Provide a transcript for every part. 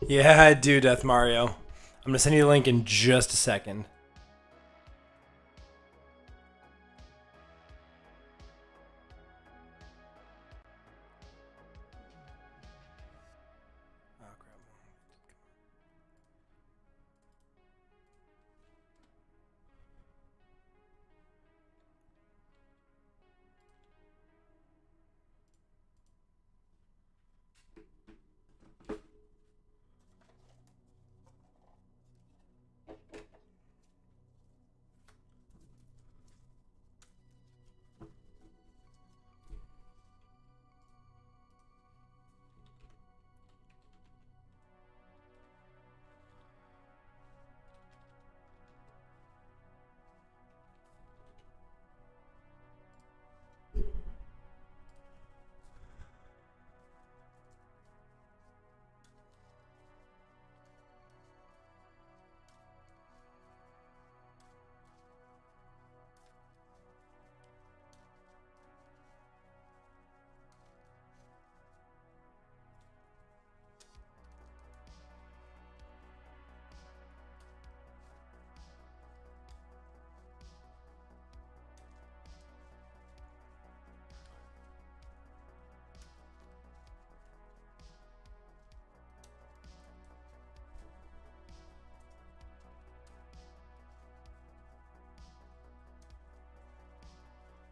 Yeah, I do, Death Mario. I'm going to send you the link in just a second. Oh, crap.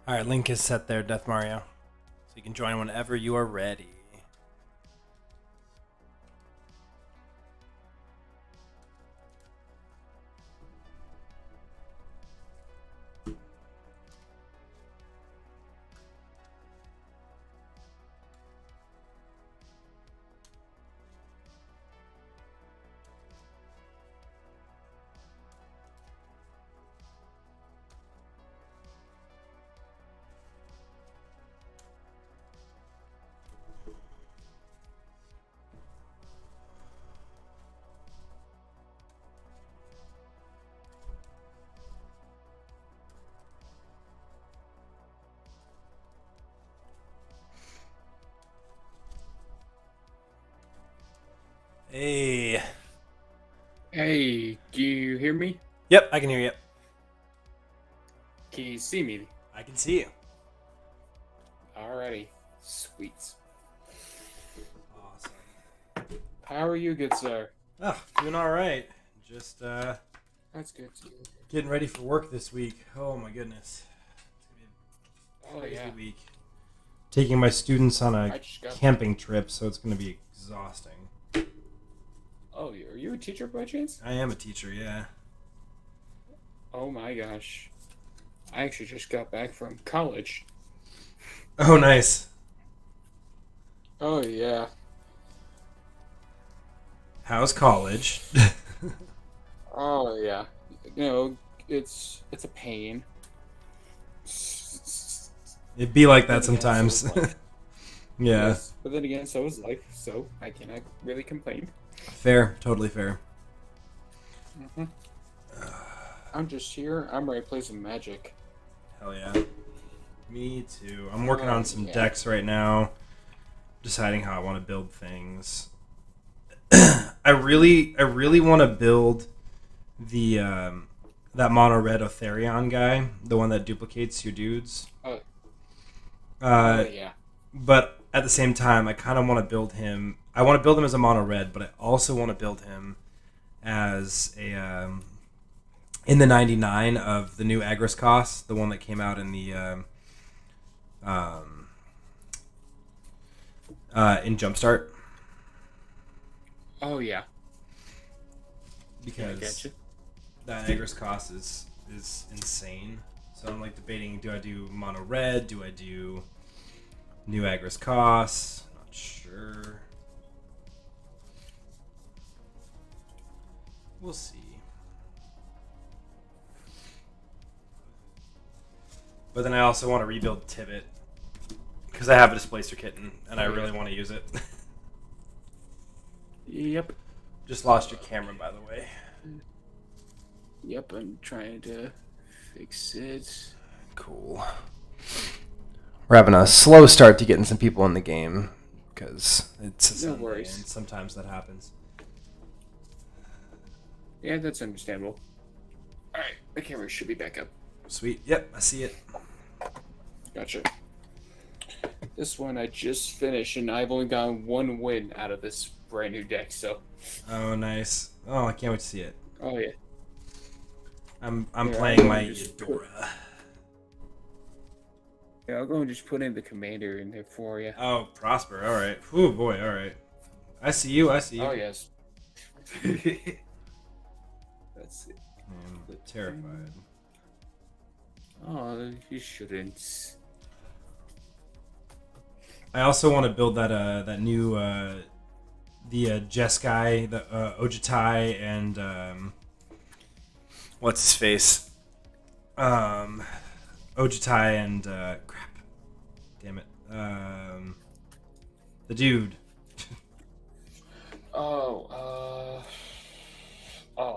All right, link is set there, Death Mario. So you can join whenever you are ready. Hey. Hey, do you hear me? Yep, I can hear you. Can you see me? I can see you. Alrighty. Sweet. Awesome. How are you, good sir? Oh, doing all right. Just That's good. getting ready for work this week. Oh my goodness. It's gonna be a crazy week. Taking my students on a camping trip, so it's gonna be exhausting. Oh, are you a teacher by chance? I am a teacher, yeah. Oh my gosh. I actually just got back from college. Oh, nice. Oh yeah. How's college? Oh yeah. You know, it's a pain. It'd be like that sometimes. Yeah. Yes, but then again, so is life, so I cannot really complain. Fair. Totally fair. Mm-hmm. I'm just here. I'm ready to play some Magic. Hell yeah. Me too. I'm working on some decks right now, deciding how I want to build things. I really want to build the that mono red Otherion guy, the one that duplicates your dudes. Oh yeah. But at the same time, I kind of want to build him. I want to build him as a mono red, but I also want to build him as a in the 99 of the new Agris Cost, the one that came out in the in Jumpstart. Oh yeah. Because that Agris Cost is insane. So I'm like debating: do I do mono red? Do I do new Agris Cost? Not sure. We'll see. But then I also want to rebuild Tibet because I have a Displacer Kitten and I really want to use it. Yep. Just lost your camera, by the way. Yep, I'm trying to fix it. Cool. We're having a slow start to getting some people in the game because it's a Sunday and sometimes that happens. Yeah, that's understandable. Alright, the camera should be back up. Sweet. Yep, I see it. Gotcha. This one I just finished, and I've only gotten one win out of this brand new deck, so. Oh, nice. Oh, I can't wait to see it. Oh, yeah. I'm playing my Eudora. Yeah, I'll go and just put in the commander in there for you. Oh, Prosper. All right. Oh, boy. All right. I see you. I see you. Oh, yes. That's it. I'm terrified. Oh, you shouldn't. I also want to build that new the Jess guy, the Ojitai, and what's his face? Ojitai and crap. Damn it. The dude.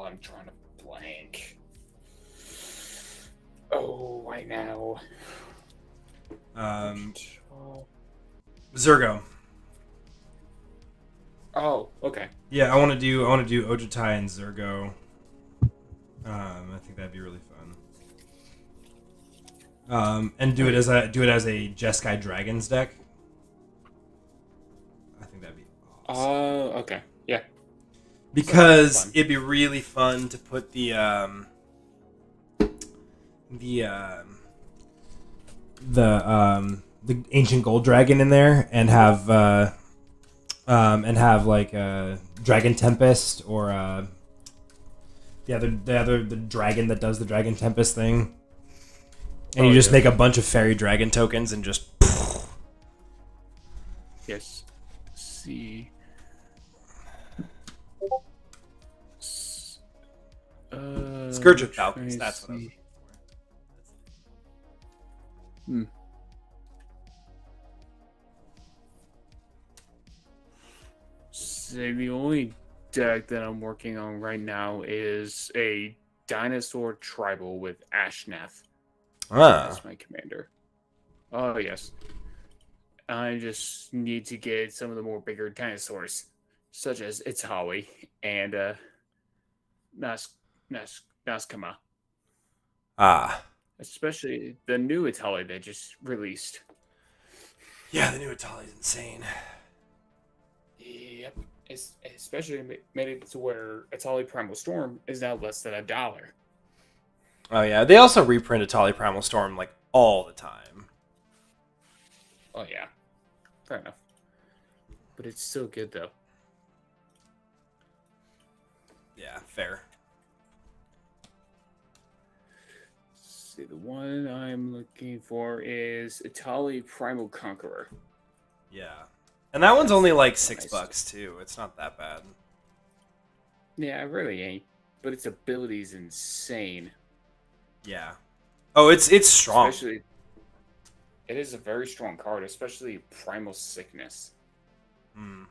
I'm trying to blank. Oh, right now. Zergo. Oh, okay. Yeah, I want to do Ojitai and Zergo. I think that'd be really fun. And do it as a Jeskai Dragons deck. I think that'd be awesome. Okay. Yeah. Because it'd be really fun to put the ancient gold dragon in there and have like a Dragon Tempest or the dragon that does the Dragon Tempest thing, and you just make a bunch of fairy dragon tokens and just. Yes. Let's see. Scourge of Falcons. That's what I was looking for. So the only deck that I'm working on right now is a dinosaur tribal with Ashneth. That's my commander. Oh yes. I just need to get some of the more bigger dinosaurs, such as Itali and Nazcama. Especially the new Itali they just released. Yeah, the new Itali's insane. Yep. It's especially made it to where Itali Primal Storm is now less than $1. Oh yeah, they also reprint Itali Primal Storm like all the time. Oh yeah, fair enough. But it's still good though. Yeah, fair. See, the one I'm looking for is Itali Primal Conqueror. Yeah. And that one's only like $6 too. It's not that bad. Yeah, it really ain't. But its ability is insane. Yeah. Oh, it's strong. It is a very strong card, especially Primal Sickness. Hmm.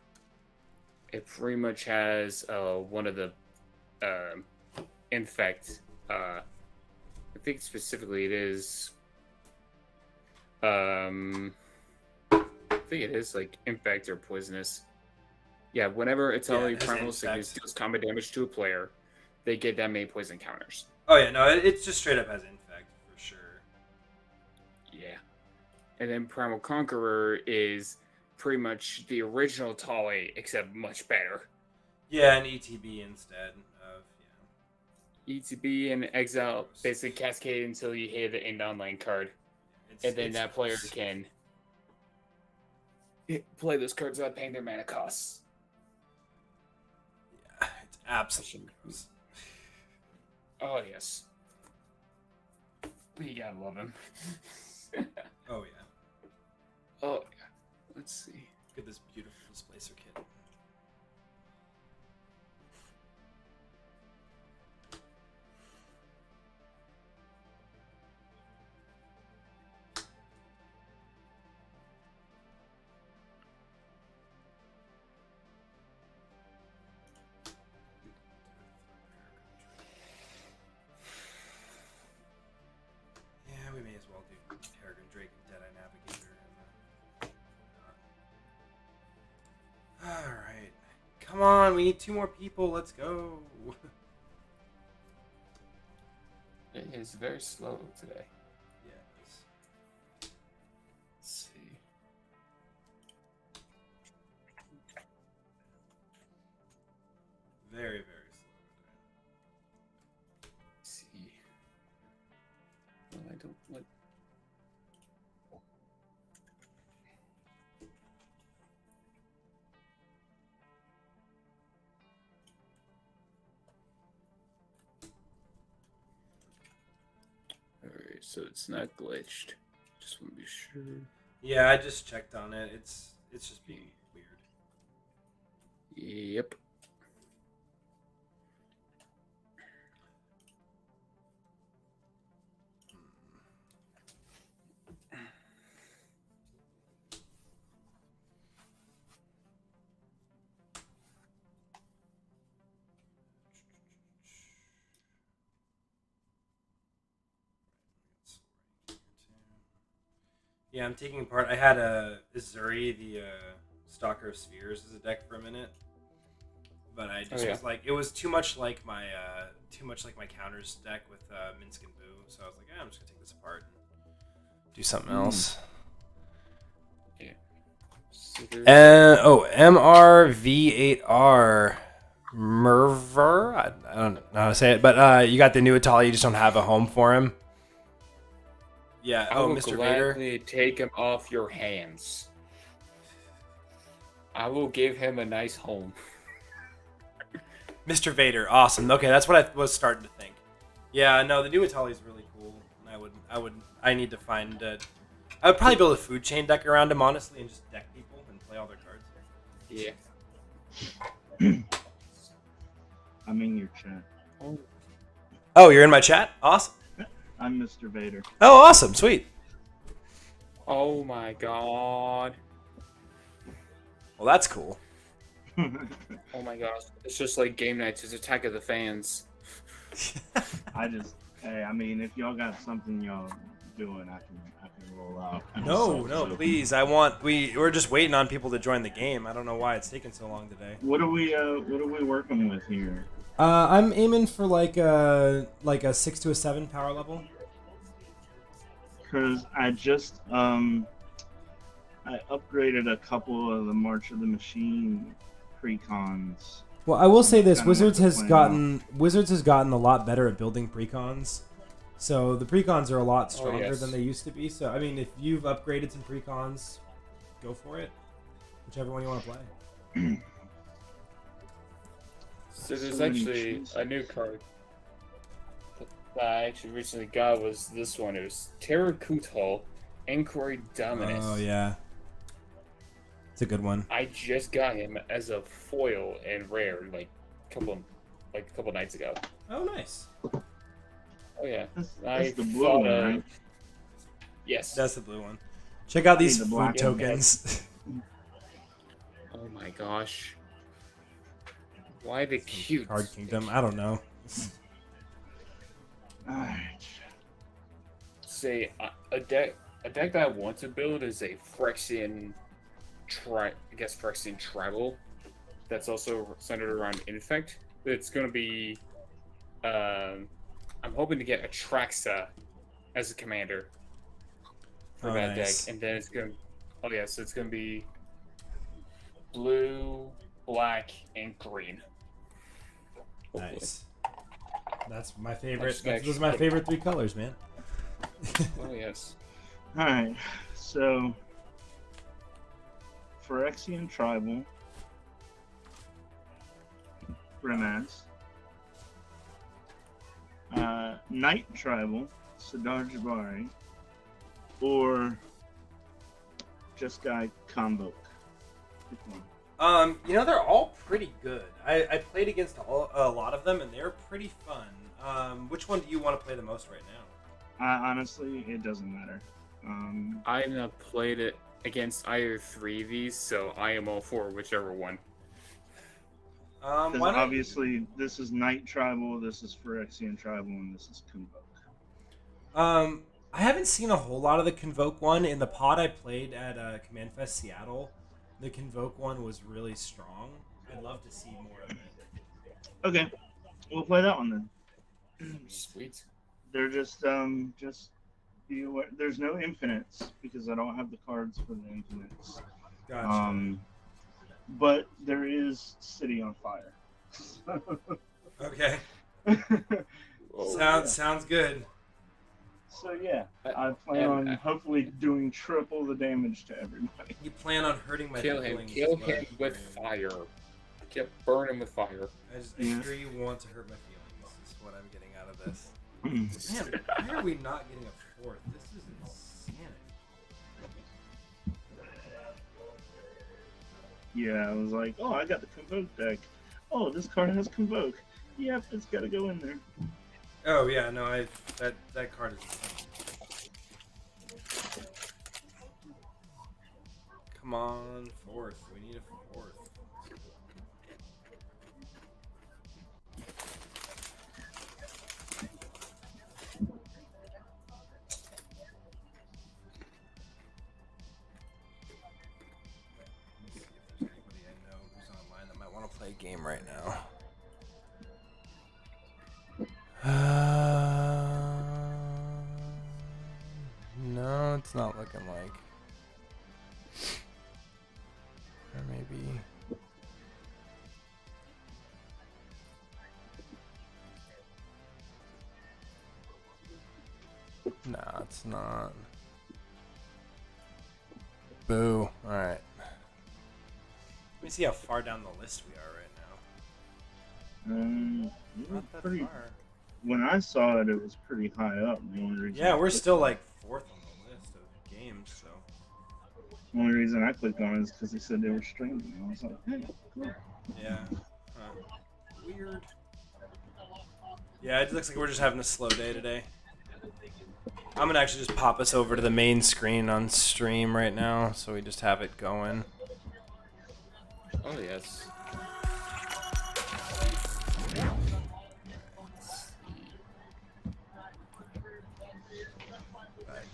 It pretty much has one of the infect. I think specifically it is. I think it is like infect or poisonous. Yeah, whenever it's already Primal Sickness deals combat damage to a player, they get that many poison counters. Oh yeah, no, it's just straight up has infect for sure. Yeah. And then Primal Conqueror is pretty much the original Tali, except much better. Yeah, an ETB instead of ETB and Exile basically cascade until you hit the end online card. And then that player can play those cards without paying their mana costs. Yeah, it's absolutely gross. Oh, yes. You gotta love him. Oh, yeah. Oh, yeah. Let's see. Look at this beautiful displacer kit. Yeah, we may as well do Peregrine Drake and Deadeye Navigator. Alright. Come on, we need 2 more people. Let's go. It is very slow today. Yeah, it is. Let's see. Very, very slow today. Let's see. Well, I don't like. Alright, so it's not glitched. Just want to be sure. Yeah, I just checked on it. It's just being weird. Yep. Yeah, I'm taking apart. I had a Azuri, the Stalker of Spheres, as a deck for a minute, but I just was like, it was too much like my counters deck with Minsk and Boo. So I was like, I'm just gonna take this apart and do something else. Yeah. MRV8R Merver. I don't know how to say it, but you got the new Atali. You just don't have a home for him. Yeah. I will Mr. gladly Vader. take him off your hands. I will give him a nice home. Mr. Vader, awesome. Okay, that's what I was starting to think. Yeah, no, the new Atali is really cool. I need to find. I would probably build a food chain deck around him, honestly, and just deck people and play all their cards. Yeah. I'm in your chat. Oh, you're in my chat? Awesome. I'm Mr. Vader. Oh, awesome. Sweet. Oh my god. Well, that's cool. Oh my gosh. It's just like game nights. It's Attack of the Fans. Hey, I mean, if y'all got something y'all doing, I can roll out. No, please. We're just waiting on people to join the game. I don't know why it's taking so long today. What are we working with here? I'm aiming for like a 6 to a 7 power level. Because I just I upgraded a couple of the March of the Machine precons. Well, I will say this: Wizards has gotten a lot better at building precons. So the precons are a lot stronger than they used to be. So I mean, if you've upgraded some precons, go for it. Whichever one you want to play. So there's actually a new card that I actually recently got. Was this one? It was Terrakutal Inquiry Dominus. Oh yeah, it's a good one. I just got him as a foil and rare like a couple nights ago. Oh nice. Oh yeah, That's the blue one, right? Yes, That's the blue one. Check out I need these the food black tokens. Oh my gosh. Why the cute? Card Kingdom. I don't know. Alright. Say a deck that I want to build is a Phyrexian Phyrexian tribal. That's also centered around Infect. It's going to be. I'm hoping to get Atraxa as a commander for that Nice. deck, and then it's going. Oh yeah, so it's going to be blue, black, and green. Hopefully. Nice. That's my favorite. That's Those are my favorite 3 colors, man. Oh yes. Alright, so Phyrexian Tribal, Brimaz, Night Tribal, Sidar Jabari, or Just Guy Convoke. Pick one. They're all pretty good. I played against a lot of them, and they're pretty fun. Which one do you want to play the most right now? Honestly, it doesn't matter. I have not played it against either 3 of these, so I am all for whichever one. Because obviously, this is Night Tribal, this is Phyrexian Tribal, and this is Convoke. I haven't seen a whole lot of the Convoke one. In the pod I played at Command Fest Seattle, the Convoke one was really strong. I'd love to see more of it. Okay, we'll play that one then. Sweet. They're just be aware. There's no infinites because I don't have the cards for the infinites. Gotcha. But there is City on Fire. Okay. Whoa. Sounds good. So yeah, I plan on hopefully doing triple the damage to everybody. You plan on hurting my Kill him. feelings? Kill is what him I with hear. fire. Burn him with fire. I hear you want to hurt my feelings. Is what I'm getting out of this. Man, why are we not getting a 4th? This is insanity. Yeah, I was like, oh, I got the Convoke deck. Oh, this card has Convoke. Yep, it's got to go in there. Oh yeah, no, that card is. Come on, 4th. We need a 4th. Play a game right now. No, it's not looking like. Or maybe. No, it's not. Boo. Alright. Let me see how far down the list we are right now. Not that Pretty. far. When I saw it, it was pretty high up. The only reason Yeah, we're still like 4th on the list of games, so. The only reason I clicked on it is because they said they were streaming. I was like, hey, cool. Yeah. Weird. Yeah, it looks like we're just having a slow day today. I'm gonna actually just pop us over to the main screen on stream right now, so we just have it going. Oh yes.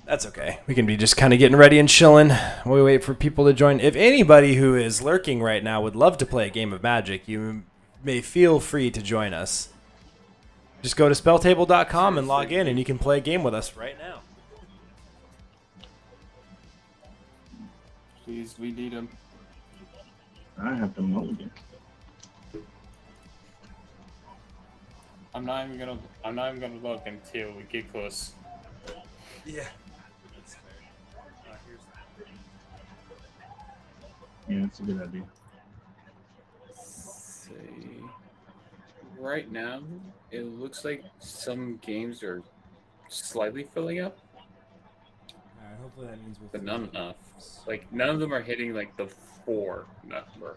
That's okay. We can be just kind of getting ready and chilling while we wait for people to join. If anybody who is lurking right now would love to play a game of Magic, you may feel free to join us. Just go to spelltable.com and log in, and you can play a game with us right now. Please, we need him. I have to mulligan. I'm not even gonna look until we get close. Yeah. That's fair. Yeah, it's a good idea. See. Right now, it looks like some games are slightly filling up, Alright, hopefully that means we'll. but not enough. Like none of them are hitting like the 4 number.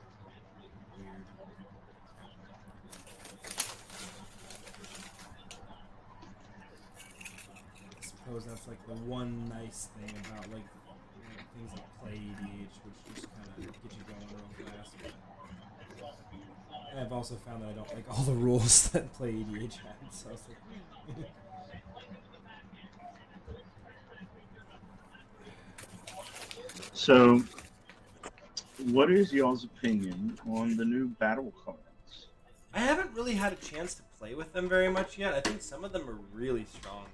I suppose that's like the one nice thing about like things like play EDH, which just kind of get you going real fast. And I've also found that I don't like all the rules that play EDH had, so I was like, So, what is y'all's opinion on the new battle cards? I haven't really had a chance to play with them very much yet. I think some of them are really strong,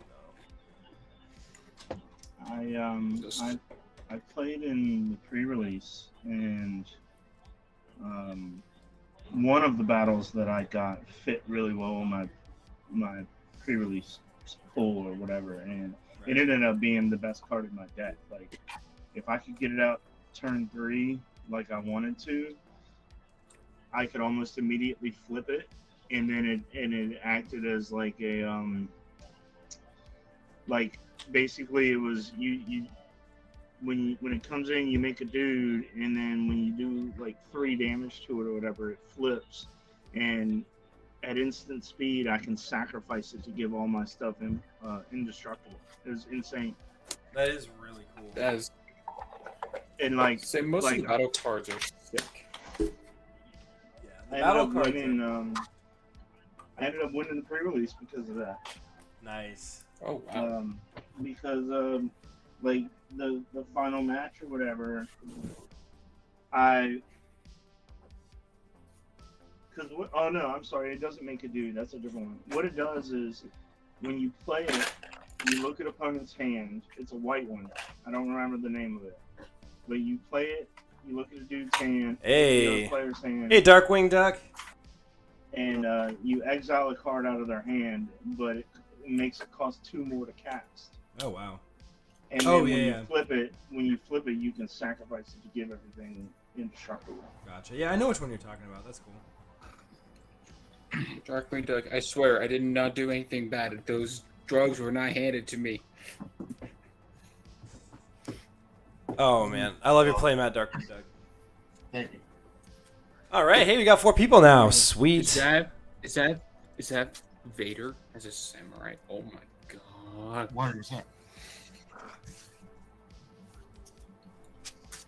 though. I played in the pre-release, and one of the battles that I got fit really well in my pre-release pool or whatever, and it ended up being the best card in my deck. Like, if I could get it out turn 3 like I wanted to, I could almost immediately flip it, and then it acted as like a like basically it was you when it comes in, you make a dude, and then when you do like 3 damage to it or whatever, it flips, and at instant speed I can sacrifice it to give all my stuff indestructible. It was insane. That is really cool. That is. And like, Say most of the battle cards are sick. Yeah, I ended up winning the pre-release because of that. Nice. Oh wow. Because like the final match or whatever, oh no, I'm sorry, it doesn't make a dude. That's a different one. What it does is when you play it, you look at opponent's hand. It's a white one. I don't remember the name of it. But you play it, you look at a dude's hand, Hey. the player's hand. Hey, Darkwing Duck. And you exile a card out of their hand, but it makes it cost 2 more to cast. Oh wow. And then when you flip it, you can sacrifice it to give everything indestructible. Gotcha. Yeah, I know which one you're talking about. That's cool. Darkwing Duck, I swear I did not do anything bad. Those drugs were not handed to me. Oh man, I love your play, Matt Darkwing Duck. Thank you. All right, hey, we got 4 people now. Sweet. Is that Vader as a samurai? Oh my god. 100%.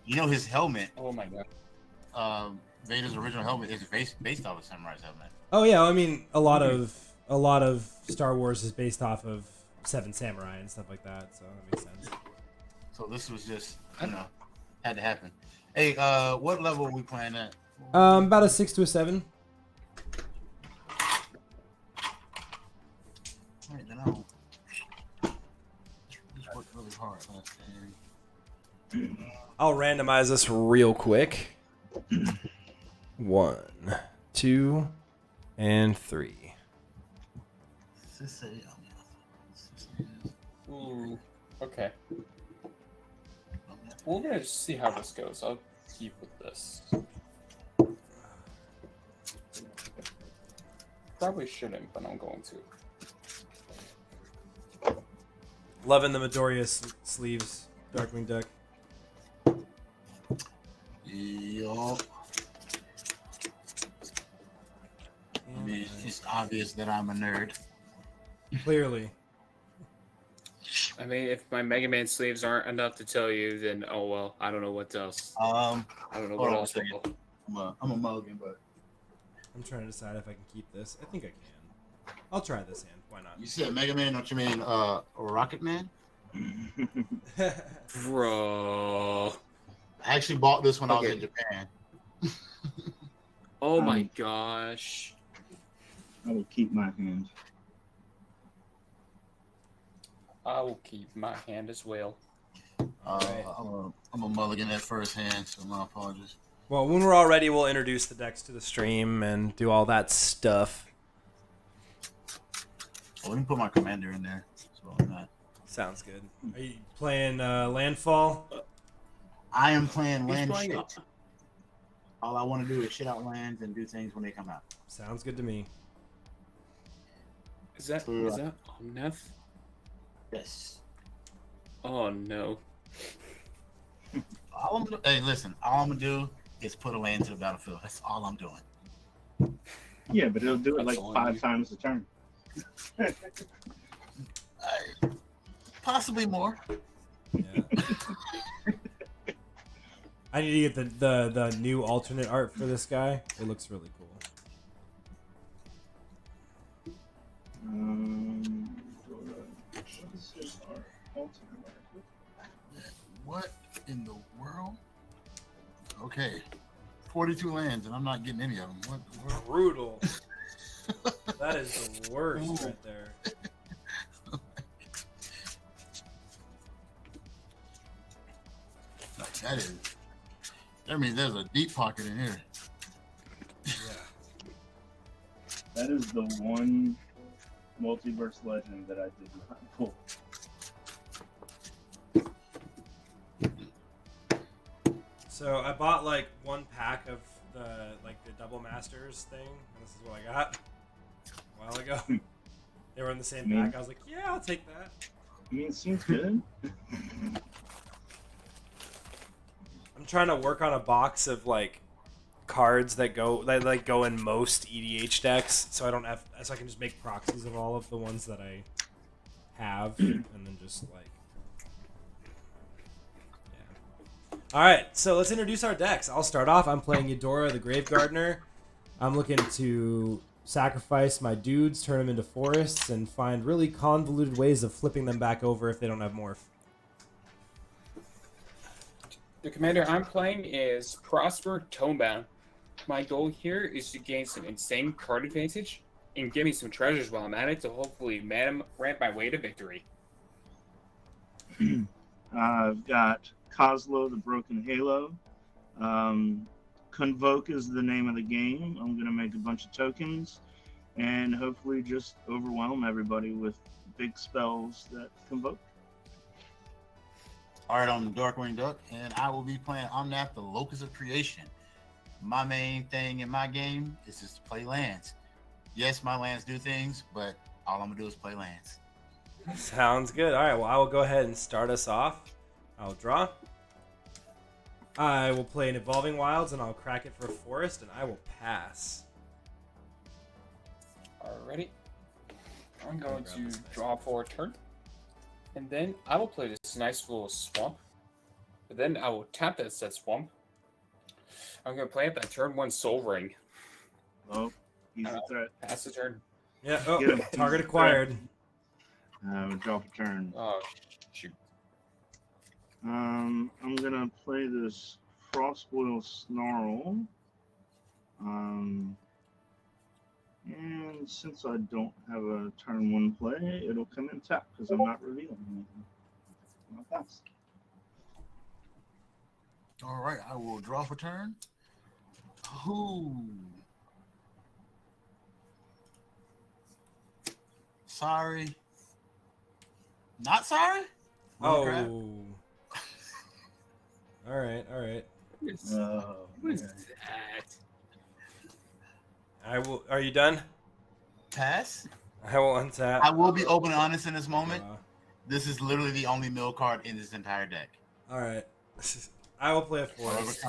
You know his helmet. Oh my god. Vader's original helmet is based off of Samurai's helmet. Oh yeah, I mean a lot of Star Wars is based off of Seven Samurai and stuff like that, so that makes sense. So this was just, had to happen. Hey, what level are we playing at? About a 6 to a 7. Alright, then I'll just work really hard. I'll randomize this real quick. 1, 2, and 3. Ooh. Okay. We're gonna just see how this goes. I'll keep with this. Probably shouldn't, but I'm going to. Loving the Midoriya sleeves, Darkwing Duck. Yup. I mean, it's obvious that I'm a nerd. Clearly. I mean, if my Mega Man sleeves aren't enough to tell you, then oh well. I don't know what else. I don't know what else. I'm a mulligan, but I'm trying to decide if I can keep this. I think I can. I'll try this hand. Why not? you said Mega Man, don't you mean Rocket Man? Bro. I actually bought this when I was in Japan. Oh my gosh. I will keep my hand. I will keep my hand as well. Right. I'm a mulligan at first hand, so my apologies. Well, when we're all ready, we'll introduce the decks to the stream and do all that stuff. Well, let me put my commander in there. So I'm not. Sounds good. Are you playing Landfall? I am playing land shit. All I want to do is shit out lands and do things when they come out. Sounds good to me. Is that Omnef? Yes. Oh no. Hey, listen. All I'm gonna do is put a land to the battlefield. That's all I'm doing. Yeah, but it'll do it That's like all 5 times a turn. Possibly more. Yeah. I need to get the new alternate art for this guy. It looks really cool. What is his art? Alternate art. What in the world? Okay, 42 lands, and I'm not getting any of them. What the world? Brutal. That is the worst right there. Like, that means there's a deep pocket in here. Yeah. That is the one multiverse legend that I did not pull. So I bought like one pack of the double masters thing, and this is what I got a while ago. They were in the same pack. I was like, yeah, I'll take that. I mean, it seems good. I'm trying to work on a box of like cards that go in most EDH decks, so I can just make proxies of all of the ones that I have, and then just like. Alright, so let's introduce our decks. I'll start off. I'm playing Eudora the Grave Gardener. I'm looking to sacrifice my dudes, turn them into forests, and find really convoluted ways of flipping them back over if they don't have morph. The commander I'm playing is Prosper Tomebound. My goal here is to gain some insane card advantage and give me some treasures while I'm at it to hopefully ramp my way to victory. I've got Kozlo, the Broken Halo. Convoke is the name of the game. I'm going to make a bunch of tokens and hopefully just overwhelm everybody with big spells that convoke. All right, I'm Darkwing Duck, and I will be playing Omnath, the Locus of Creation. My main thing in my game is just to play lands. Yes, my lands do things, but all I'm going to do is play lands. Sounds good. Alright, well, I will go ahead and start us off. I'll draw. I will play an Evolving Wilds, and I'll crack it for a forest, and I will pass. Alrighty. I'm going to draw for a turn. And then I will play this nice little swamp. But then I will tap that said swamp. I'm going to play up that turn 1 Soul Ring. Oh, he's a threat. Pass the turn. Yeah, oh, target acquired. Draw for turn. Oh, shoot. I'm gonna play this Frostboil Snarl. And since I don't have a turn 1 play, it'll come in tap because I'm not revealing anything. I'll pass. All right, I will draw for turn. Ooh. Sorry. Not sorry? Oh. Crap. Alright, alright. What is that? I will. Are you done? Pass. I will untap. I will be open and honest in this moment. This is literally the only mill card in this entire deck. Alright. I will play a forest.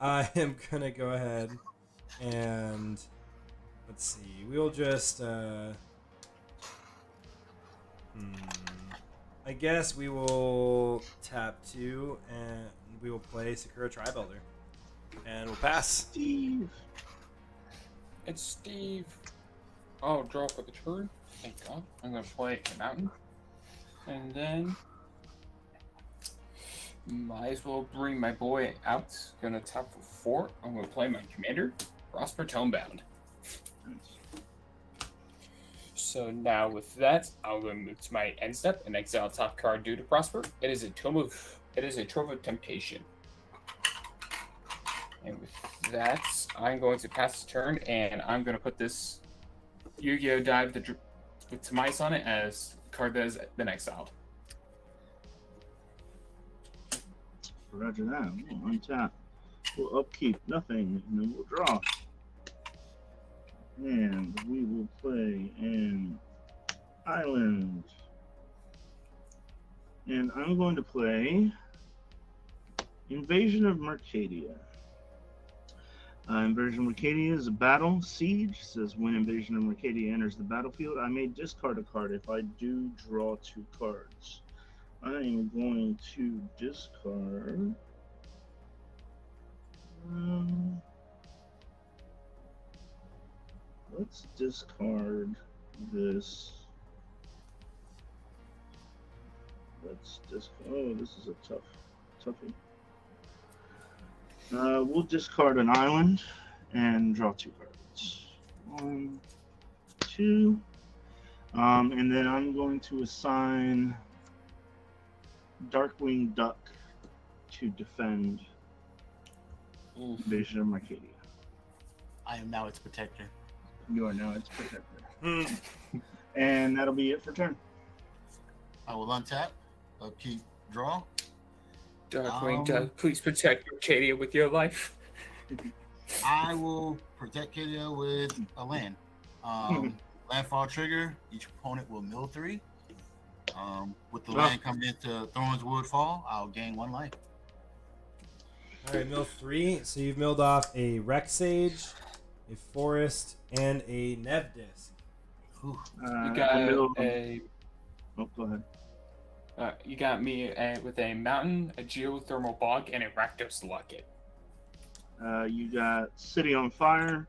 I am gonna go ahead and let's see. We'll just I guess we will tap 2 and we will play Sakura Tribuilder. And we'll pass. Steve. It's Steve. I'll draw for the turn. Thank God. I'm going to play a mountain. And then might as well bring my boy out. Gonna tap for 4. I'm going to play my commander, Prosper Tomebound. So now with that, I'll go move to my end step and exile top card due to Prosper. It is a Trove of Temptation. And with that, I'm going to pass the turn, and I'm going to put this Yu-Gi-Oh! Dive with Tamice on it as a card that has been exiled. Roger that. We'll untap. We'll upkeep nothing, and then we'll draw. And we will play an island. And I'm going to play Invasion of Mercadia. Invasion of Mercadia is a battle siege. It says when Invasion of Mercadia enters the battlefield, I may discard a card if I do draw 2 cards. I am going to discard Let's discard this. Oh, this is a toughie. We'll discard an island and draw 2 cards. 1, 2. And then I'm going to assign Darkwing Duck to defend Invasion of Arcadia. I am now its protector. You are now its protector. And that'll be it for turn. I will untap, upkeep, draw. Darkwing Duck, please protect Arcadia with your life. I will protect Arcadia with a land. Landfall trigger, each opponent will mill 3. With the land coming into Thorn's Wood Fall, I'll gain 1 life. All right, mill 3. So you've milled off a Rex Sage, a Forest, and a Nev Disc. Whew. You got a. Oh, go ahead. You got me with a mountain, a geothermal bog, and a Rakdos Locket. You got City on Fire,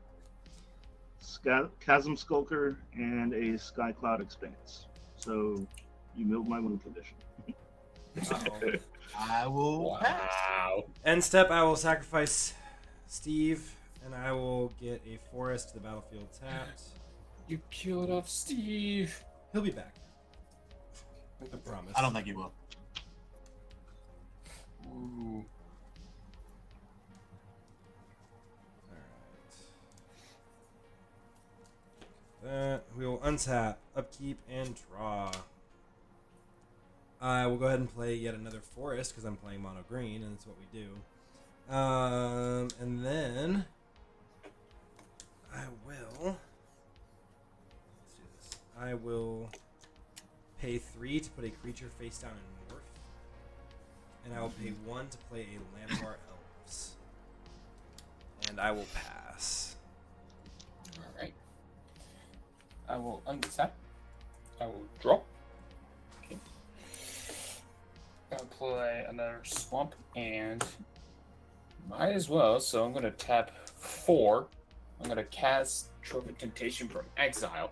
Chasm Skulker, and a Sky Cloud Expanse. So you milled my win condition. I will pass. Wow. End step, I will sacrifice Steve, and I will get a Forest to the battlefield tapped. You killed off Steve. He'll be back. I promise. I don't think he will. Ooh. Alright. We will untap, upkeep, and draw. I will go ahead and play yet another Forest because I'm playing mono green, and that's what we do. And then I will. Let's do this. I will pay 3 to put a creature face down in Morph, and I will pay 1 to play a Landbar Elves. And I will pass. Alright. I will untap. I will draw. Okay. I'll play another Swamp and might as well, so I'm gonna tap 4. I'm gonna cast Trove of Temptation from Exile.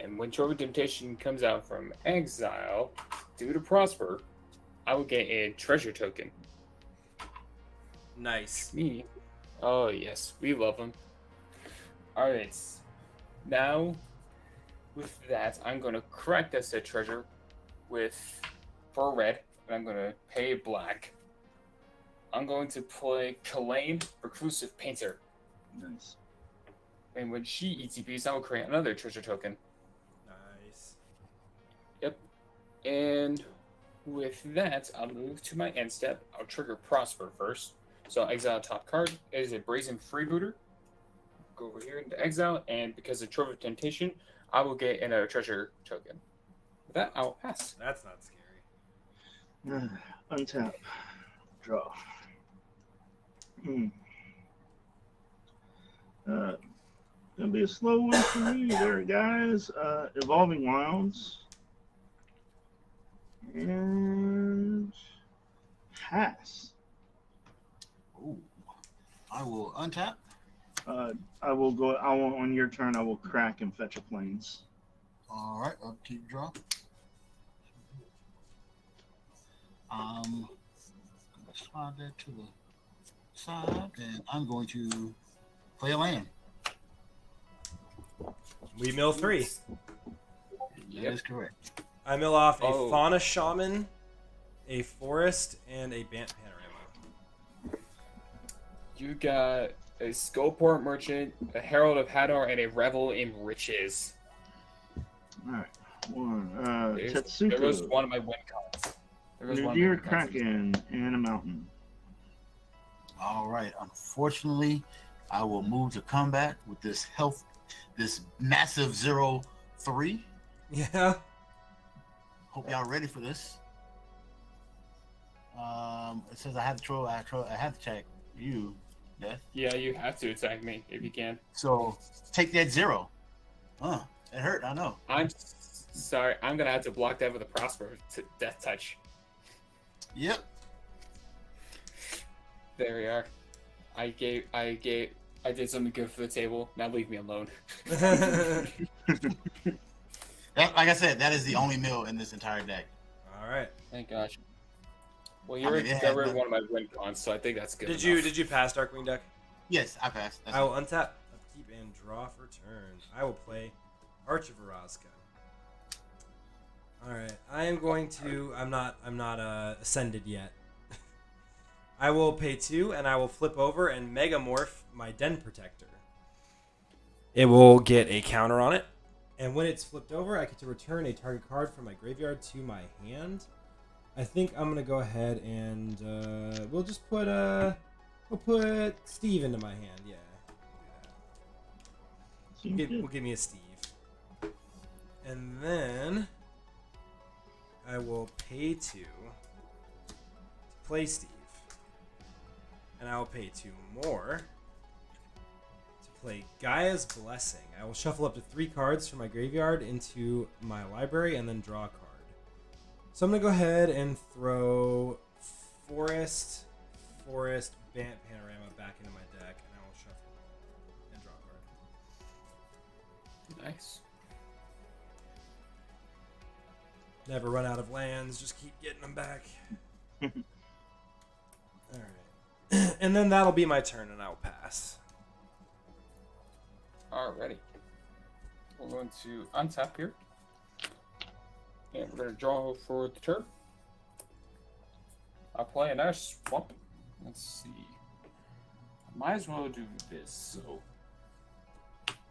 And when Trove of Temptation comes out from Exile, due to Prosper, I will get a treasure token. Nice. Me. Oh yes, we love them. Alright. Now, with that, I'm going to correct that said treasure for red, and I'm going to pay black. I'm going to play Kalain, Reclusive Painter. Nice. And when she ETPs, I will create another treasure token. Nice. Yep. And with that, I'll move to my end step. I'll trigger Prosper first. So exile top card. It is a Brazen Freebooter. Go over here into exile, and because of Trove of Temptation, I will get another treasure token. With that, I will pass. That's not scary. Untap. Draw. Gonna be a slow one for me there, guys. Evolving Wilds. And pass. Ooh. I will untap. I will on your turn. I will crack and fetch a plains. All right, upkeep, draw. Gonna slide that to the side, and I'm going to play a land. We mill 3. That is correct. I mill off a Fauna Shaman, a Forest, and a Bant Panorama. You got a Skullport Merchant, a Herald of Hadar, and a Revel in Riches. Alright. There Tetsuko. goes one of my win cards. Nadir Kraken and a mountain. All right. Unfortunately, I will move to combat with this massive 0/3. Yeah. Hope y'all ready for this. It says I have to check you, Death. Yeah, you have to attack me if you can. So take that 0. It hurt. I know. I'm sorry. I'm gonna have to block that with a Prosper Death Touch. Yep. There we are. I did something good for the table. Now leave me alone. Like I said, that is the only mill in this entire deck. All right. Thank gosh. Well, you I mean, already it got has rid of no- one of my win cons, so I think that's good. Did you pass Darkwing Duck? Yes, I passed. That's I will untap, upkeep, and draw for turn. I will play Arch of Araska. All right. I am going to. I'm not ascended yet. I will pay 2, and I will flip over and Megamorph my Den Protector. It will get a counter on it, and when it's flipped over, I get to return a target card from my graveyard to my hand. I think I'm gonna go ahead and we'll just put Steve into my hand. Yeah, we'll give me a Steve, and then I will pay 2 to play Steve. And I will pay 2 more to play Gaia's Blessing. I will shuffle up to 3 cards from my graveyard into my library and then draw a card. So I'm going to go ahead and throw Forest, Panorama back into my deck, and I will shuffle and draw a card. Nice. Never run out of lands, just keep getting them back. Alright. And then that'll be my turn, and I will pass. Alrighty. We're going to untap here. And we're going to draw for the turn. I'll play a nice swamp. Let's see. I might as well do this. So,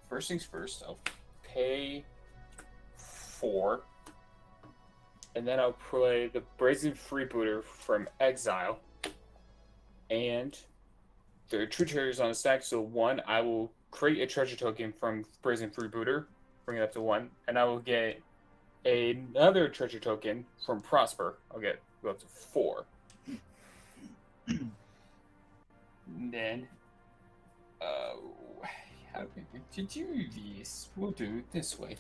first things first, I'll pay 4. And then I'll play the Brazen Freebooter from Exile. And there are 2 treasures on the stack. So 1, I will create a treasure token from Brazen Freebooter, bring it up to 1, and I will get another treasure token from Prosper. I'll go up to 4. And then, how to do this? We'll do it this way.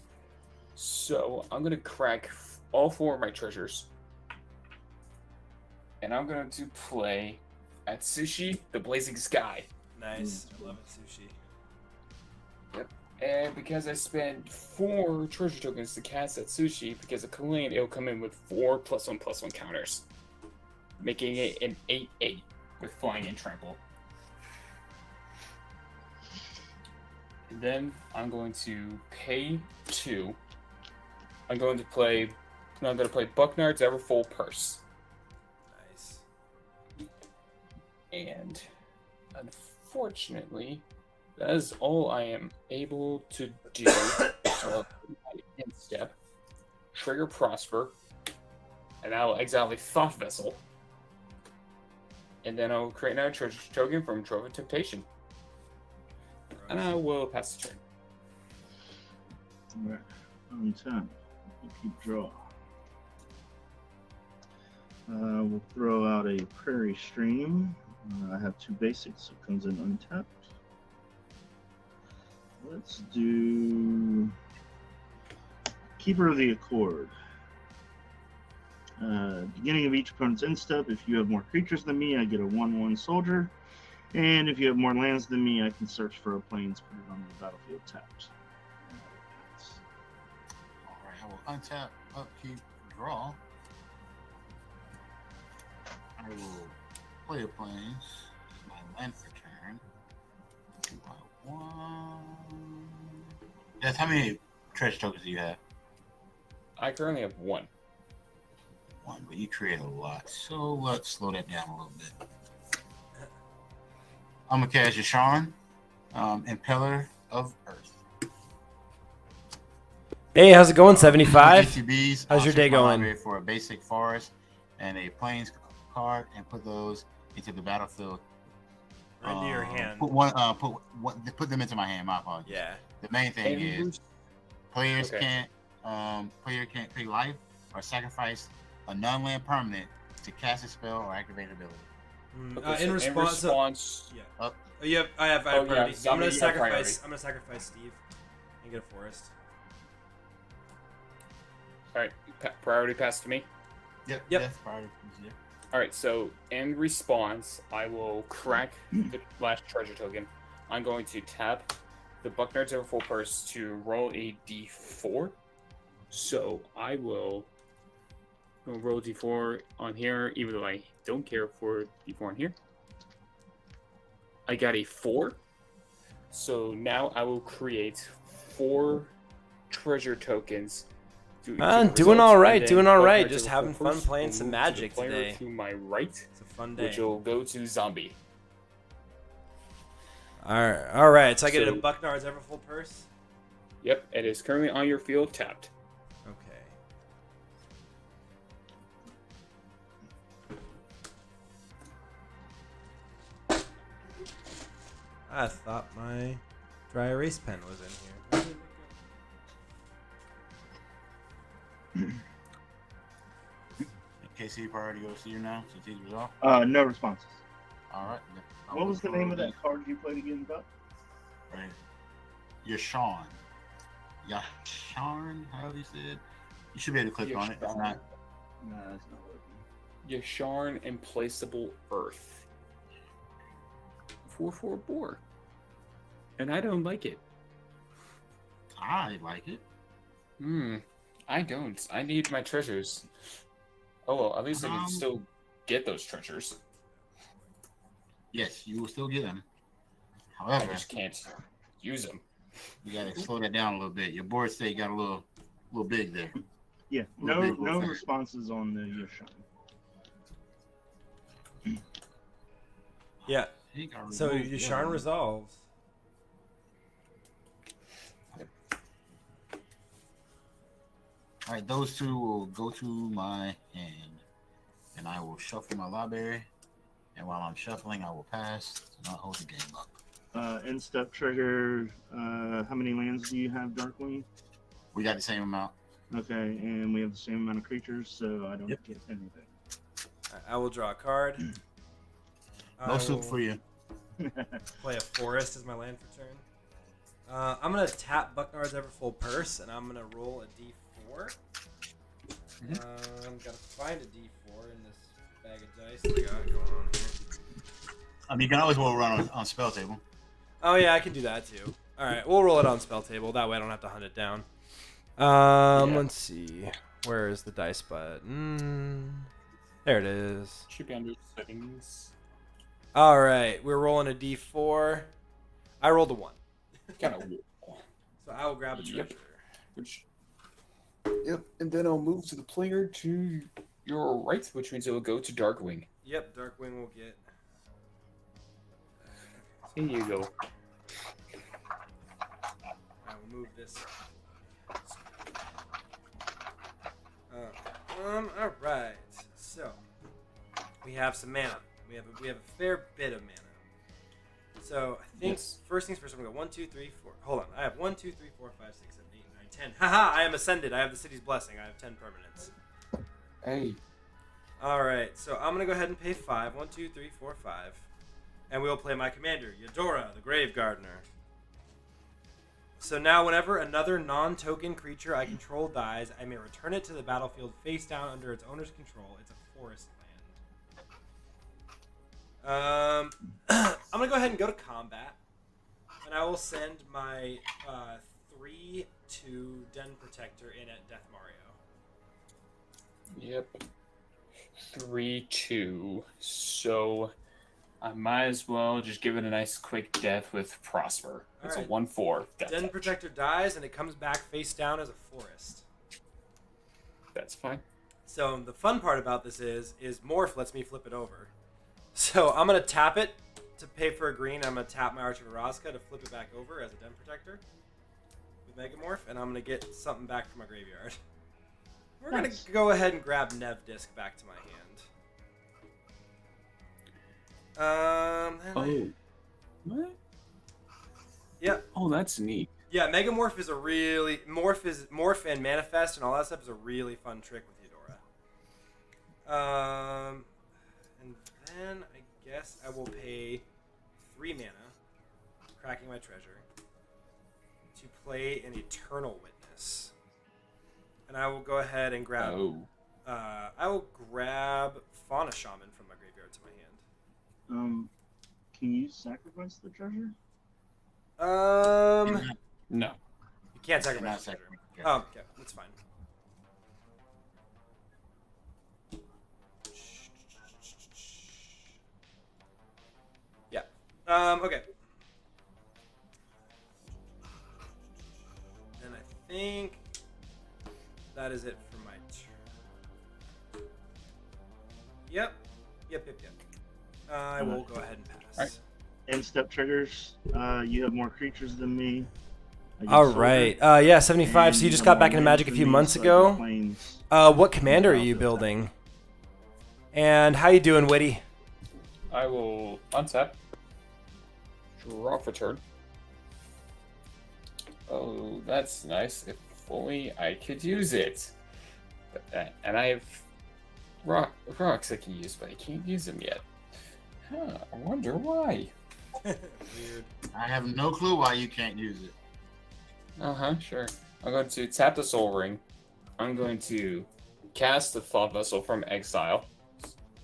So I'm gonna crack all 4 of my treasures, and I'm going to play Atsushi, the Blazing Sky. Nice. I love it, Sushi. Yep. And because I spent 4 treasure tokens to cast Atsushi, because of Kalane, it'll come in with 4 +1/+1 counters, making it an 8/8 with Flying and Trample. And then I'm going to pay 2. I'm going to play Bucknard's Everfull Purse. Nice. And unfortunately, that is all I am able to do. So I'll put my instep, trigger Prosper, and I will exile a Thought Vessel. And then I'll create another treasure token from Trove of Temptation. And I will pass the turn. Alright, on 10. We'll keep draw. We'll throw out a Prairie Stream. I have 2 basics, so it comes in untapped. Let's do Keeper of the Accord. Beginning of each opponent's end step, if you have more creatures than me, I get a 1/1 soldier. And if you have more lands than me, I can search for a plains, put it on the battlefield tapped. Alright, I will untap, upkeep, draw. I will play a plains. My land for turn. 2 by 1. That's how many treasure tokens do you have? I currently have 1. 1, but you create a lot. So let's slow that down a little bit. I'm gonna cast Yashawn, Impeller of Earth. Hey, how's it going, 75? h0tzombie's. How's your day going? For a basic forest and a plains card, and put those into the battlefield. Into your hand. Put them into my hand. My apologies. Yeah. The main thing And is players Okay. can't pay life or sacrifice a non-land permanent to cast a spell or activate an ability. Okay, so In response, yeah. Oh. I have Oh, yeah, priority. zombie, I'm gonna you have sacrifice. priority. I'm gonna sacrifice Steve and get a forest. All right, priority pass to me. Yep. Yep. That's priority. Yeah. All right, so in response, I will crack the last treasure token. I'm going to tap the Buckner's Ever Full Purse to roll a d4. So I will roll d4 on here, even though I don't care for d4 on here. I got a 4. So now I will create 4 treasure tokens. Doing all right, doing all right. Just having fun playing some Magic today. To my right, it's a fun day. Which will go to Zombie. All right. So I get a Bucknard's Ever Full Purse. Yep, it is currently on your field, tapped. Okay. I thought my dry erase pen was in here. KC priority goes to you now, since he's resolved. No responses. All right. What was the name of that card you played again, Buck? Right. Yasharn. Yasharn, however you said. You should be able to click on it. It's not. No, that's not working. Yasharn Implacable Earth. 4/4 boar. And I don't like it. I like it. I don't. I need my treasures. Oh well, at least I can still get those treasures. Yes, you will still get them. However, I just can't use them. You gotta slow that down a little bit. Your board state got a little big there. Yeah, no responses on the Yasharn. Yeah. So Yasharn resolves. All right, those two will go to my hand, and I will shuffle my library. And while I'm shuffling, I will pass and I'll hold the game up. End step trigger. How many lands do you have, Darkwing? We got the same amount. Okay, and we have the same amount of creatures, so I don't get anything. I will draw a card. No soup for you. Play a forest as my land for turn. I'm gonna tap Bucknard's Ever Full Purse, and I'm gonna roll a d4. Gotta find a d4 in this bag of dice that we got going on here. You can always roll around on spell table. Oh yeah, I can do that too. All right, we'll roll it on spell table. That way I don't have to hunt it down. Let's see. Where is the dice button? There it is. Should be under settings. All right, we're rolling a d4. I rolled a 1. Kind of. So I will grab a treasure. Yep, and then I'll move to the player to your right, which means it will go to Darkwing. Yep, Darkwing will get. Here you go. I will move this. All right. So we have some mana. We have a fair bit of mana. So I think first things first, I'm gonna go 1, 2, 3, 4. Hold on. I have 1, 2, 3, 4, 5, 6, 7, 8, 9, 10. Haha! I am ascended. I have the city's blessing. I have 10 permanents. Hey. All right. So I'm gonna go ahead and pay 5. 1, 2, 3, 4, 5. And we'll play my commander, Eudora, the Grave Gardener. So now whenever another non-token creature I control dies, I may return it to the battlefield face down under its owner's control. It's a forest land. I'm going to go ahead and go to combat. And I will send my 3/2 Den Protector in at Death Mario. Yep. 3/2. So I might as well just give it a nice quick death with Prosper. It's a 1/4 death Den touch. Protector dies and it comes back face down as a forest. That's fine. So the fun part about this is Morph lets me flip it over. So I'm going to tap it to pay for a green. I'm going to tap my Arch of Erazka to flip it back over as a Den Protector with Megamorph, and I'm going to get something back from my graveyard. We're going to go ahead and grab Nev Disc back to my hand. What? Yep. Oh, that's neat. Yeah, Megamorph is a really morph and manifest and all that stuff is a really fun trick with Eudora. And then I guess I will pay 3 mana, cracking my treasure, to play an Eternal Witness. And I will go ahead and grab I will grab Fauna Shaman from my graveyard to my hand. Can you sacrifice the treasure? No. You can't sacrifice the treasure. Oh, okay, that's fine. Yeah. Okay. And I think that is it for my turn. Yep. I will go ahead and pass. All right. End step triggers. You have more creatures than me. All right. Yeah, 75. So you just got back into Magic a few months ago. What commander are you building? And how you doing, Witty? I will untap. Draw for turn. Oh, that's nice. If only I could use it. And I have rocks I can use, but I can't use them yet. Huh, I wonder why. Weird. I have no clue why you can't use it. Sure. I'm going to tap the Soul Ring. I'm going to cast the Thought Vessel from Exile.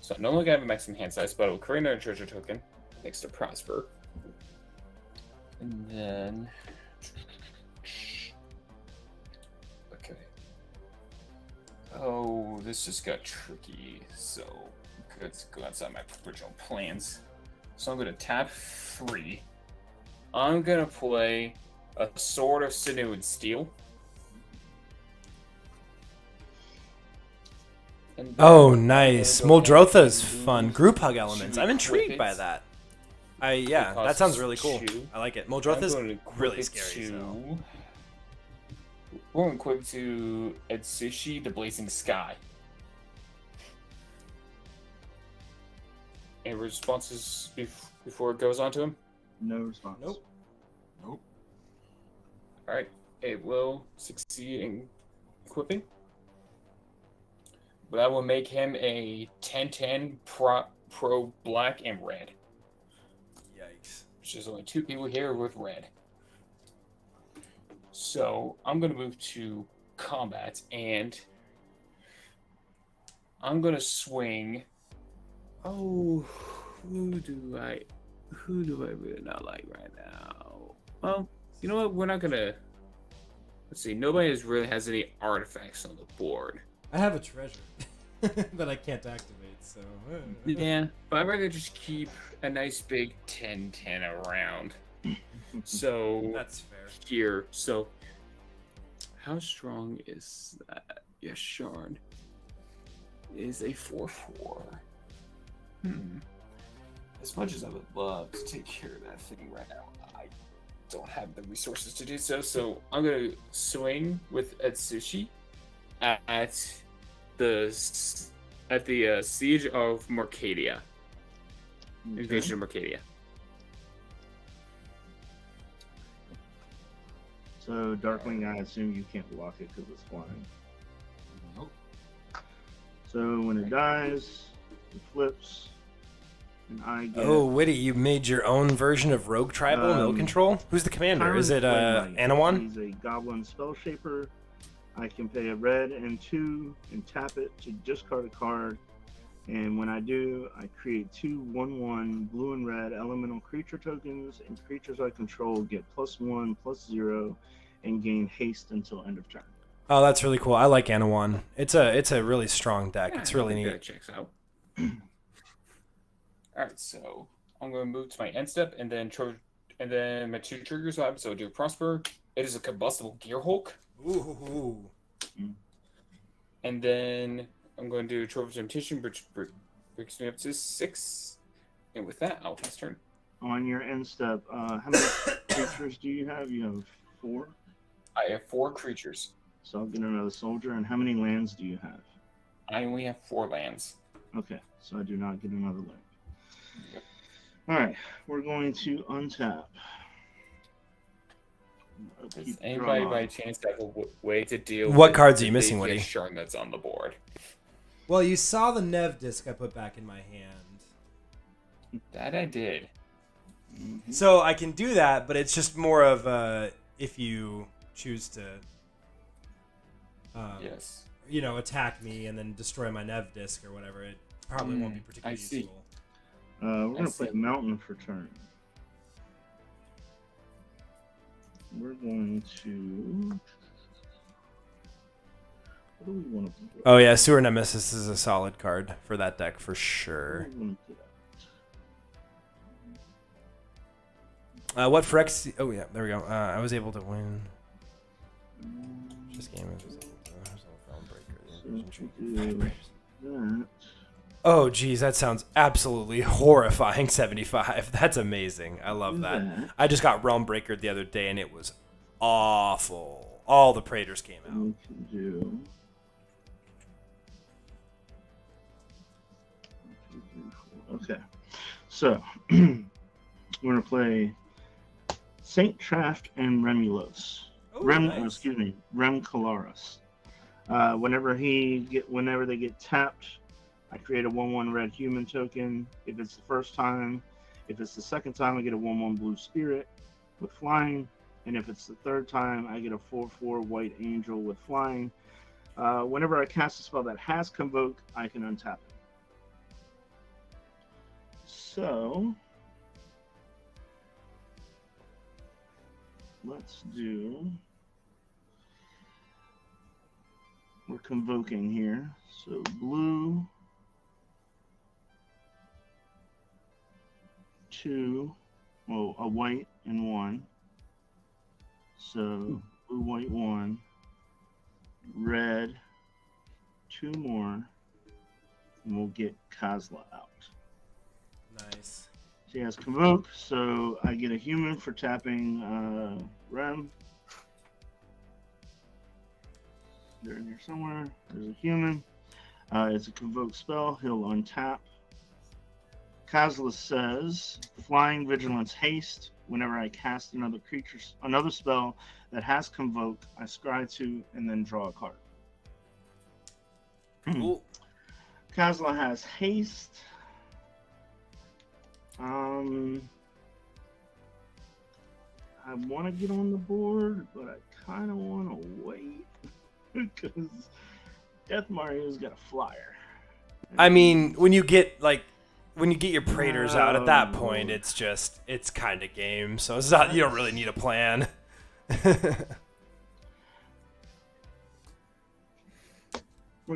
So no longer have a maximum hand size, but it will create another treasure token next to Prosper. And then... Okay. Oh, this just got tricky, so let's go outside my original plans. So I'm going to tap 3. I'm going to play a Sword of Sinew and Steel. Oh, nice. Muldrotha's fun. Group hug elements. I'm intrigued by that. Yeah, that sounds really cool. I like it. Muldrotha's really scary. So. We're going quick to h0tzombie's the Blazing Sky. Any responses before it goes on to him? No response. Nope. Alright, it will succeed in equipping. But that will make him a 10-10 pro black and red. Yikes. Which is only 2 people here with red. So I'm going to move to combat and I'm going to swing. Oh, who do I really not like right now? Well, you know what? We're not going to... Let's see. Nobody really has any artifacts on the board. I have a treasure that I can't activate, so... Yeah, but I'd rather just keep a nice big 10-10 around. So... That's fair. Here, so... How strong is that? Yes, Shard is a 4/4. As much as I would love to take care of that thing right now, I don't have the resources to do so. So I'm gonna swing with h0tzombie at the siege of Mercadia. Okay. Invasion of Mercadia. So Darkwing, I assume you can't block it because it's flying. Nope. So when it dies, it flips, and I get... Oh, Witty, you made your own version of Rogue Tribal Mill Control? Who's the commander? Is it Anawan? He's a Goblin Spell Shaper. I can pay a red and 2 and tap it to discard a card. And when I do, I create 2 1/1 blue and red elemental creature tokens, and creatures I control get +1/+0 and gain haste until end of turn. Oh, that's really cool. I like Anawan. It's a really strong deck. It's really neat. That checks out. Alright, so I'm going to move to my end step, and then my 2 triggers will happen. So I'll do Prosper. It is a combustible Gear Hulk. Ooh. And then I'm going to do Trophy Temptation, which brings me up to 6. And with that, I'll pass turn. On your end step, how many creatures do you have? You have 4? I have 4 creatures. So I'll get another soldier. And how many lands do you have? I only have 4 lands. Okay, so I do not get another land. Yep. All right, we're going to untap. Does anybody by chance have a way to deal What with cards are you the missing, Woody? Shard that's on the board? Well, you saw the Nev disc I put back in my hand. That I did. So I can do that, but it's just more of if you choose to. Yes. attack me and then destroy my Nev disc or whatever, it probably won't be particularly I see. useful. We're gonna play Mountain for turn. We're going to. What do we want to play? Oh yeah, Sewer Nemesis is a solid card for that deck for sure. What do we want to get What Phyrex? Oh yeah, there we go. I was able to win. This game is. that? Oh geez, that sounds absolutely horrifying. 75. That's amazing. I love that. I just got Realm Breaker the other day and it was awful. All the Praetors came out. We can do. Okay, so we're gonna play Saint Traft and Remulos. Oh, Rem nice. Calaris. Whenever they get tapped, I create a 1/1 red human token. If it's the first time, if it's the second time, I get a 1/1 blue spirit with flying, and if it's the third time, I get a 4/4 white angel with flying. Whenever I cast a spell that has Convoke, I can untap it. So let's do. We're convoking here. So blue, 2, well, a white and 1. So blue, white, 1, red, 2 more, and we'll get Kozla out. Nice. She has Convoke, so I get a human for tapping Rem. They're in here somewhere. There's a human. It's a Convoke spell. He'll untap. Kozla says, Flying, Vigilance, Haste. Whenever I cast another spell that has Convoke, I scry 2 and then draw a card. Cool. Kozla has Haste. I want to get on the board, but I kind of want to wait because Death Mario's got a flyer. I mean, when you get your Praetors out at that point, it's kind of game. So it's not, you don't really need a plan. We're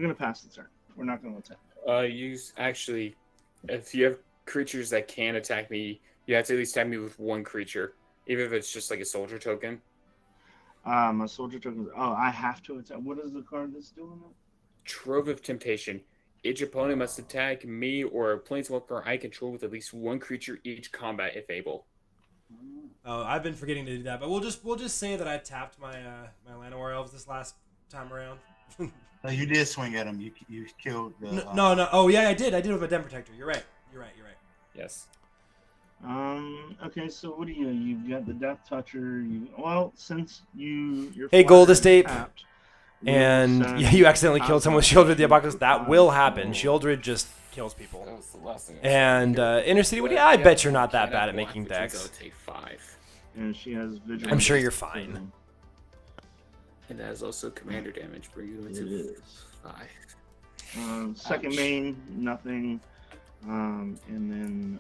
gonna pass the turn. We're not gonna attack. If you have creatures that can attack me, you have to at least attack me with one creature, even if it's just like a soldier token. My soldier token. Oh, I have to attack. What is the card that's doing that? Trove of Temptation. Each opponent must attack me or a planeswalker I control with at least one creature each combat if able. Oh, I've been forgetting to do that, but we'll just say that I tapped my my Llanowar Elves this last time around. No, you did swing at him. You killed the. No. Oh yeah, I did. I did with a Den Protector. You're right. Yes. Okay, so what do you? You've got the Death Toucher. Since your Hey, flyer Gold is Estate. tapped, And you accidentally killed someone with Shieldred the Apocalypse. That will happen. Shieldred just kills people. That was the last thing. And Inner City, I bet you're not that bad at making That decks. would take 5. And she has Vigilance. I'm sure you're fine. And that is also commander damage, bringing you It into is. 5. Second Ouch. main, nothing. And then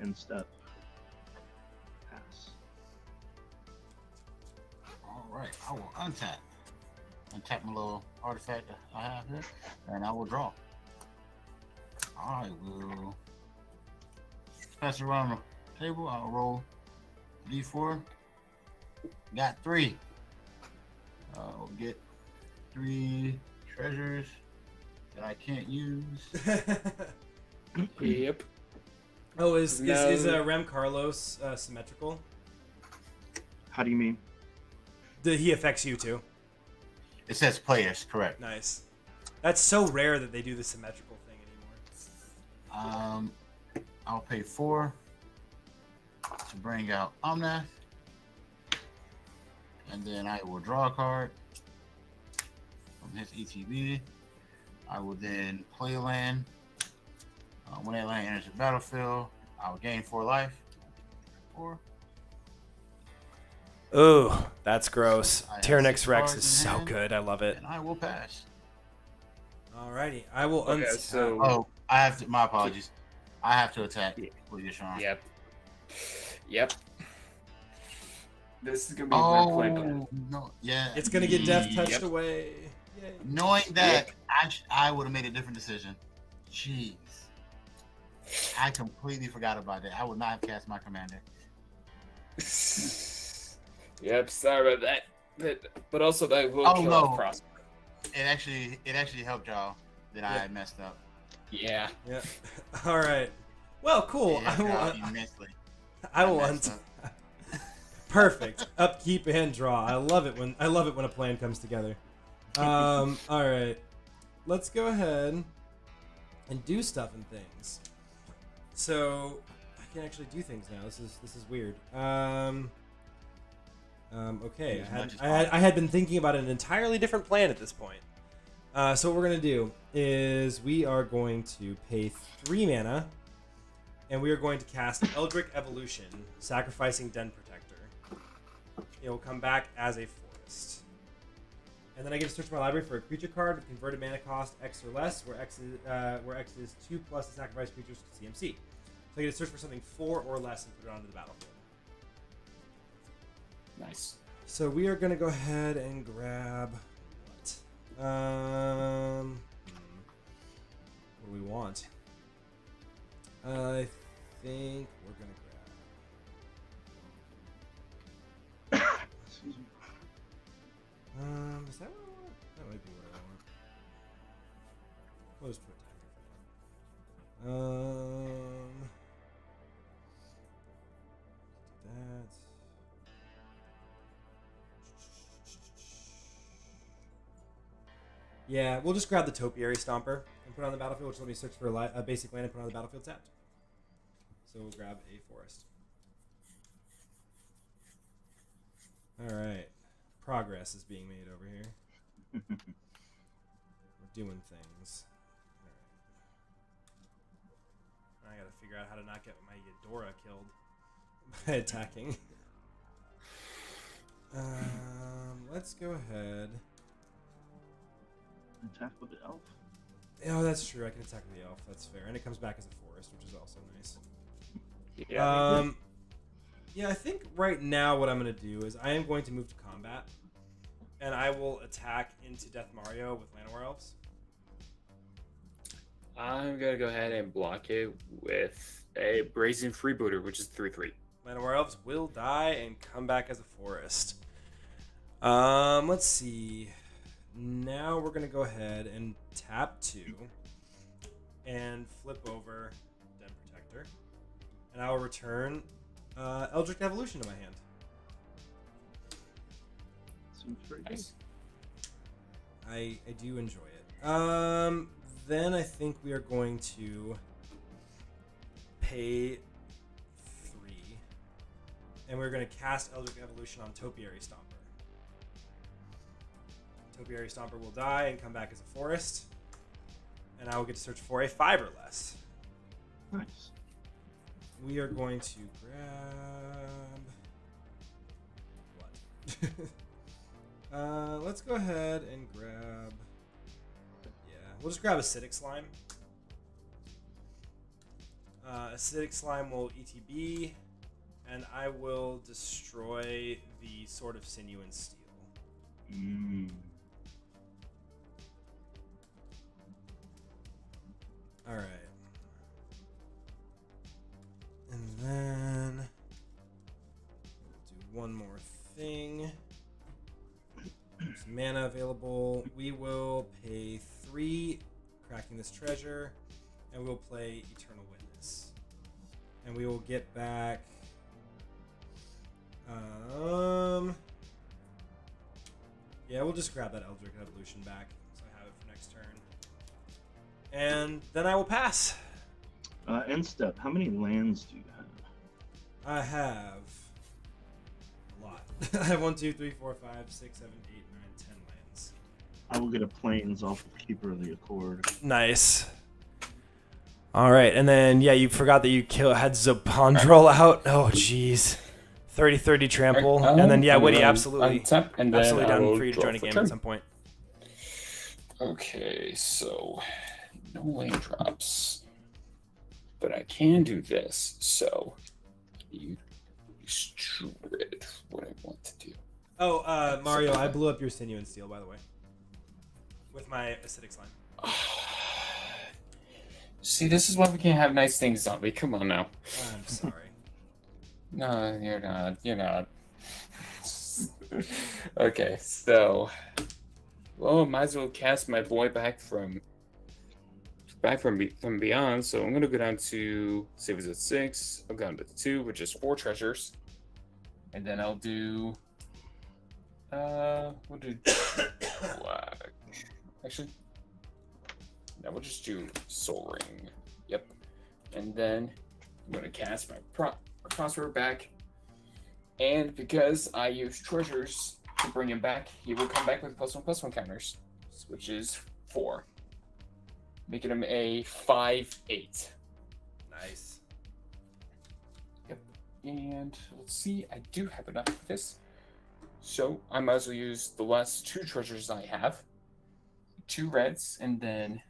end step. Pass. All right, I will untap my little artifact that I have here, and I will draw. I will pass it around the table. I'll roll D4. Got 3. I'll get 3 treasures that I can't use. Yep. Oh, is Rem Carlos symmetrical? How do you mean? He affects you too. It says players, correct. Nice. That's so rare that they do the symmetrical thing anymore. I'll pay 4 to bring out Omnath, and then I will draw a card from his ETB. I will then play a land. When that land enters the battlefield, I will gain 4 life. 4. Ooh, that's gross. I have Tyrannix 6 Rex cards is in so hand, good. I love it. and I will pass. Alrighty, I will Okay, untap. so- Oh, I have to. My apologies. I have to attack Yeah. with your Sean. Yep. This is gonna be a weird play, but Oh no! Yeah, It's gonna get death touched Yep. away. Yay. knowing that, I would have made a different decision. Jeez, I completely forgot about that. I would not have cast my commander. yep. Sorry about that. But also that will Oh, kill no. off Prosper. It actually helped y'all that I had messed up. Yeah. Yeah. All right. Well, cool. It I helped y'all will. immensely. I will messed untap. Perfect. Upkeep and draw. I love it when a plan comes together. All right. Let's go ahead and do stuff and things. So I can actually do things now. This is weird. Okay. I had been thinking about an entirely different plan at this point. So what we're gonna do is we are going to pay 3 mana, and we are going to cast Eldritch Evolution, sacrificing Den Protector. It will come back as a forest. And then I get to search my library for a creature card with converted mana cost X or less, where X is 2 plus the sacrifice creature's CMC. So I get to search for something 4 or less and put it onto the battlefield. Nice. So we are going to go ahead and grab what? What do we want? I think we're going to Excuse me. is that what I want? That might be what I want. Close to that. Yeah, we'll just grab the Topiary Stomper and put it on the battlefield, which let me search for a basic land and put it on the battlefield tapped. So we'll grab a forest. Alright. Progress is being made over here. We're doing things. Alright. I gotta figure out how to not get my Eudora killed by attacking. Let's go ahead. Attack with the elf. Oh, that's true. I can attack with the elf. That's fair. And it comes back as a forest, which is also nice. Yeah. Yeah, I think right now what I'm going to do is I am going to move to combat. And I will attack into Death Mario with Llanowar Elves. I'm gonna go ahead and block it with a Brazen Freebooter, which is 3/3. Llanowar Elves will die and come back as a forest. Let's see. Now we're going to go ahead and tap 2 and flip over Den Protector. And I will return Eldritch Evolution to my hand. Seems pretty good. Nice. I do enjoy it. Then I think we are going to pay 3. And we're going to cast Eldritch Evolution on Topiary Stomper. Topiary Stomper will die and come back as a forest. And I will get to search for a 5 or less. Nice. We are going to grab... what? Let's go ahead and grab... Yeah, we'll just grab Acidic Slime. Acidic Slime will ETB, and I will destroy the Sword of Sinew and Steel. Alright. And then do one more thing. There's mana available. We will pay 3, cracking this treasure, and we'll play Eternal Witness. And we will get back yeah, we'll just grab that Eldritch Evolution back so I have it for next turn. And then I will pass. End step. How many lands do you have? I have a lot. I have 1, 2, 3, 4, 5, 6, 7, 8, 9, 10 lands. I will get a plains off of Keeper of the Accord. Nice. All right, and then yeah, you forgot that you had Zapondrel out. Oh, jeez. 30-30 trample, and then yeah, Witty absolutely, Untap, and then absolutely I down will for you to draw join a for game turn. at some point. Okay, so no lane drops, but I can do this. So you shred what I want to do. Oh, Mario, I blew up your sinew and steel, by the way, with my acidic slime. See, this is why we can't have nice things, zombie. Come on now. I'm sorry. No, you're not. You're not. Okay, so, well, might as well cast my boy back from beyond. So I'm gonna go down to save at 6. I'll go down to 2, which is 4 treasures, and then I'll do. We'll do black. Actually, no, we'll just do Soul Ring. Yep, and then I'm gonna cast my Prosper back. And because I use treasures to bring him back, he will come back with +1/+1 counters, which is 4. Making him a 5/8. Nice. Yep. And let's see, I do have enough of this. So I might as well use the last 2 treasures I have. 2 reds, and then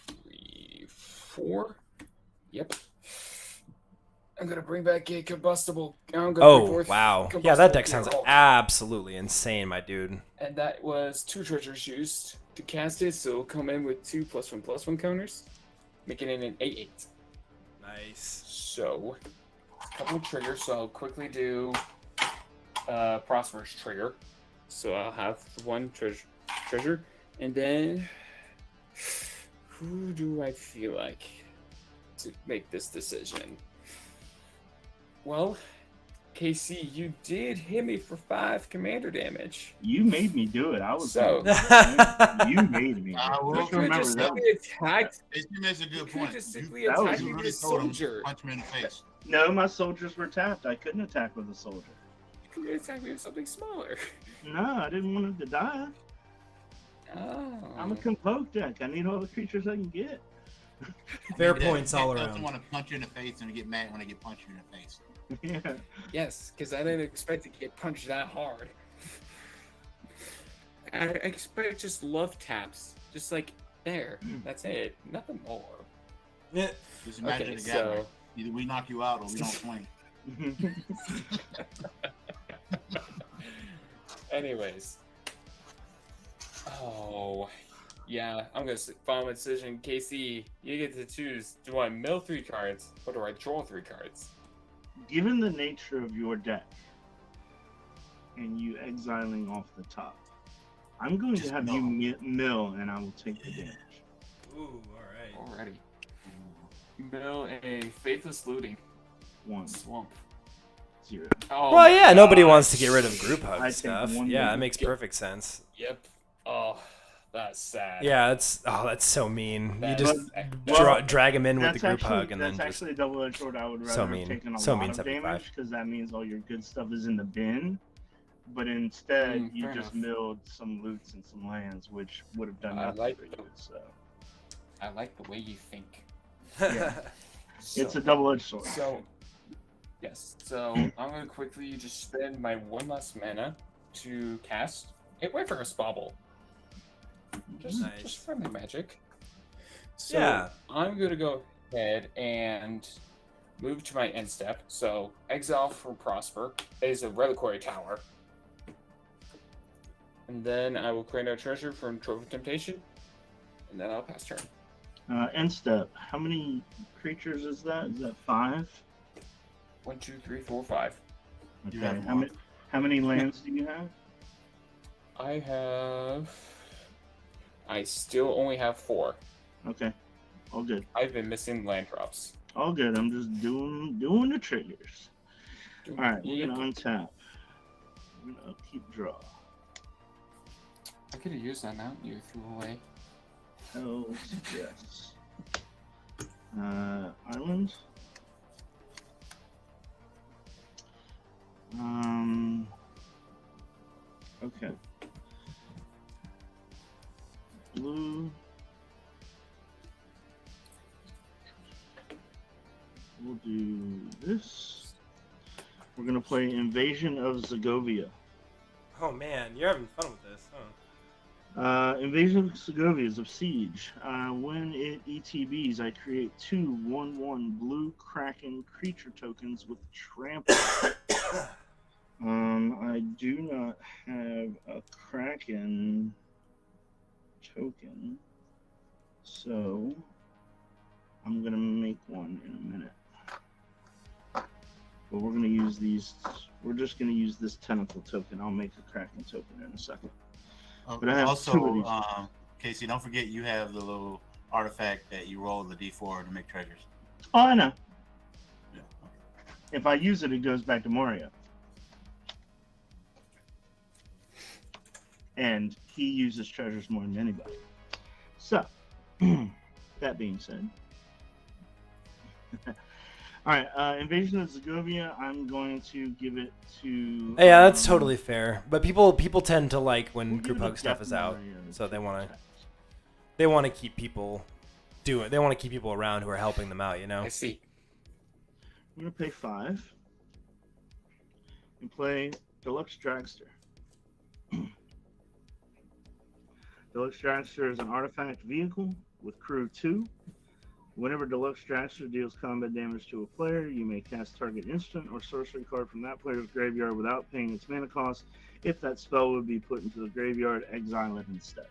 3, 4. Yep. I'm gonna bring back a combustible. Oh, wow. Yeah, that deck sounds absolutely insane, my dude. And that was 2 treasures used to cast it, so it'll come in with 2 +1/+1 counters, making it an 8/8. Nice. So, a couple of triggers, so I'll quickly do Prosperous trigger. So I'll have 1 treasure, and then who do I feel like to make this decision? Well, KC, you did hit me for 5 commander damage. You made me do it. I was So you made me. I will Just you could remember just that. simply attacked. You makes a good You could point. just You, simply that was attack you me with really a told him, soldier. punch him in the face. No, my soldiers were tapped. I couldn't attack with a soldier. You could attack me with something smaller. No, I didn't want him to die. Oh. I'm a convoke deck. I need all the creatures I can get. Fair Maybe that points all doesn't around. want to punch you in the face and get mad when they get punched you in the face. Yeah. Yes, because I didn't expect to get punched that hard. I expect just love taps. Just like, there. That's it. Nothing more. Yeah. Just imagine Okay, the gathering. so... Either we knock you out or we don't swing. Anyways. Oh... Yeah, I'm going to final decision. KC, you get to choose. Do I mill 3 cards, or do I draw 3 cards? Given the nature of your deck and you exiling off the top, I'm going Just to have mill. you mill and I will take the damage. Ooh, all right. Alrighty. Mill a Faithless Looting. 1, Swamp. 0. Oh, Well, yeah, nobody gosh. wants to get rid of group hug I think stuff. one Yeah, would that be makes good. perfect sense. Yep. Oh, that's sad. Yeah, that's so mean. You That just is- drag him in with the group actually, hug and then that's just actually a double-edged sword. I would rather So have mean. taken a So lot mean, of 75. damage because that means all your good stuff is in the bin. But instead, you fair just enough. milled some loots and some lands, which would have done I nothing like for you. the- So I like the way you think. yeah, So, it's a double-edged sword. So, yes. So I'm gonna quickly just spend my 1 less mana to cast a Wayfarer's Bauble. Just Nice. friendly magic. So Yeah. I'm gonna go ahead and move to my end step. So exile from Prosper is a reliquary tower. And then I will create a treasure from Trove of Temptation. And then I'll pass turn. End step. How many creatures is that? Is that 5? 1, 2, 3, 4, 5. You Okay. have How one. many? How many lands do you have? I still only have 4. Okay. All good. I've been missing land drops. All good. I'm just doing the triggers. All right. We're Yep. gonna untap. We're gonna keep draw. I could have used that mount you threw away. Hells yes. Island. Okay. Blue. We'll do this. We're gonna play Invasion of Zagovia. Oh man, you're having fun with this, huh? Invasion of Segovias of Siege. When it ETBs, I create 2 1/1 blue Kraken creature tokens with trample. I do not have a Kraken token, so I'm gonna make one in a minute. But we're gonna use these. We're just gonna use this tentacle token. I'll make a Kraken token in a second. But I have also, 2 of these. Casey, don't forget you have the little artifact that you roll the D4 to make treasures. Oh, I know. Yeah. If I use it, it goes back to Moria. And he uses treasures more than anybody. So, that being said. Alright, Invasion of Segovia, I'm going to give it to... Yeah, that's totally fair. But people tend to like when we'll group give it hug to stuff is out, Moria so they want to- to keep people they want to keep people around who are helping them out, you know. I see. I'm going to pay 5 and play Deluxe Dragster. Deluxe Dragster is an artifact vehicle with crew 2. Whenever Deluxe Dragster deals combat damage to a player, you may cast target instant or sorcery card from that player's graveyard without paying its mana cost. If that spell would be put into the graveyard, exile it instead.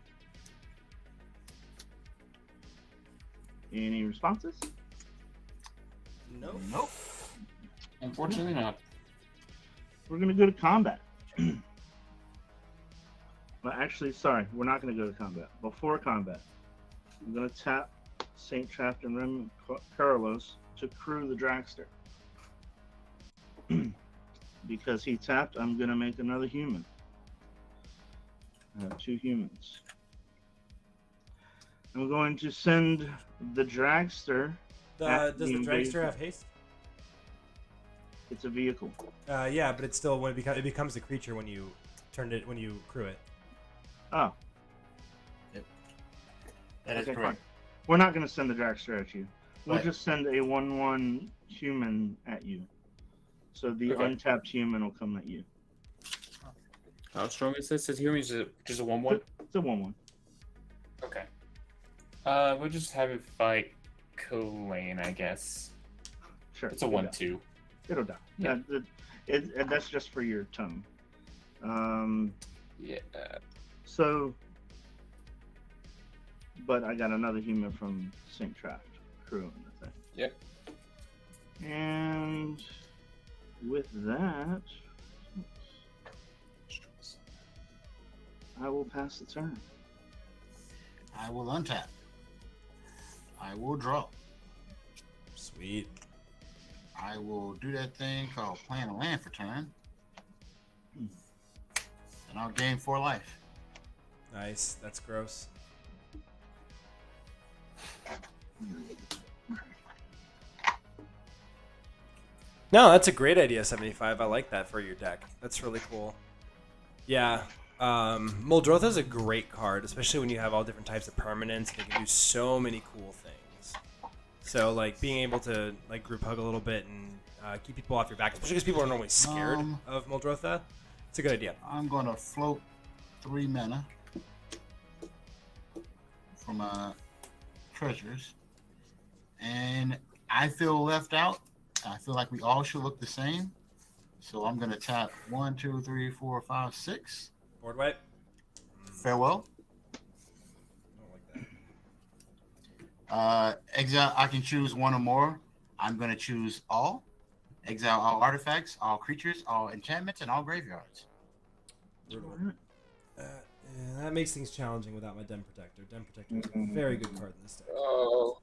Any responses? Nope. Nope. Unfortunately not. We're going to go to combat. Well, actually, sorry, we're not going to go to combat. Before combat, I'm going to tap Saint Traft and Rem Carlos to crew the Dragster. Because he tapped, I'm going to make another human. I have 2 humans. I'm going to send the Dragster. Does the dragster have haste? It's a vehicle. Yeah, but it's still when it becomes a creature when you crew it. Oh. That is Okay, correct. fine. We're not going to send the Dragster at you. We'll Right. just send a 1/1 human at you. So the Okay. untapped human will come at you. How strong is this? Is human just a 1/1? It's a 1/1. Okay. We'll just have it fight Kulain, I guess. Sure. It's a it'll 1/2. die. It'll die. Yeah. That's just for your tone. Yeah. So, but I got another human from St. Traft crewing the thing. Yep. And with that, I will pass the turn. I will untap. I will draw. Sweet. I will do that thing called playing a land for turn. And I'll gain 4 life. Nice. That's gross. No, that's a great idea, 75. I like that for your deck. That's really cool. Yeah. Muldrotha's a great card, especially when you have all different types of permanents. They can do so many cool things. So, like, being able to, like, group hug a little bit and keep people off your back, especially because people are normally scared of Muldrotha. It's a good idea. I'm going to float 3 mana from treasures. And I feel left out. I feel like we all should look the same. So I'm going to tap 1, 2, 3, 4, 5, 6. Board wipe? Farewell. I don't like that. Exile, I can choose 1 or more. I'm going to choose all. Exile all artifacts, all creatures, all enchantments, and all graveyards. Brutal. That makes things challenging without my Den Protector. Den Protector is a very good card in this deck. Oh.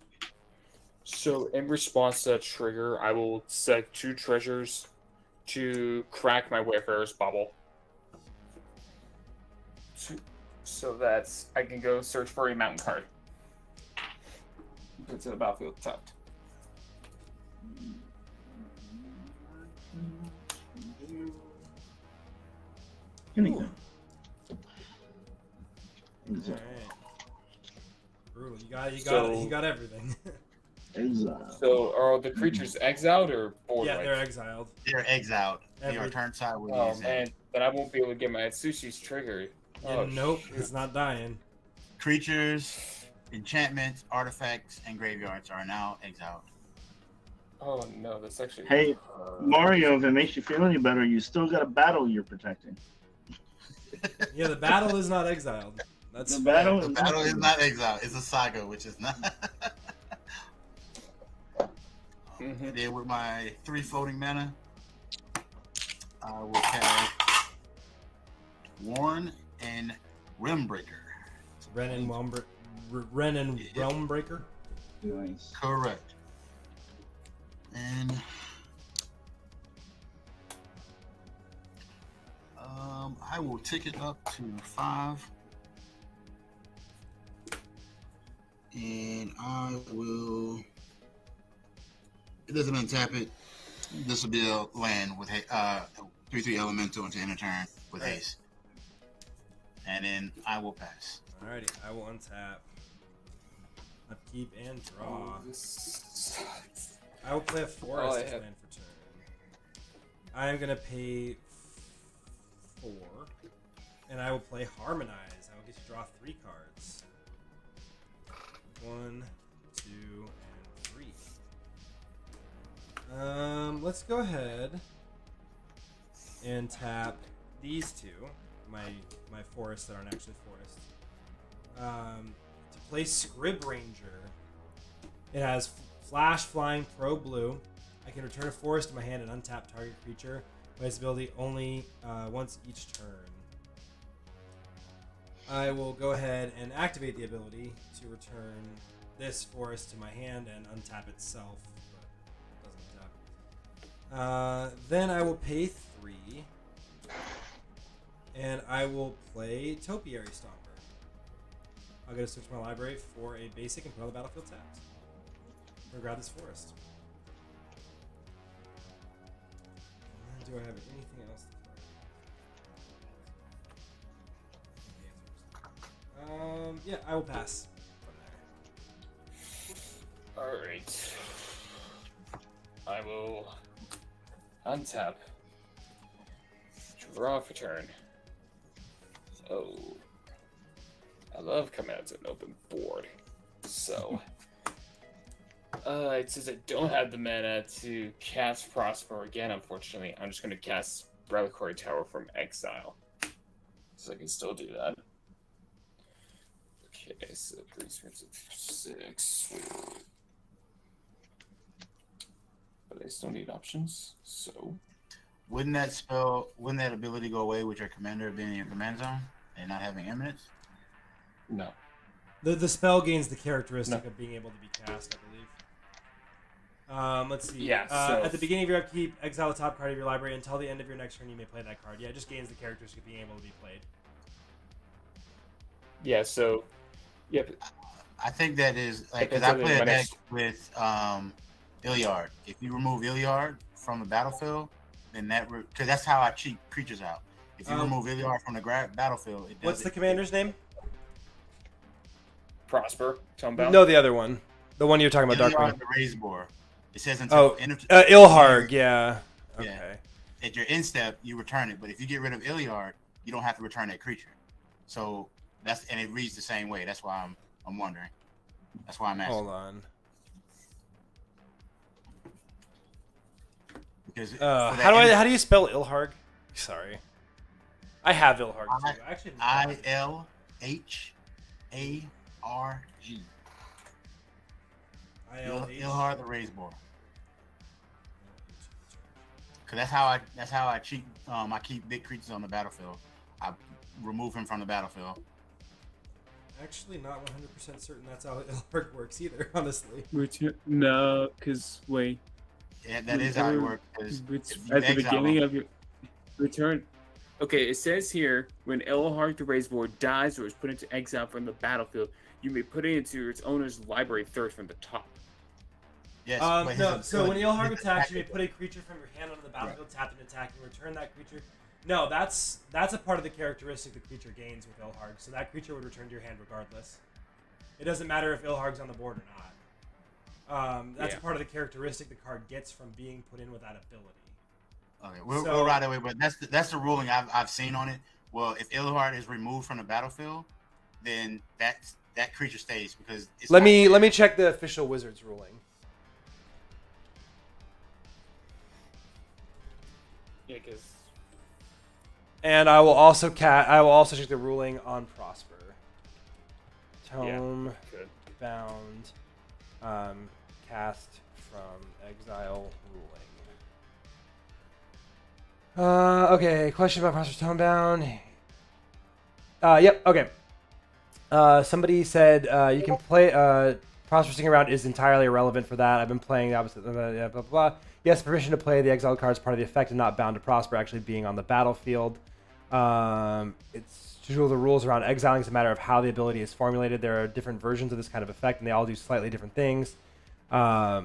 So in response to that trigger, I will set 2 treasures to crack my Wayfarer's Bubble. So that's I can go search for a mountain card. Put to the battlefield tapped. Anything. Alright. Brutal. You got everything. Exile. So are the creatures exiled or board Yeah, wiped? they're exiled. They're exiled. They are Every- turned sideways. Oh man, Then I won't be able to get my H0tzombie's triggered. Oh, nope, shoot. it's not dying. Creatures, enchantments, artifacts, and graveyards are now exiled. Oh no, that's actually. Hey, Mario, if it makes you feel any better, you still got a battle you're protecting. Yeah, the battle is not exiled. That's The fine. battle The battle is not exiled. It's a saga, which is not. Mhm. And then with my 3 floating mana, I will cast Warren and Rimbreaker. Ren and Realm Breaker. Nice. Correct. And I will tick it up to 5. And I will. It doesn't untap it. This will be a land with 3/3 elemental into end turn with haste. And then I will pass. Alrighty, I will untap. Upkeep and draw. I will play a forest as land for turn. I am gonna pay 4, and I will play Harmonize. I will get to draw 3 cards. 1, 2, and 3. Let's go ahead and tap these 2, my forests that aren't actually forests. To play Scrib Ranger. It has Flash, Flying, Pro Blue. I can return a forest to my hand and untap target creature by its ability only once each turn. I will go ahead and activate the ability to return this forest to my hand and untap itself, but it doesn't untap. Then I will pay 3, and I will play Topiary Stomper. I'll get to switch my library for a basic and put on the battlefield tapped. I'm gonna grab this forest. Do I have anything else to play? Yeah, I will pass from there. Alright. I will untap. Draw for turn. Oh. I love coming out to an open board. So. It says I don't have the mana to cast Prosper again, unfortunately. I'm just going to cast Reliquary Tower from Exile. So I can still do that. Okay, so 3 screens of 6. But I still need options, so. Wouldn't that ability go away with your commander being in your command zone and not having eminence? No. The spell gains the characteristic of being able to be cast, I believe. Let's see. Yeah, so at the beginning of your upkeep, exile the top card of your library. Until the end of your next turn, you may play that card. Yeah, it just gains the characteristic of being able to be played. Yeah, so. Yep. I think that is like because I play a deck with Iliard. If you remove Iliard from the battlefield, then because that's how I cheat creatures out. If you remove Iliard from the battlefield, it does. What's the commander's name? Prosper. Talking No, the other one. The one you're talking about, Iliard Darkrai. the Raise Boar. It says until Ilharg, yeah. Okay. Yeah. At your end step, you return it, but if you get rid of Iliard, you don't have to return that creature. So and it reads the same way. That's why I'm wondering. That's why I'm asking. Hold on. Because how do you spell Ilharg? Sorry, I have Ilharg too. Actually, ILHARG. Ilharg the Raise Boar. Cause that's how I cheat. I keep big creatures on the battlefield. I remove him from the battlefield. Actually, not 100% certain that's how Ilharg works either. Honestly, no, because wait. Yeah, that is how it works. At the beginning of your return. Okay, it says here when Ilharg the Raise Boar dies or is put into exile from the battlefield, you may put it into its owner's library third from the top. Yes. No. So when Ilharg attacks, you may put a creature from your hand onto the battlefield, tap and attack, and return that creature. No, that's a part of the characteristic the creature gains with Ilharg. So that creature would return to your hand regardless. It doesn't matter if Ilharg's on the board or not. That's a part of the characteristic the card gets from being put in with that ability. Okay, we'll ride away, but that's the ruling I've seen on it. Well, if Ilhart is removed from the battlefield, then that creature stays because it's let me check the official Wizards ruling. Yeah, because. And I will also check the ruling on Prosper. Tome bound, cast from exile ruling. Okay, question about Prosper's Tome bound. Yep. Okay. Somebody said you can play. Prosper sticking around is entirely irrelevant for that. I've been playing the opposite. Blah, blah, blah. Yes, permission to play the exiled card is part of the effect and not bound to Prosper actually being on the battlefield. It's usually the rules around exiling is a matter of how the ability is formulated. There are different versions of this kind of effect, and they all do slightly different things. Rule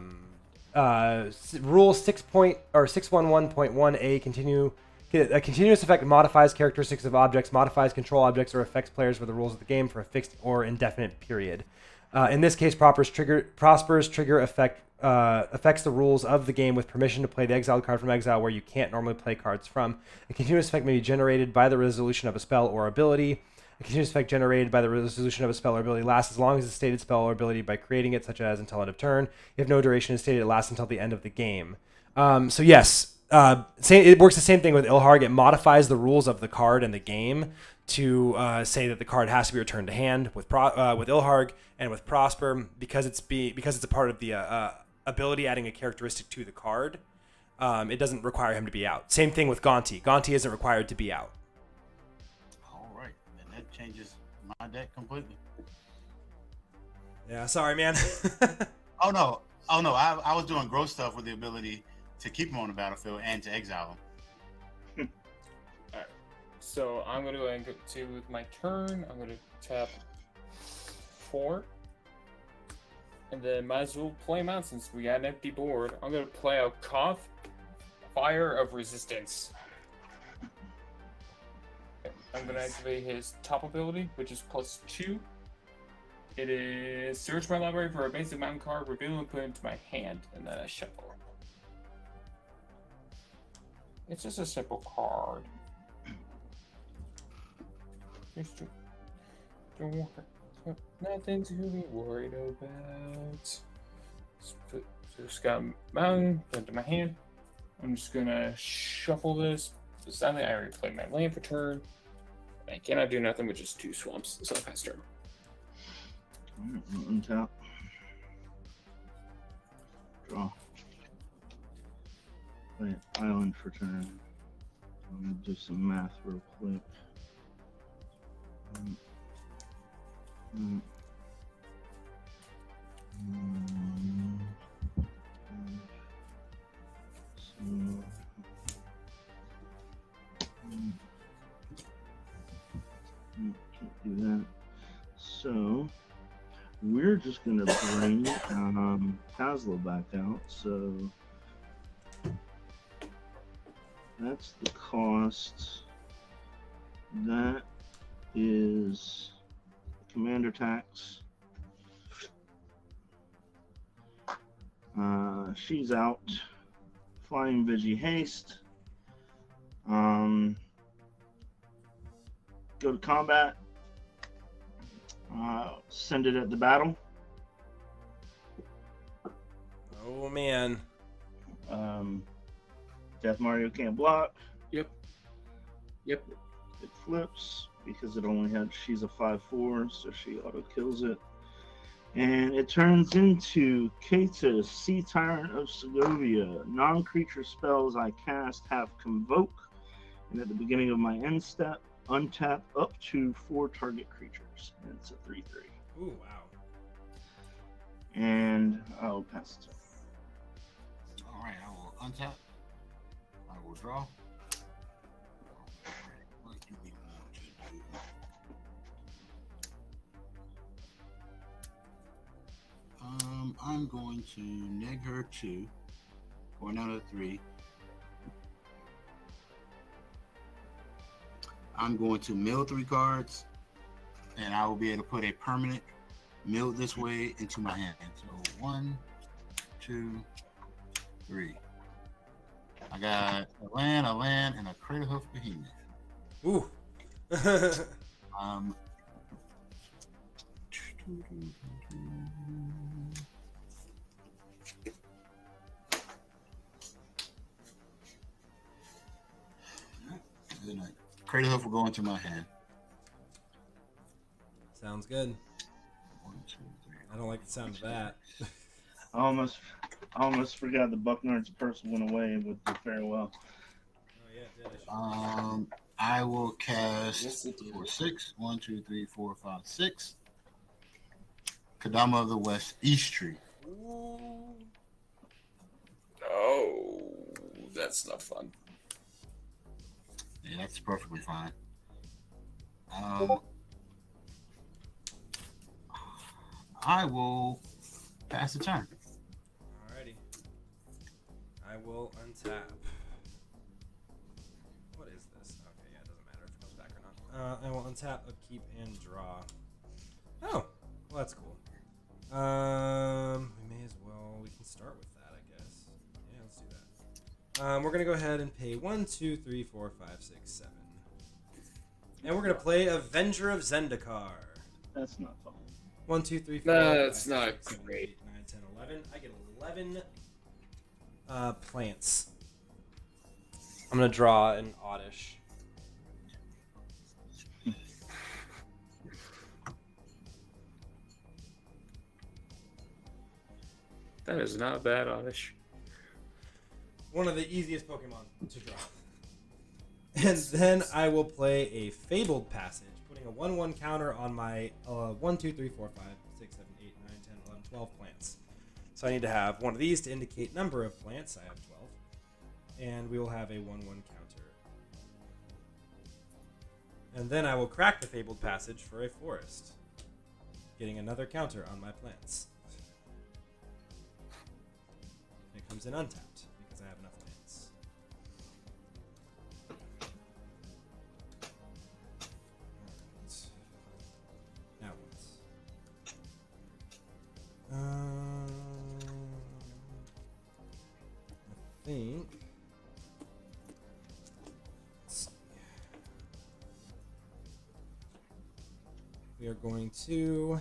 611.1a a continuous effect modifies characteristics of objects, modifies control objects, or affects players with the rules of the game for a fixed or indefinite period. In this case, Prosper's trigger effect affects the rules of the game with permission to play the exiled card from exile where you can't normally play cards from. A continuous effect may be generated by the resolution of a spell or ability. A continuous effect generated by the resolution of a spell or ability lasts as long as the stated spell or ability by creating it, such as until end of turn. If no duration is stated, it lasts until the end of the game. So yes, it works the same thing with Ilharg. It modifies the rules of the card and the game to say that the card has to be returned to hand with Ilharg, and with Prosper because it's a part of the ability adding a characteristic to the card. It doesn't require him to be out. Same thing with Gonti. Gonti isn't required to be out. All right, and that changes my deck completely. Yeah, sorry, man. Oh no! I was doing gross stuff with the ability to keep him on the battlefield and to exile him. Alright, so I'm going to go ahead and go to with my turn. I'm going to tap 4. And then might as well play him out since we got an empty board. I'm going to play out Koth, Fire of Resistance. Okay, I'm going to activate his top ability, which is +2. It is search my library for a basic mountain card, reveal and put it into my hand, and then I shuffle. It's just a simple card. Nothing to be worried about. Just got a mountain, put it into my hand. I'm just gonna shuffle this. So sadly, I already played my land for turn. I cannot do nothing with just 2 swamps, so I pass turn. Untap. Draw. Play island for turn. I'm gonna do some math real quick. Can't do that. So we're just gonna bring Tazla back out. So that's the cost. That is commander tax. She's out. Flying Vigi Haste. Go to combat. Send it at the battle. Oh man. Death Mario can't block. Yep. It flips because it only had, she's a 5/4, so she auto kills it. And it turns into Kata, Sea Tyrant of Segovia. Non-creature spells I cast have Convoke, and at the beginning of my end step, untap up to 4 target creatures. And it's a 3/3. Ooh, wow. And I'll pass it. All right, I will untap. I will draw. What do we want to do? I'm going to neg her 2, going down to 3. I'm going to mill 3 cards, and I will be able to put a permanent mill this way into my hand. So 1, 2, 3. I got a land, and a Crater Hoof Behemoth. Ooh. Um, then Crater Hoof will go into my hand. Sounds good. 1, 2, 3. I don't like the sound of that. I almost forgot the Buckner's purse went away with the farewell. Oh yeah, it did. I will cast Yes, it did. for 6. 1, 2, 3, 4, 5, 6. Kadama of the West, East Tree. Ooh. Oh, that's not fun. Yeah, that's perfectly fine. I will pass the turn. Alrighty. I will untap. What is this? Okay, yeah, it doesn't matter if it comes back or not. I will untap, upkeep, and draw. Oh, well, that's cool. We may as well. We can start with that, I guess. Yeah, let's do that. We're gonna go ahead and pay 1, 2, 3, 4, 5, 6, 7, and we're gonna play Avenger of Zendikar. That's not fun. 1, 2, 3, 4. That's 5, not 6, 7, great. 8, 9, 10, 11. I get 11 plants. I'm gonna draw an Oddish. That is not bad, Amish. One of the easiest Pokemon to draw. And then I will play a Fabled Passage, putting a 1/1 counter on my 1, 2, 3, 4, 5, 6, 7, 8, 9, 10, 11, 12 plants. So I need to have one of these to indicate number of plants. I have 12. And we will have a 1/1 counter. And then I will crack the Fabled Passage for a Forest, getting another counter on my plants. It comes in untapped because I have enough lands. Alright. Now what? I think. Let's see. We are going to.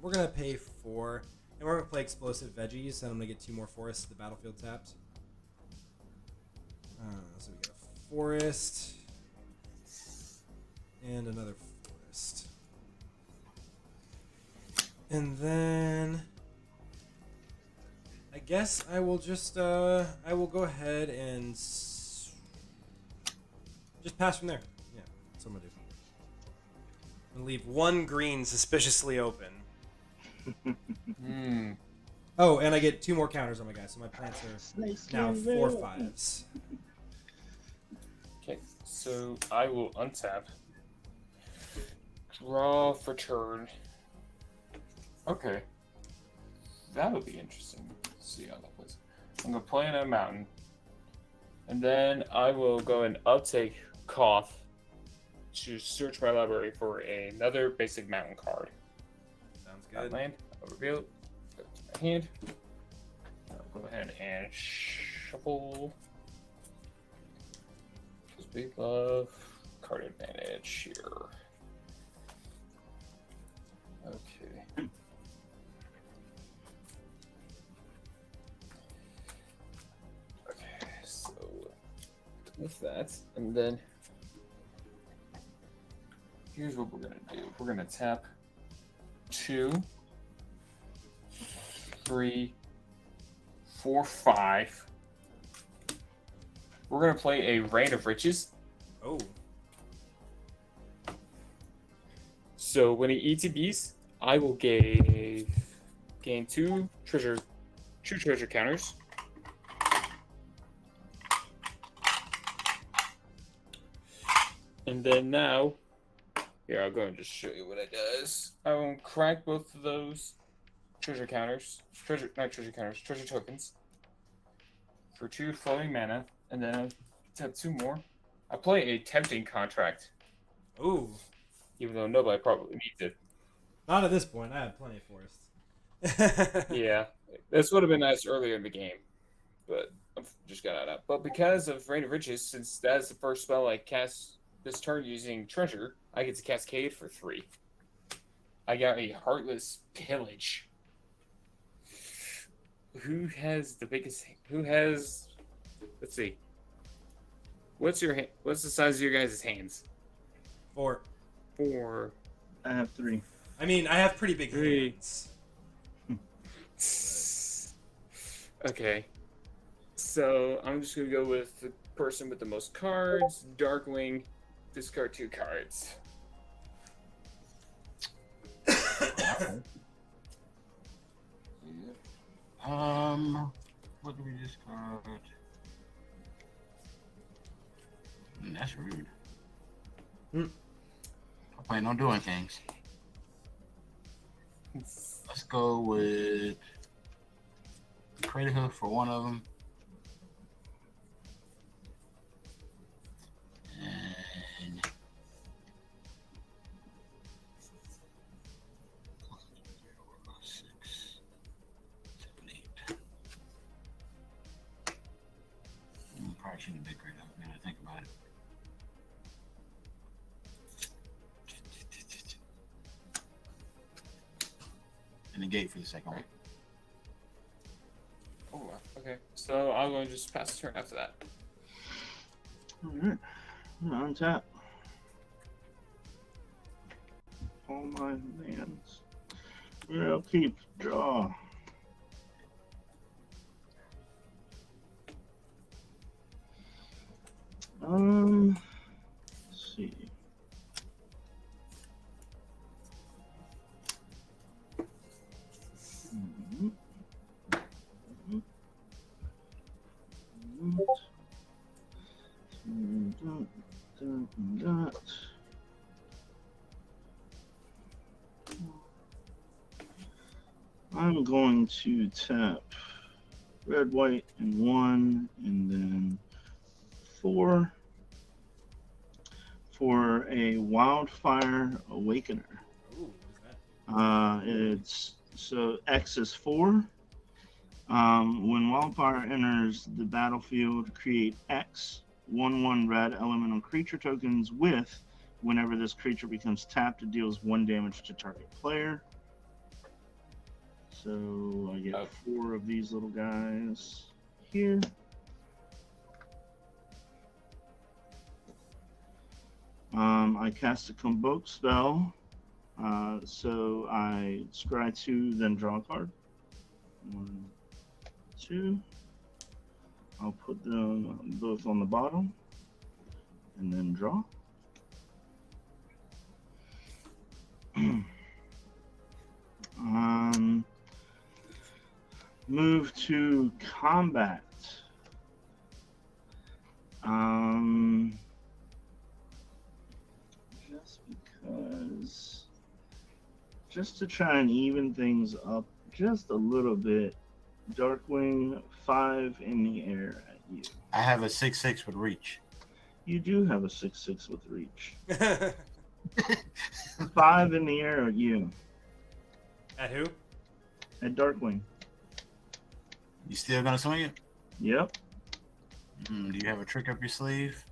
We're gonna pay 4, and we're gonna play explosive veggies, and I'm gonna get 2 more forests at the battlefield tapped. So we got a forest and another forest, and then I guess I will just I will go ahead and just pass from there. Yeah, that's what I'm gonna do. And leave 1 green suspiciously open. Oh, and I get 2 more counters on my guy, so my plants are now 4 5s. Okay, so I will untap. Draw for turn. Okay. That'll be interesting. Let's see how that plays. I'm gonna play in a mountain. And then I will go and uptake Koth to search my library for another basic mountain card. Sounds good. Land, I'll reveal it. Go to my hand. I'll go ahead and shuffle. Because we love card advantage here. Okay. Okay, so with that, and then here's what we're gonna do. We're gonna tap 2, 3, 4, 5. We're gonna play a Rain of Riches. Oh. So when he ETBs, I will gain 2 treasure counters. And then now, here, I'll go and just show you what it does. I will crack both of those treasure tokens for 2 flowing mana, and then I'll tap 2 more. I play a Tempting Contract. Ooh. Even though nobody probably needs it. Not at this point. I have plenty of forests. Yeah, this would have been nice earlier in the game, but I've just got it up. But because of Rain of Riches, since that is the first spell I cast this turn using Treasure, I get to Cascade for 3. I got a Heartless Pillage. Who has the biggest? Who has? Let's see. What's the size of your guys' hands? 4. 4. I have 3. I mean, I have pretty big 3. hands. Okay. So I'm just gonna go with the person with the most cards, Darkwing. Discard 2 cards. What do we discard? That's rude. I plan on doing things. Let's go with Crater Hoof for one of them. And 6, 7, 8. Probably shouldn't have been Crater Hoof now that I think about it. And the gate for the second one. Oh, okay. So I'm going to just pass the turn after that. Alright. Untap. All my lands. Real keep. Draw. Let's see. I'm going to tap red, white, and 1, and then 4 for a Wildfire Awakener. Ooh, what is that? It's so X is 4. When Wildfire enters the battlefield, create X 1/1 red elemental creature tokens with whenever this creature becomes tapped, it deals 1 damage to target player. So I get 4 of these little guys here. I cast a Convoke spell. So I scry 2, then draw a card. 1, 2. I'll put them both on the bottom and then draw. Move to combat. Just because, just to try and even things up just a little bit, Darkwing 5 in the air at you. I have a 6/6 with reach. You do have a 6/6 with reach. 5 in the air at you. At who? At Darkwing. You still gonna swing it? Yep. Do you have a trick up your sleeve?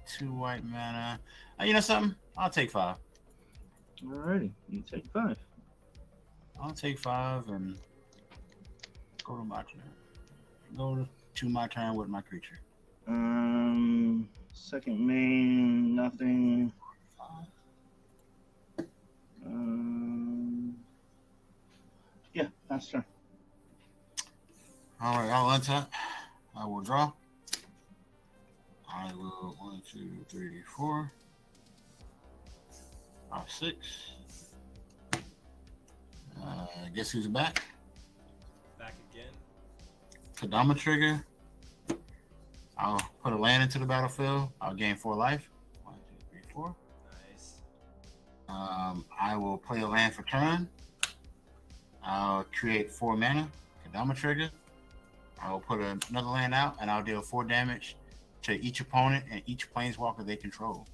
2 white mana. You know something? I'll take 5. Alrighty, you take 5. I'll take 5 and go to my turn. Go to my turn with my creature. Second main, nothing. Yeah, that's turn. All right, I'll untap. I will draw. I will 1, 2, 3, 4, 5, 6. Guess who's back? Back again. Kodama trigger. I'll put a land into the battlefield. I'll gain 4 life. 1, 2, 3, 4. Nice. I will play a land for turn. I'll create 4 mana. Kodama trigger. I will put another land out, and I'll deal 4 damage to each opponent and each planeswalker they control.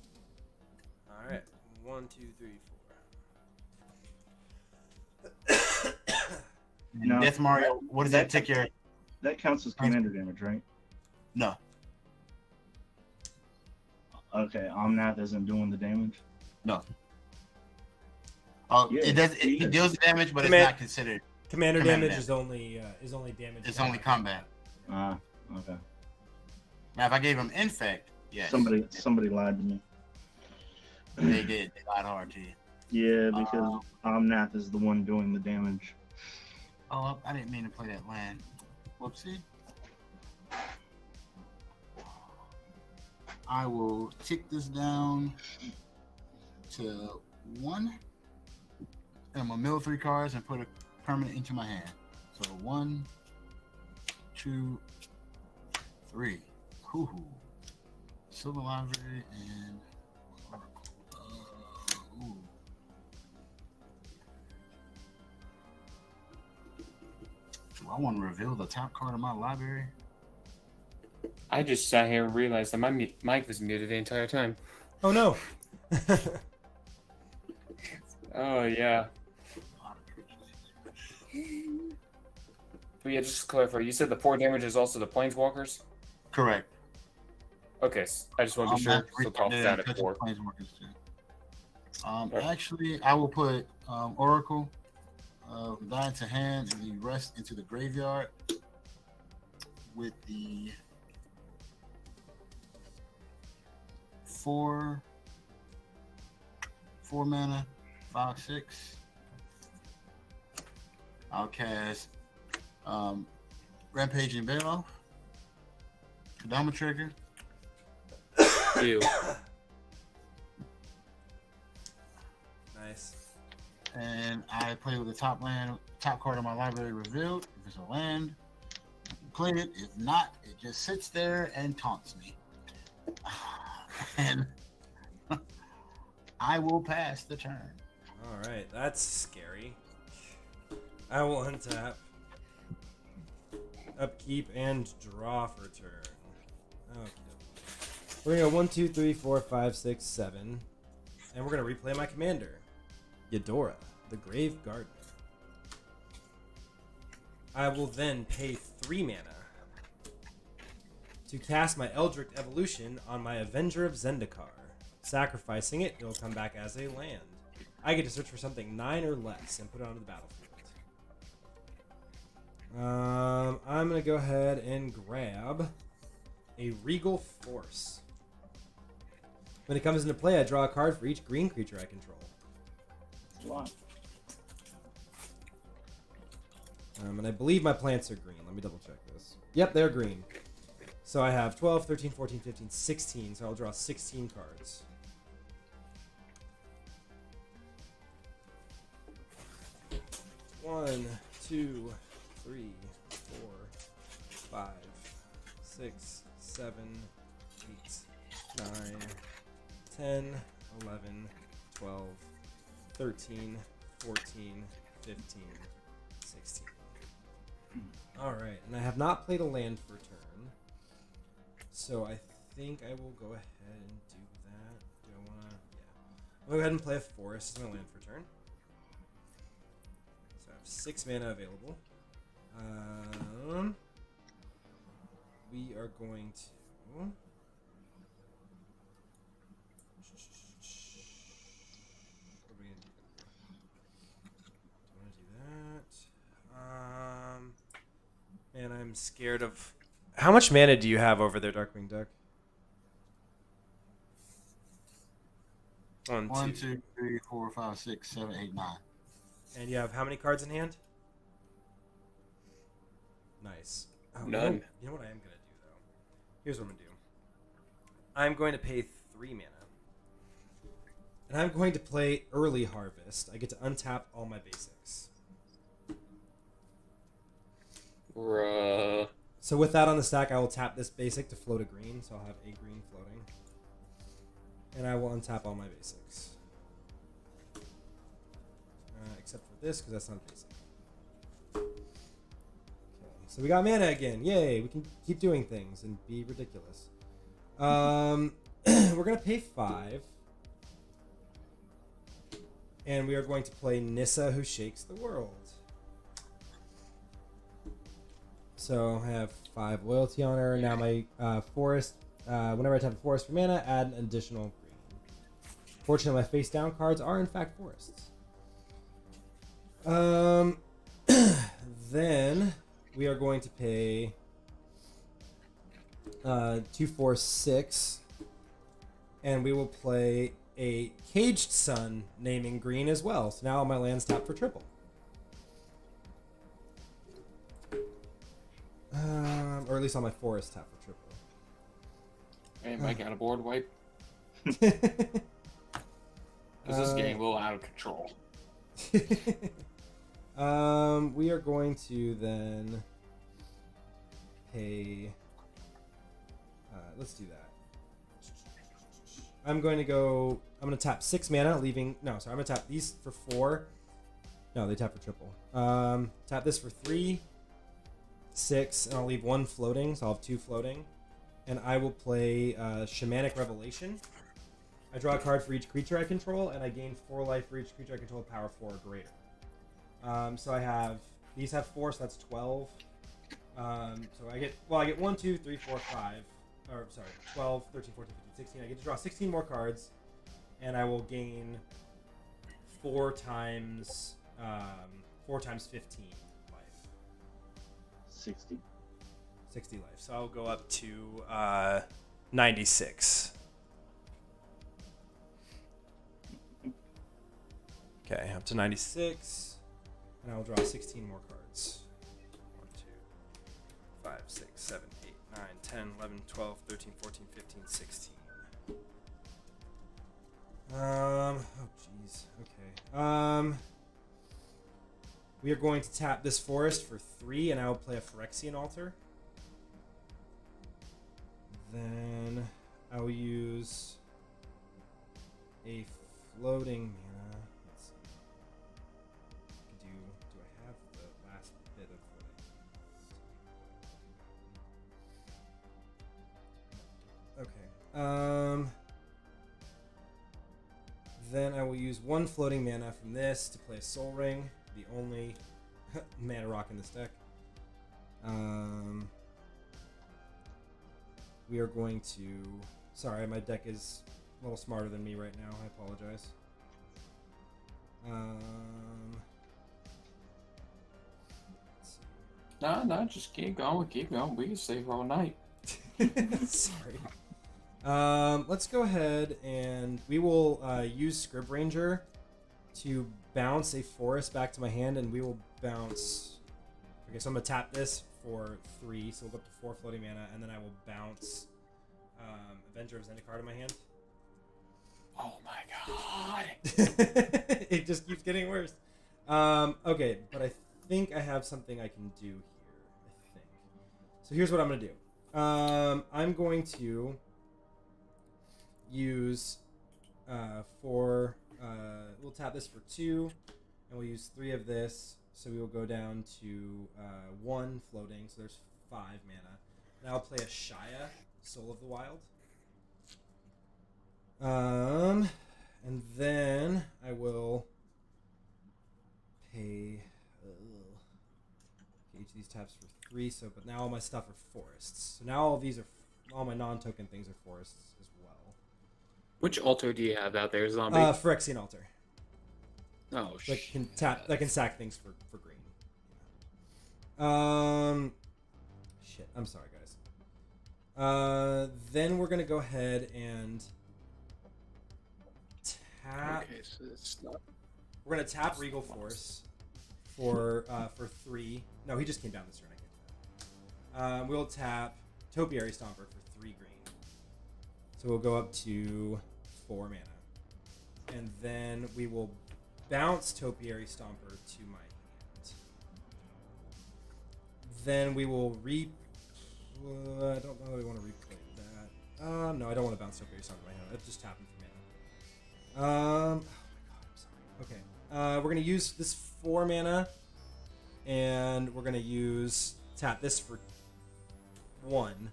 All right. 1, 2, 3, 4. No. Death Mario, what does that take your... That counts as commander damage, right? No. Okay, Omnath isn't doing the damage. No. Oh, Yeah, it does. It deals the damage, but it's not considered. Commander damage is only damage. It's only combat. Okay. Now, if I gave him infect, yes. Somebody lied to me. They did. They lied hard to you. Yeah, because Omnath is the one doing the damage. Oh, I didn't mean to play that land. Whoopsie. I will tick this down to 1. And I'm gonna mill 3 cards and put a permanent into my hand. So 1, 2, 3. Hoo-hoo. Silver Library and Oracle. Ooh. Do I want to reveal the top card of my library? I just sat here and realized that my mic was muted the entire time. Oh no. Oh, yeah. But yeah, just to clarify, you said the 4 damage is also the Planeswalkers? Correct. Okay, I just want to be sure. So toss that at 4. Planeswalkers too. Actually, I will put Oracle die to hand and the rest into the graveyard with the 4 mana, 5/6. I'll cast Rampaging Bailoff, Kadama Trigger. Ew. Nice. And I play with the top card of my library revealed. If it's a land, I can play it. If not, it just sits there and taunts me. And I will pass the turn. All right, that's scary. I will untap, upkeep, and draw for turn. Okay. We're gonna go 1, 2, 3, 4, 5, 6, 7, and we're gonna replay my commander, Eudora, the Grave Gardener. I will then pay 3 mana to cast my Eldritch Evolution on my Avenger of Zendikar. Sacrificing it, it'll come back as a land. I get to search for something 9 or less and put it onto the battlefield. I'm going to go ahead and grab a Regal Force. When it comes into play, I draw a card for each green creature I control. Wow. And I believe my plants are green. Let me double check this. Yep, they're green. So I have 12, 13, 14, 15, 16. So I'll draw 16 cards. One, 2, 3, 4, 5, 6, 7, 8, 9, 10, 11, 12, 13, 14, 15, 16. Alright, and I have not played a land for turn. So I think I will go ahead and do that. Do I want to? Yeah. I'll go ahead and play a forest as my land for turn. So I have 6 mana available. We are going to... What are we going to do? Do I want to do that? Man, I'm scared of... How much mana do you have over there, Darkwing Duck? 1, 2, 3, 4, 5, 6, 7, 8, 9. And you have how many cards in hand? Nice. Oh, None. You know what I am going to do, though? Here's what I'm going to do. I'm going to pay 3 mana. And I'm going to play Early Harvest. I get to untap all my basics. Bruh. So with that on the stack, I will tap this basic to float a green. So I'll have a green floating. And I will untap all my basics. Except for this, because that's not a basic. Okay, so we got mana again. Yay, we can keep doing things and be ridiculous. We're going to pay 5. And we are going to play Nissa, Who Shakes the World. So I have 5 loyalty on her. Now my forest, whenever I tap a forest for mana, add an additional green. Fortunately, my face down cards are in fact forests. Then we are going to pay 2, 4, 6, and we will play a Caged Sun, naming green as well. So now my land's tapped for triple. Or at least on my forest tap for triple. Hey, Mike, got a board wipe? Because this game a little out of control. We are going to then pay. Let's do that. I'm going to tap 6 mana, leaving. No, sorry, I'm going to tap these for 4. No, they tap for triple. Tap this for 3, 6, and I'll leave 1 floating, so I'll have 2 floating. And I will play Shamanic Revelation. I draw a card for each creature I control, and I gain 4 life for each creature I control with power 4 or greater. So I have, these have 4, so that's 12. So I get 1, 2, 3, 4, 5. Or, sorry, 12, 13, 14, 15, 16. I get to draw 16 more cards, and I will gain 4 times 15 life. 60. 60 life. So I'll go up to 96. Okay, up to 96, and I will draw 16 more cards. 1, 2, 5, 6, 7, 8, 9, 10, 11, 12, 13, 14, 15, 16. Oh jeez. Okay. We are going to tap this forest for 3, and I will play a Phyrexian Altar. Then I will use a floating mana. Let's see. Do I have the last bit of what Okay. Then I will use 1 floating mana from this to play a Soul Ring, the only mana rock in this deck. We are going to... Sorry, my deck is a little smarter than me right now. I apologize. Let's see. No, just keep going. We can save all night. Sorry. Let's go ahead and we will use Scrib Ranger to bounce a forest back to my hand, and we will bounce... Okay, so I'm going to tap this for 3, so we'll go up to 4 floating mana, and then I will bounce Avenger of Zendikar to my hand. Oh my god! It just keeps getting worse. Okay, but I think I have something I can do here, I think. So here's what I'm going to do. I'm going to use we'll tap this for 2, and we'll use 3 of this. So we will go down to 1 floating, so there's 5 mana. Now I'll play a Shaya, Soul of the Wild. And then I will pay... each of these taps for 3, but now all my stuff are forests. So now all my non-token things are forests as well. Which altar do you have out there, zombie? Phyrexian Altar. Oh, shit. That can sack things for green. Shit. I'm sorry, guys. Then we're gonna go ahead and tap. Okay, so it's not. We're gonna tap Regal Force for 3. No, he just came down this turn. I can't do that. We'll tap Topiary Stomper for 3 green. So we'll go up to 4 mana, and then we will bounce Topiary Stomper to my hand. Then we will I don't know if I want to replay that. No, I don't want to bounce Topiary Stomper to my hand. Let's just tap him for mana. Oh my god, I'm sorry. Okay. We're gonna use this 4 mana, and we're gonna tap this for 1,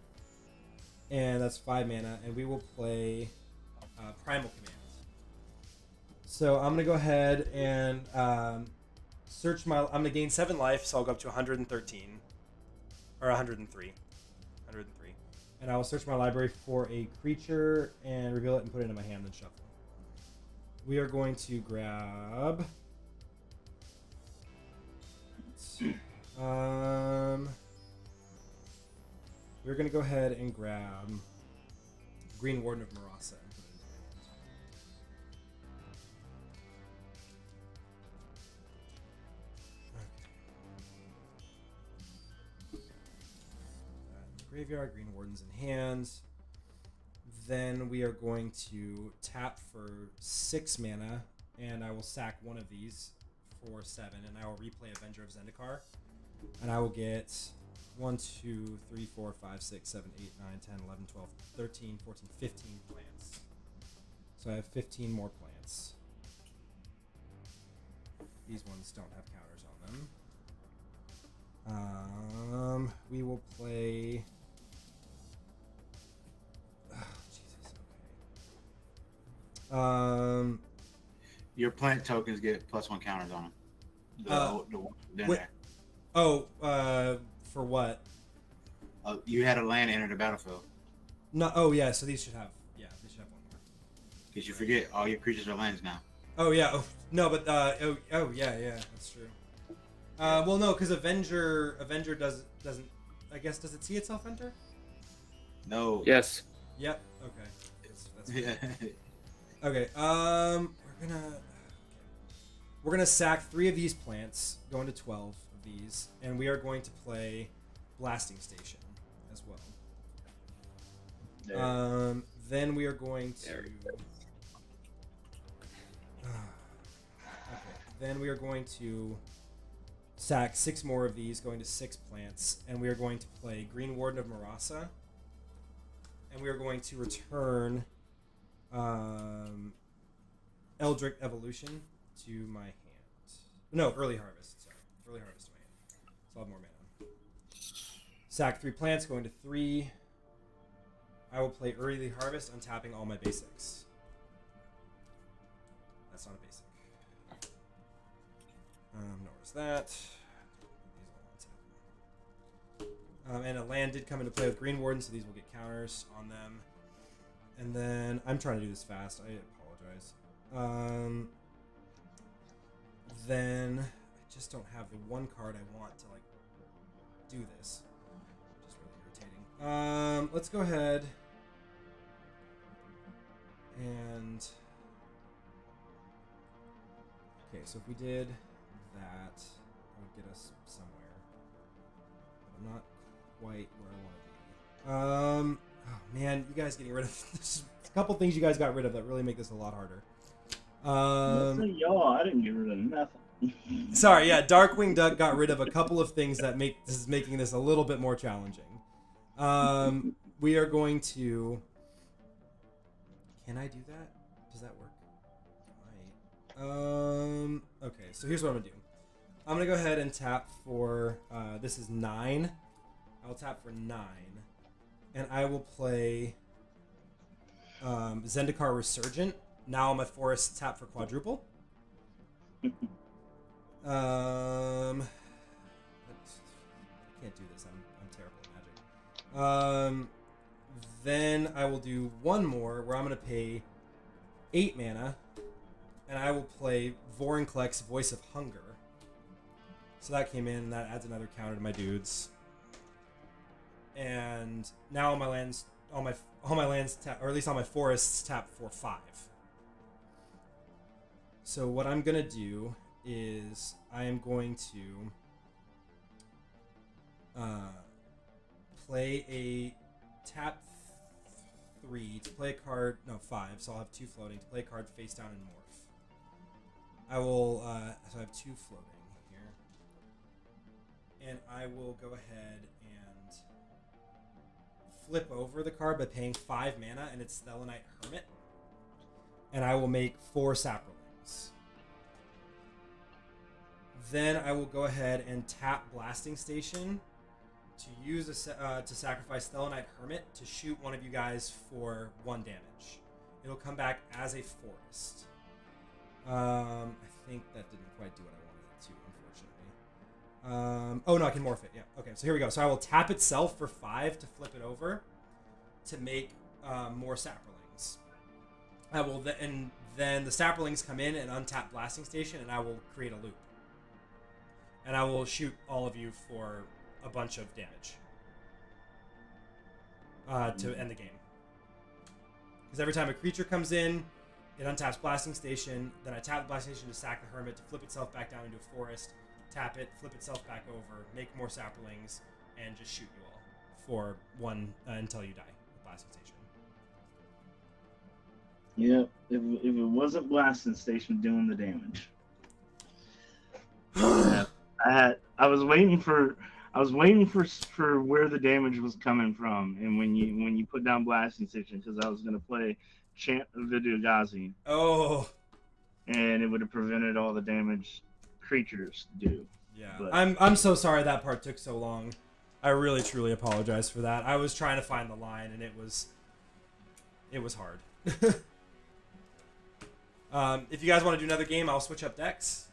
and that's 5 mana, and we will play Primal Command. So I'm gonna go ahead and search my. I'm gonna gain 7 life, so I'll go up to 113 or 103, 103, and I will search my library for a creature and reveal it and put it into my hand and shuffle. We are going to grab. We're gonna go ahead and grab Green Warden of Marasa and put it into my hand. Graveyard, Green Warden's in hands. Then we are going to tap for 6 mana, and I will sack one of these for 7, and I will replay Avenger of Zendikar. And I will get 1, 2, 3, 4, 5, 6, 7, 8, 9, 10, 11, 12, 13, 14, 15 plants. So I have 15 more plants. These ones don't have counters on them. We will play. Oh, Jesus. Okay. Your plant tokens get +1 counters on them. The one there. Oh, for what? You had a land enter the battlefield. No. Oh, yeah. So these should have. Yeah, they should have one more. Because you forget, all your creatures are lands now. Oh yeah. Oh, no, but yeah. That's true. Well, no, because Avenger doesn't. I guess does it see itself enter? No. Yes. Yep. Okay. That's Yeah. okay. We're gonna sack 3 of these plants, go into 12 of these, and we are going to play Blasting Station as well. Then we are going to. There we go. Okay. Then we are going to sack 6 more of these, going to 6 plants, and we are going to play Green Warden of Marasa, and we are going to return Eldritch Evolution to my hand. No, Early Harvest. Sorry, Early Harvest to my hand. So I'll have more mana. Sack 3 plants, going to 3. I will play Early Harvest, untapping all my basics. That's not a basic. Nor is that. And a land did come into play with Green Warden, so these will get counters on them. And then I'm trying to do this fast. I apologize. Then I just don't have the one card I want to like do this, which is really irritating. Let's go ahead and okay. So if we did that, that would get us somewhere. But I'm not quite where I want to be. Oh man, you guys getting rid of there's a couple things you guys got rid of that really make this a lot harder. Y'all, I didn't get rid of nothing. Sorry, yeah, Darkwing Duck got rid of a couple of things that making this a little bit more challenging. We are going to. Can I do that? Does that work? Might. Okay, so here's what I'm gonna do. I'm gonna go ahead and tap for. This is 9. I'll tap for 9, and I will play Zendikar Resurgent. Now on my forest, tap for quadruple. I can't do this. I'm terrible at magic. Then I will do one more where I'm gonna pay 8 mana, and I will play Vorinclex Voice of Hunger. So that came in, and that adds another counter to my dudes. And now all my lands tap, or at least all my forests tap for 5. So what I'm gonna do is I am going to play a tap 3 to play a card. No, 5. So I'll have 2 floating to play a card face down and morph. I will. So I have 2 floating here, and I will go ahead and flip over the card by paying 5 mana, and it's Thelanite Hermit, and I will make 4 saprolings. Then I will go ahead and tap Blasting Station to use to sacrifice Thelanite Hermit to shoot one of you guys for 1 damage. It'll come back as a forest. I think that didn't quite do what I wanted it to, unfortunately. Oh no, I can morph it. Yeah. Okay, so here we go. So I will tap itself for 5 to flip it over to make more saplings. I will and then the saplings come in and untap blasting station, and I will create a loop. And I will shoot all of you for a bunch of damage to end the game. Because every time a creature comes in, it untaps blasting station. Then I tap the blasting station to sack the hermit to flip itself back down into a forest. Tap it, flip itself back over, make more saplings, and just shoot you all for 1 until you die with blasting station. Yep. If it wasn't blasting station doing the damage, I was waiting for where the damage was coming from, and when you put down blasting station, because I was gonna play Chant of Vidyagazi. Oh. And it would have prevented all the damage creatures do. Yeah. But I'm so sorry that part took so long. I really truly apologize for that. I was trying to find the line, and it was hard. If you guys want to do another game, I'll switch up decks.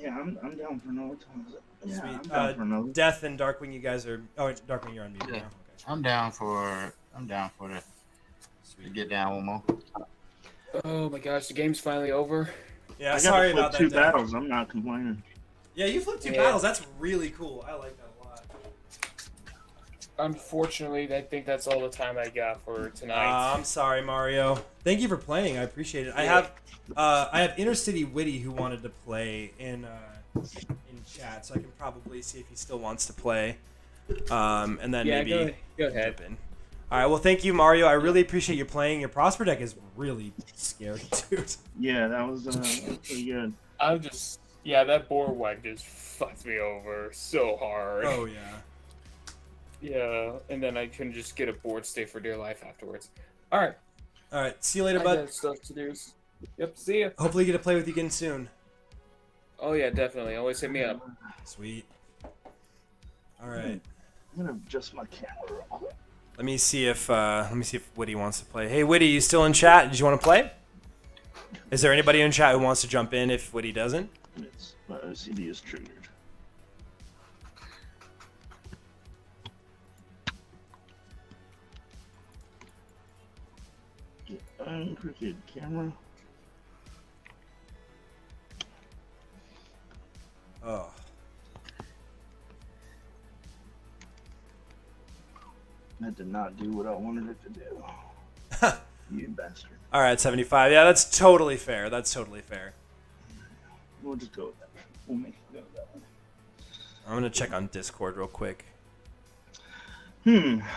yeah, I'm down for another time. Yeah, Sweet. I'm down for another. Death and Darkwing, you guys are. Oh, Darkwing, you're on mute now. Yeah. Okay. I'm down for to Sweet. get down one more. Oh my gosh, the game's finally over. Yeah, I got sorry to flip about that. 2 Death. battles. I'm not complaining. Yeah, you flipped 2 Yeah. battles. That's really cool. I like that a lot. Unfortunately, I think that's all the time I got for tonight. I'm sorry, Mario. Thank you for playing. I appreciate it. Yeah. I have Intercity Witty who wanted to play in chat, so I can probably see if he still wants to play. And then Yeah, maybe go ahead. jump in. All right. Well, thank you, Mario. I really appreciate you playing. Your Prosper deck is really scary, dude. Yeah, that was pretty good. That boar wipe just fucked me over so hard. Oh yeah. Yeah, and then I couldn't just get a board stay for dear life afterwards. All right, All right. See you later, I bud. got stuff to do. Yep, see ya. Hopefully, you get to play with you again soon. Oh yeah, definitely. Always hit me up. Sweet. All right. I'm gonna adjust my camera. Let me see if Witty wants to play. Hey, Witty, you still in chat? Did you want to play? Is there anybody in chat who wants to jump in if Witty doesn't? My OCD is triggered. Get uncrooked camera. Oh. That did not do what I wanted it to do. You bastard. All right, 75. Yeah, that's totally fair. That's totally fair. We'll just go with that. We'll make it go with that one. I'm gonna check on Discord real quick.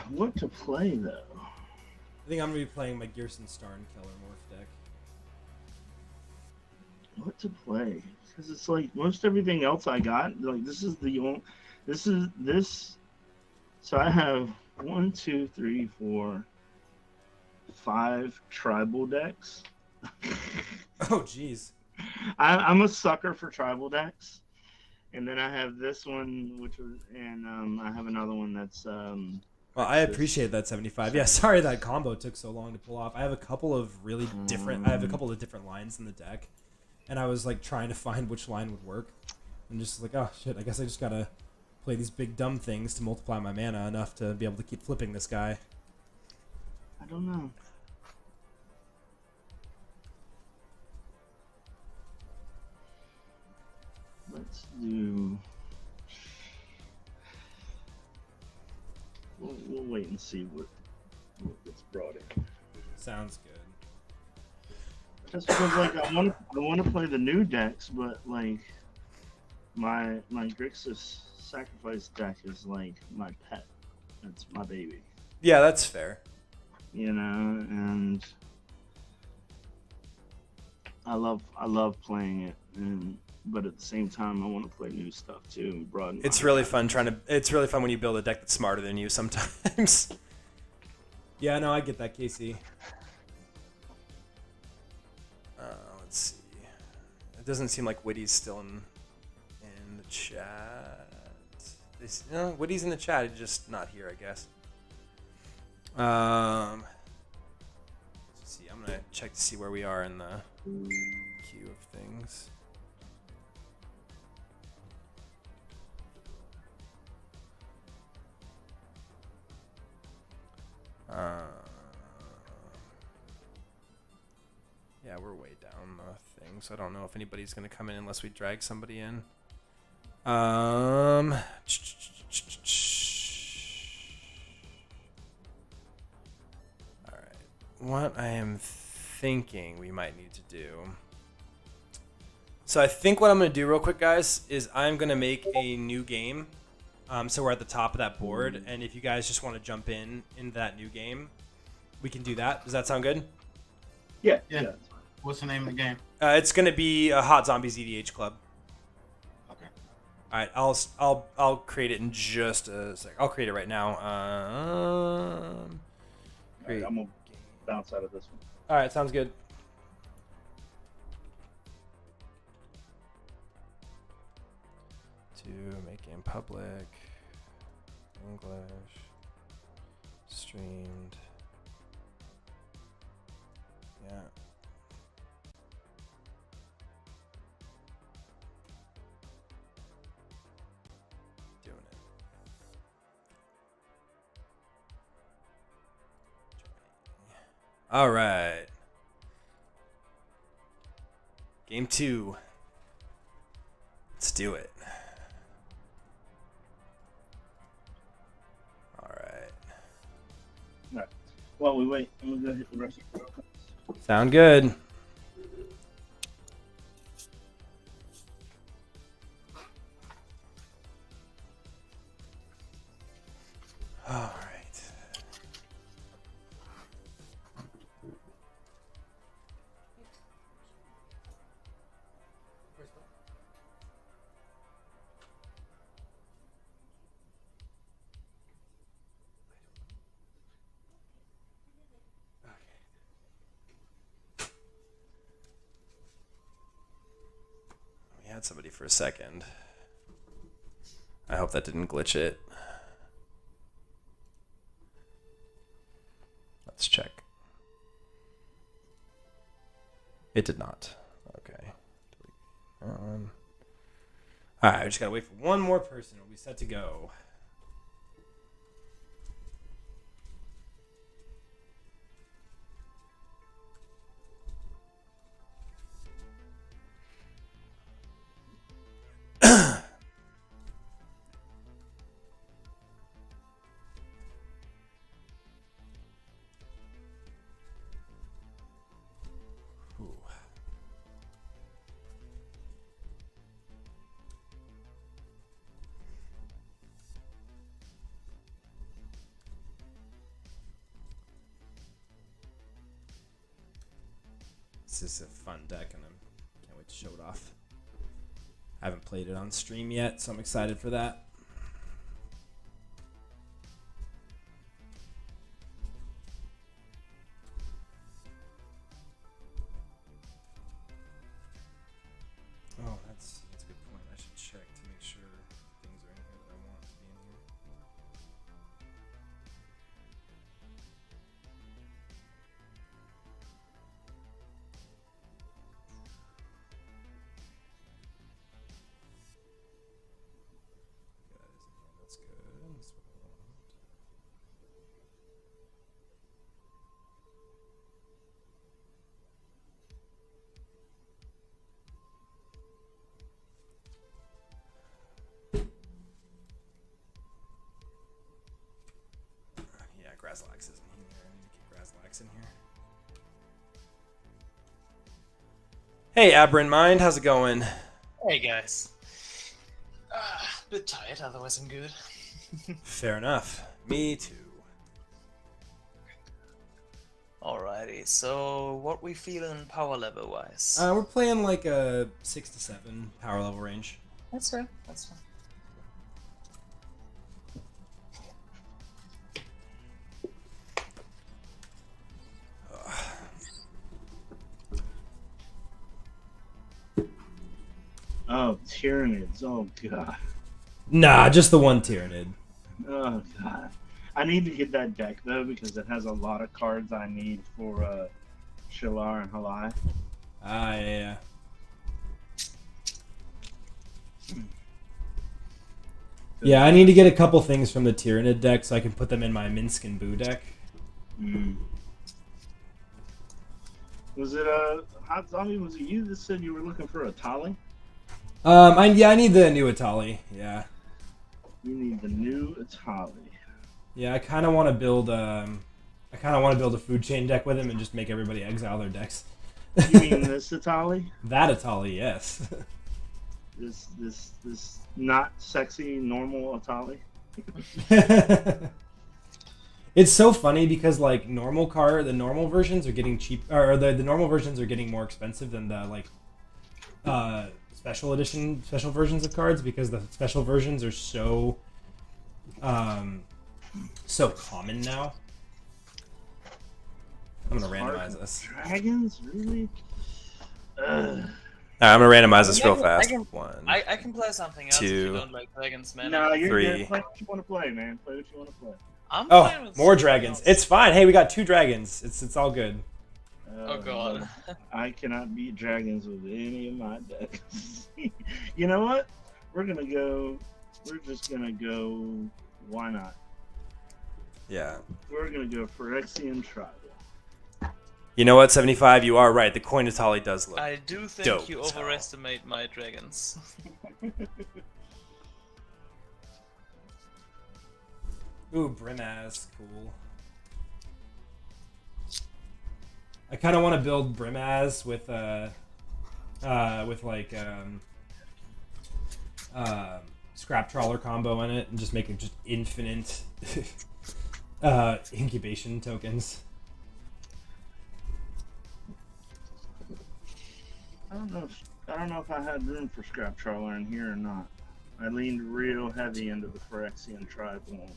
What to play though? I think I'm gonna be playing my Gearson Star and Keller Morph deck. What to play? Because it's like most everything else I got. Like this is the only. This. So I have 1, 2, 3, 4, 5 tribal decks. Oh, jeez. I'm a sucker for tribal decks, and then I have this one, and I have another one that's. Well, I appreciate that 75. Yeah, sorry that combo took so long to pull off. I have a couple of really different. I have a couple of different lines in the deck, and I was like trying to find which line would work, and just like, oh shit, I guess I just gotta play these big dumb things to multiply my mana enough to be able to keep flipping this guy. I don't know. Let's do. We'll wait and see what gets brought in. Sounds good. Just because, like, I want to play the new decks, but like, my Grixis Sacrifice deck is like my pet. It's my baby. Yeah, that's fair. You know, and I love playing it, but at the same time, I want to play new stuff too and broaden. It's really fun It's really fun when you build a deck that's smarter than you sometimes. Yeah, no, I get that, Casey. Let's see. It doesn't seem like Witty's still in the chat. No, Witty's in the chat. He's just not here, I guess. Let's see. I'm I'm gonna check to see where we are in the queue of things. Yeah, we're way down the thing, so I don't know if anybody's gonna come in unless we drag somebody in. Alright. What I am thinking we might need to do. So I think what I'm going to do real quick, guys, is I'm going to make a new game. So we're at the top of that board. And if you guys just want to jump in that new game, we can do that. Does that sound good? Yeah. What's the name of the game? It's going to be h0tzombie's EDH Club. Okay. All right, I'll create it in just a sec. I'll create it right now. Right, I'm gonna bounce out of this one. All right, sounds good. To make game public, English, streamed. Yeah. Doing it. All right. Game 2. Let's do it. All right. All right. While we wait, I'm gonna go hit the rest of the Sound good. All right. We had somebody for a second. I hope that didn't glitch it. Let's check. It did not. Okay. All right, I just gotta wait for one more person. We'll be set to go. This is a fun deck, and I can't wait to show it off. I haven't played it on stream yet, so I'm excited for that. Oh, that's a good point. I should check to make sure things are in here that I want to be in here. Yeah, that is in here. That's good. That's what I want. Yeah, Grazlax isn't here. I need to get Grazlax in here. Hey, Aberrant Mind, how's it going? Hey guys. Bit tired, otherwise I'm good. Fair enough. Me too. Alrighty, so what we feeling power level wise? We're playing like a 6 to 7 power level range. That's fair, that's fine. Oh, Tyranids. Oh, God. Nah, just the one Tyranid. Oh, God. I need to get that deck, though, because it has a lot of cards I need for Shalar and Halai. Ah, yeah. Yeah, I need to get a couple things from the Tyranid deck so I can put them in my Minsk and Boo deck. Was it Hot Zombie? Was it you that said you were looking for a Tali? I need the new Atali. Yeah. You need the new Atali. Yeah, I kind of want to build a food chain deck with him and just make everybody exile their decks. You mean this Atali? That Atali, yes. This not sexy normal Atali. It's so funny because like the normal versions are getting cheap, or the normal versions are getting more expensive than the like special versions of cards, because the special versions are so common now. I'm gonna randomize this. Dragons, really? I'm gonna randomize this real fast. I can play something else if you don't like dragons, man. No, you're 3. play what you want to play, man. Play what you want to play. I'm playing with more something dragons. else. It's fine. Hey, we got 2 dragons. It's all good. Oh god. I cannot beat dragons with any of my decks. You know what? We're just gonna go. Why not? Yeah. We're gonna go Phyrexian Tribal. You know what, 75? You are right. The coin Atali does look. I do think dope you as hell. overestimate my dragons. Ooh, Brimaz, cool. I kind of want to build Brimaz with like Scrap Trawler combo in it, and just make it just infinite incubation tokens. I don't know if I had room for Scrap Trawler in here or not. I leaned real heavy into the Phyrexian Tribal.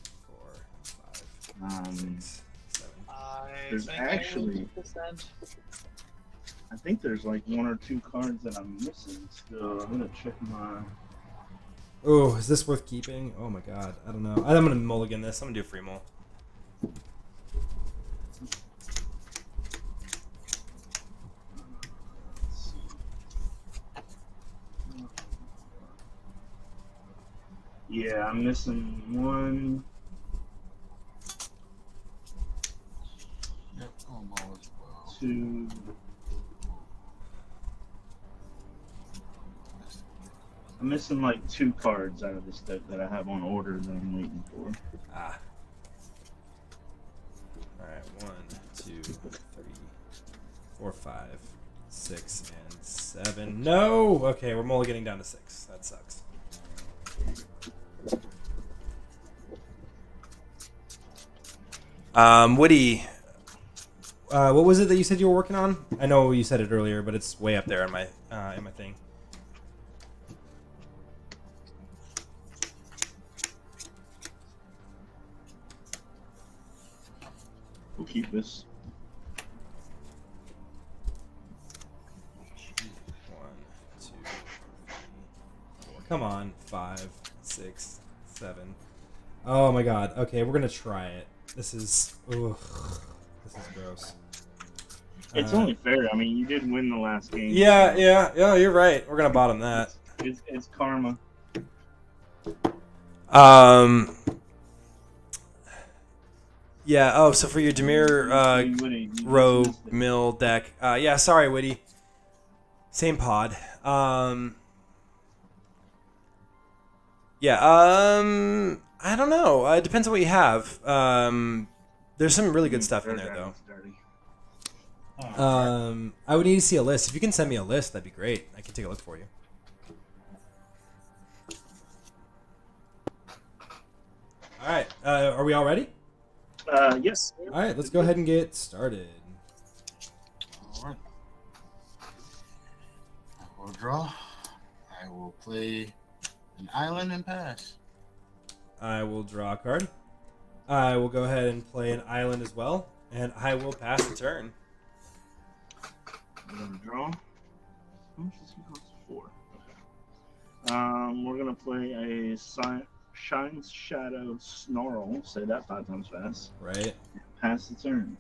4, 5, 6, 7. There's actually, I think there's like 1 or 2 cards that I'm missing still. I'm gonna check my. Oh, is this worth keeping? Oh my god, I don't know. I'm gonna mulligan this. I'm gonna do a free mull. Yeah, I'm missing 1. Yep, I'm all as well. 2. I'm missing like 2 cards out of this deck that I have on order that I'm waiting for. Ah. Alright, 1, 2, 3, 4, 5, 6, and 7. No! Okay, we're mulliganing down to 6. That sucks. Woody, what was it that you said you were working on? I know you said it earlier, but it's way up there in my thing. We'll keep this. 1, 2, 3, 4. Come on, 5, 6, 7. Oh my god. Okay, we're gonna try it. This is gross. It's only fair. I mean, you did win the last game. Yeah, you're right. We're gonna bottom that. It's karma. Yeah. Oh, so for your Dimir Rogue Mill deck. Yeah. Sorry, Witty. Same pod. Yeah. I don't know. It depends on what you have. There's some really good stuff in there, though. I would need to see a list. If you can send me a list, that'd be great. I can take a look for you. All right. Are we all ready? Yes. All right. Let's go ahead and get started. All right. I will draw. I will play an island and pass. I will draw a card. I will go ahead and play an island as well, and I will pass the turn. I'm gonna draw. How much does he cost? 4. Okay. We're gonna play a Shine's Shadow Snarl. Say that 5 times fast. Right. Pass the turn.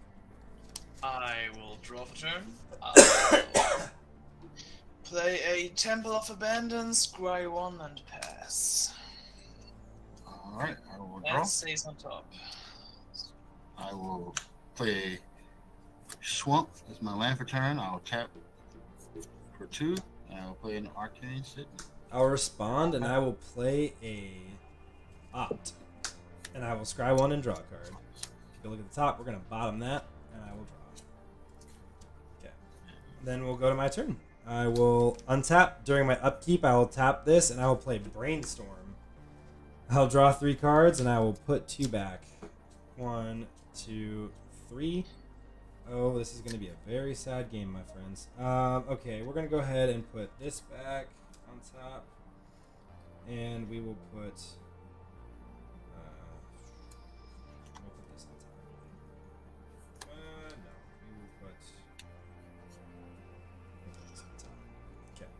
I will draw for turn. I will play a Temple of Abandon, scry 1 and pass. Alright, I will draw. And stays on top. I will play Swamp as my land for turn. I'll tap for 2, and I will play an Arcane Signet. I'll respond, and I will play a Opt. And I will scry 1 and draw a card. If you look at the top, we're going to bottom that, and I will draw. Okay. Then we'll go to my turn. I will untap. During my upkeep, I will tap this, and I will play Brainstorm. I'll draw 3 cards, and I will put 2 back. 1, 2, 3. Oh, this is going to be a very sad game, my friends. Okay, we're going to go ahead and put this back on top. And we will put... we'll put this on top. No, we will put this on top. Okay.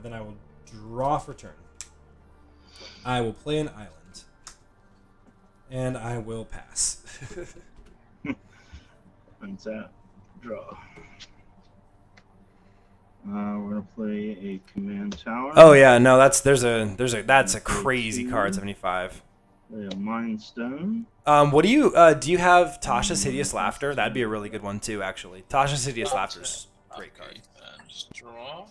Then I will draw for turn. I will play an island. And I will pass. Untap. Draw. We're gonna play a command tower. Oh yeah, no, that's a crazy card, 75. Play a Mind Stone. What do you have Tasha's Hideous Laughter? That'd be a really good one too, actually. Tasha's Hideous Laughter's great card. And draw.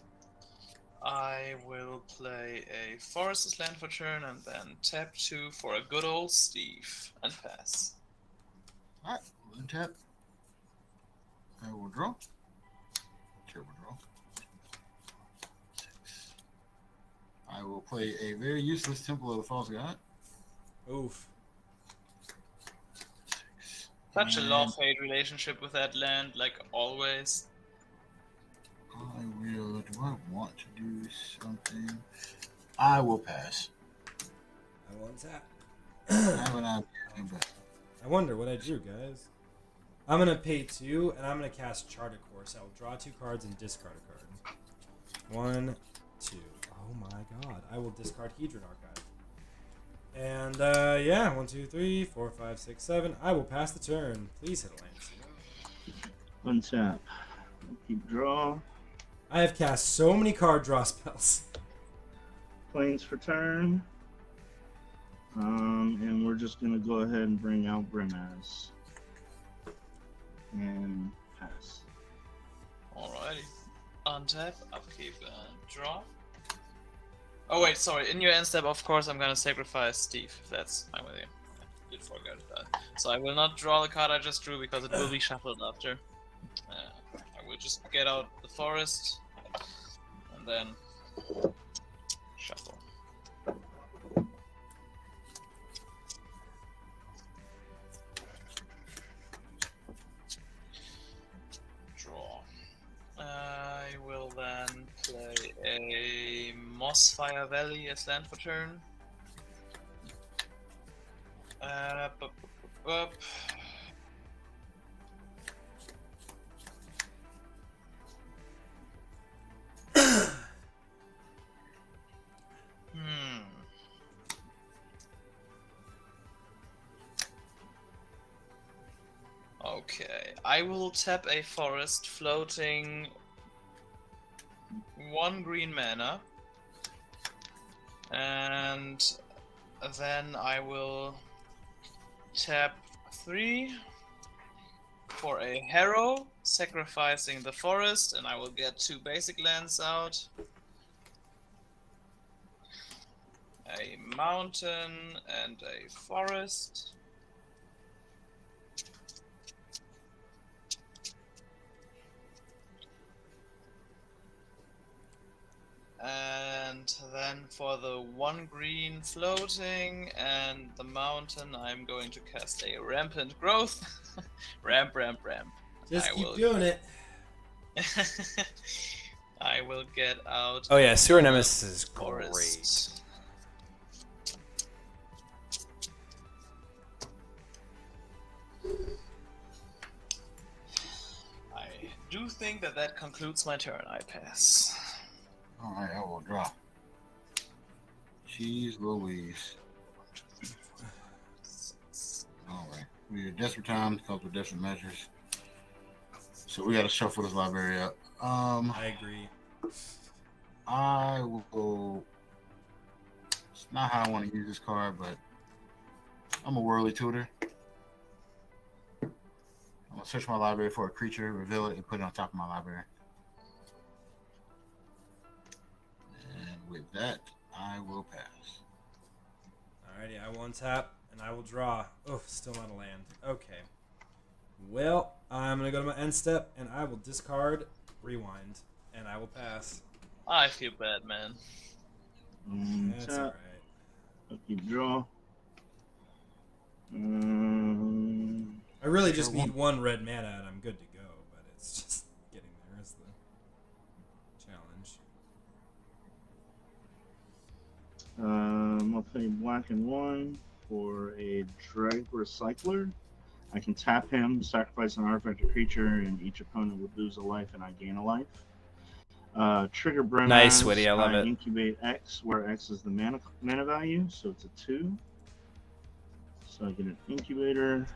I will play a Forest as land for turn and then tap 2 for a good old Steve and pass. Alright, untap. I will draw. Terrible draw. 6. I will play a very useless Temple of the False God. Oof. 6. Such a love-hate relationship with that land, like always. I will. Do I want to do something? I will pass. I will untap. I have an idea, but I wonder what I drew, guys. I'm gonna pay 2, and I'm gonna cast Chart a Course. I will draw 2 cards and discard a card. 1, 2. Oh my god! I will discard Hedron Archive. And yeah, 1, 2, 3, 4, 5, 6, 7. I will pass the turn. Please hit a land. Untap. Keep draw. I have cast so many card draw spells. Planes for turn. And we're just gonna go ahead and bring out Brimaz. And pass. Alrighty. Untap, upkeep, and draw. Oh wait, sorry. In your end step, of course, I'm gonna sacrifice Steve, if that's fine with you. I did forget that. So I will not draw the card I just drew because it will be shuffled after. I will just get out the forest and then shuffle. Draw. I will then play a Mossfire Valley as land for turn. Okay, I will tap a forest floating 1 green mana, and then I will tap 3 for a Harrow, sacrificing the forest, and I will get 2 basic lands out. A mountain and a forest. And then for the 1 green floating and the mountain, I'm going to cast a Rampant Growth. Ramp. Just keep doing it. I will get out. Oh yeah, Sewer Nemesis is forest. great. I do think that concludes my turn. I pass. alright, I will draw. Jeez Louise. Alright. We are desperate times, comes with desperate measures. So we got to shuffle this library up. I agree. I will. It's not how I want to use this card, but I'm a Whirly Tutor. I'm gonna search my library for a creature, reveal it, and put it on top of my library. And with that, I will pass. Alrighty, I will untap and I will draw. Oh, still not a land. Okay. Well, I'm gonna go to my end step and I will discard, rewind, and I will pass. I feel bad, man. That's Tap. alright. Okay, draw. I really just need one red mana and I'm good to go, but it's just getting there is the challenge. I'll play black and 1 for a Dreg Recycler. I can tap him, sacrifice an artifact or creature, and each opponent would lose a life and I gain a life. Trigger Brimaz. Nice, Witty, I love it. Incubate X, where X is the mana value, so it's a 2. So I get an incubator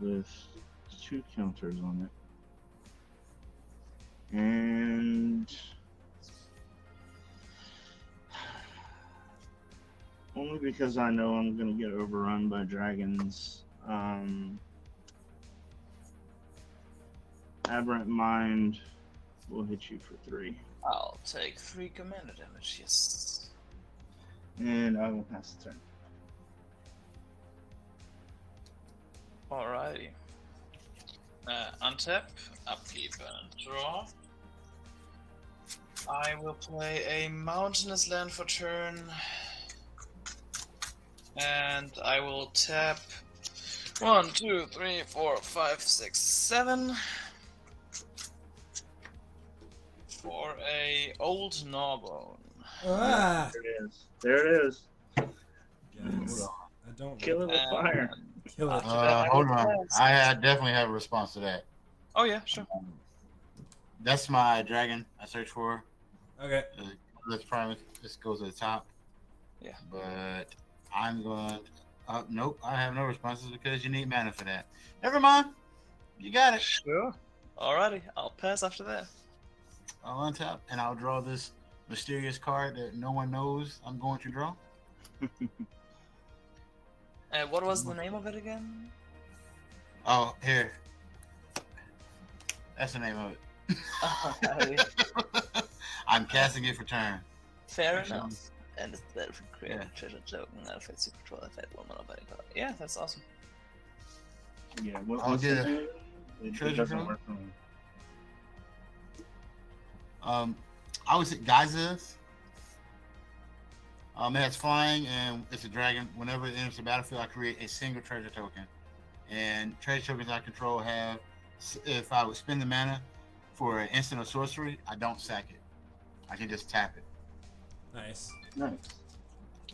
with 2 counters on it. And only because I know I'm going to get overrun by dragons. Aberrant Mind will hit you for 3. I'll take 3 commander damage, yes. And I will pass the turn. Alrighty. Untap, upkeep, and draw. I will play a mountainous land for turn. And I will tap 1, 2, 3, 4, 5, 6, 7 for a old Gnawbone. Ah! There it is. There it is. Yes. I don't Kill it with fire. kill it. Hold on. I definitely have a response to that. Oh yeah, sure. That's my dragon I searched for. Okay. Let's promise this goes to the top. Yeah. But I'm going. Nope, I have no responses because you need mana for that. Never mind. You got it. Sure. Alrighty, I'll pass after that. I'll untap and I'll draw this mysterious card that no one knows I'm going to draw. What was the name of it again? Oh, here. That's the name of it. I'm casting it for turn. Fair enough. And it's better for creating Yeah. treasure token that affects you control effect one mana by card. Yeah, that's awesome. Yeah, I'll what's get the a name? It treasure doesn't token? work for me. I would say Geysers. It has flying and it's a dragon. Whenever it enters the battlefield, I create a single treasure token. And treasure tokens I control have, if I would spend the mana for an instant or sorcery, I don't sack it. I can just tap it. Nice. Nice.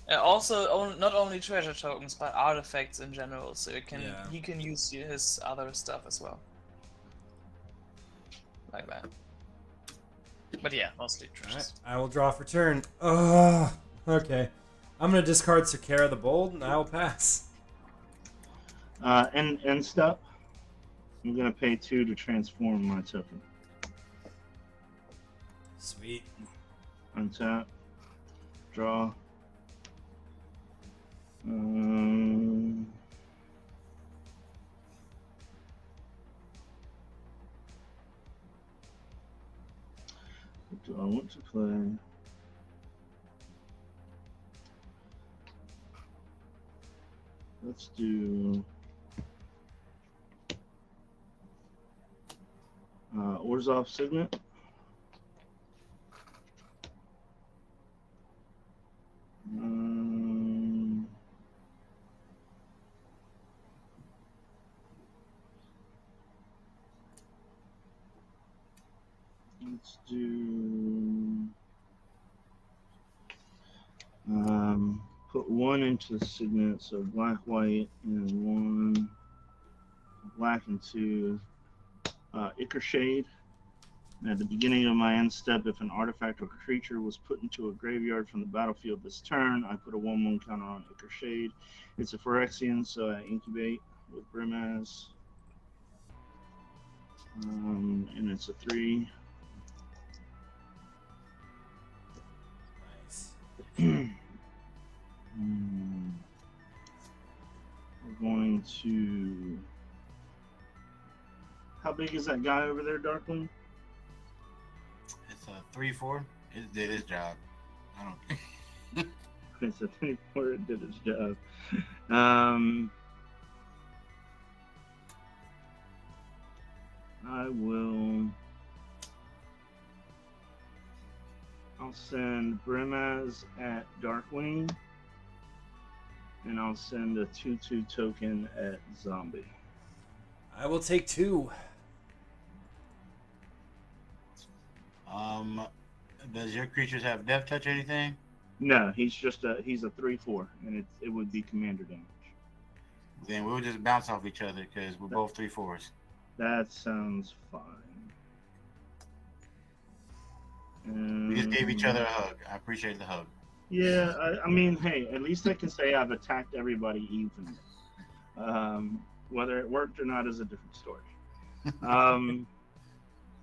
Also, not only treasure tokens, but artifacts in general. So Yeah. he can use his other stuff as well, like that. But yeah, mostly treasures. Alright, I will draw for turn. Oh, okay. I'm gonna discard Sakara the Bold, and I will pass. End step. I'm gonna pay 2 to transform my token. Sweet. Untap. Draw. What do I want to play? Let's do Orzhov Signet. Let's do put 1 into the Signet, so black, white, and 1 black and 2 Ichor Shade. And at the beginning of my end step, if an artifact or creature was put into a graveyard from the battlefield this turn, I put a 1/1 counter on Ichor Shade. It's a Phyrexian, so I incubate with Brimaz. And it's a 3. Nice. We're going to. How big is that guy over there, Darkling? It's a 3/4. It did its job. I don't. It's a 24. It did its job. I will. I'll send Brimaz at Darkwing, and I'll send a 2/2 token at Zombie. I will take 2. Does your creatures have death touch or anything? No, he's a 3/4, and it would be commander damage. Then we'll just bounce off each other because we're both 3/4s. That sounds fine. We just gave each other a hug. I appreciate the hug. Yeah, I mean, hey, at least I can say I've attacked everybody evenly. Whether it worked or not is a different story.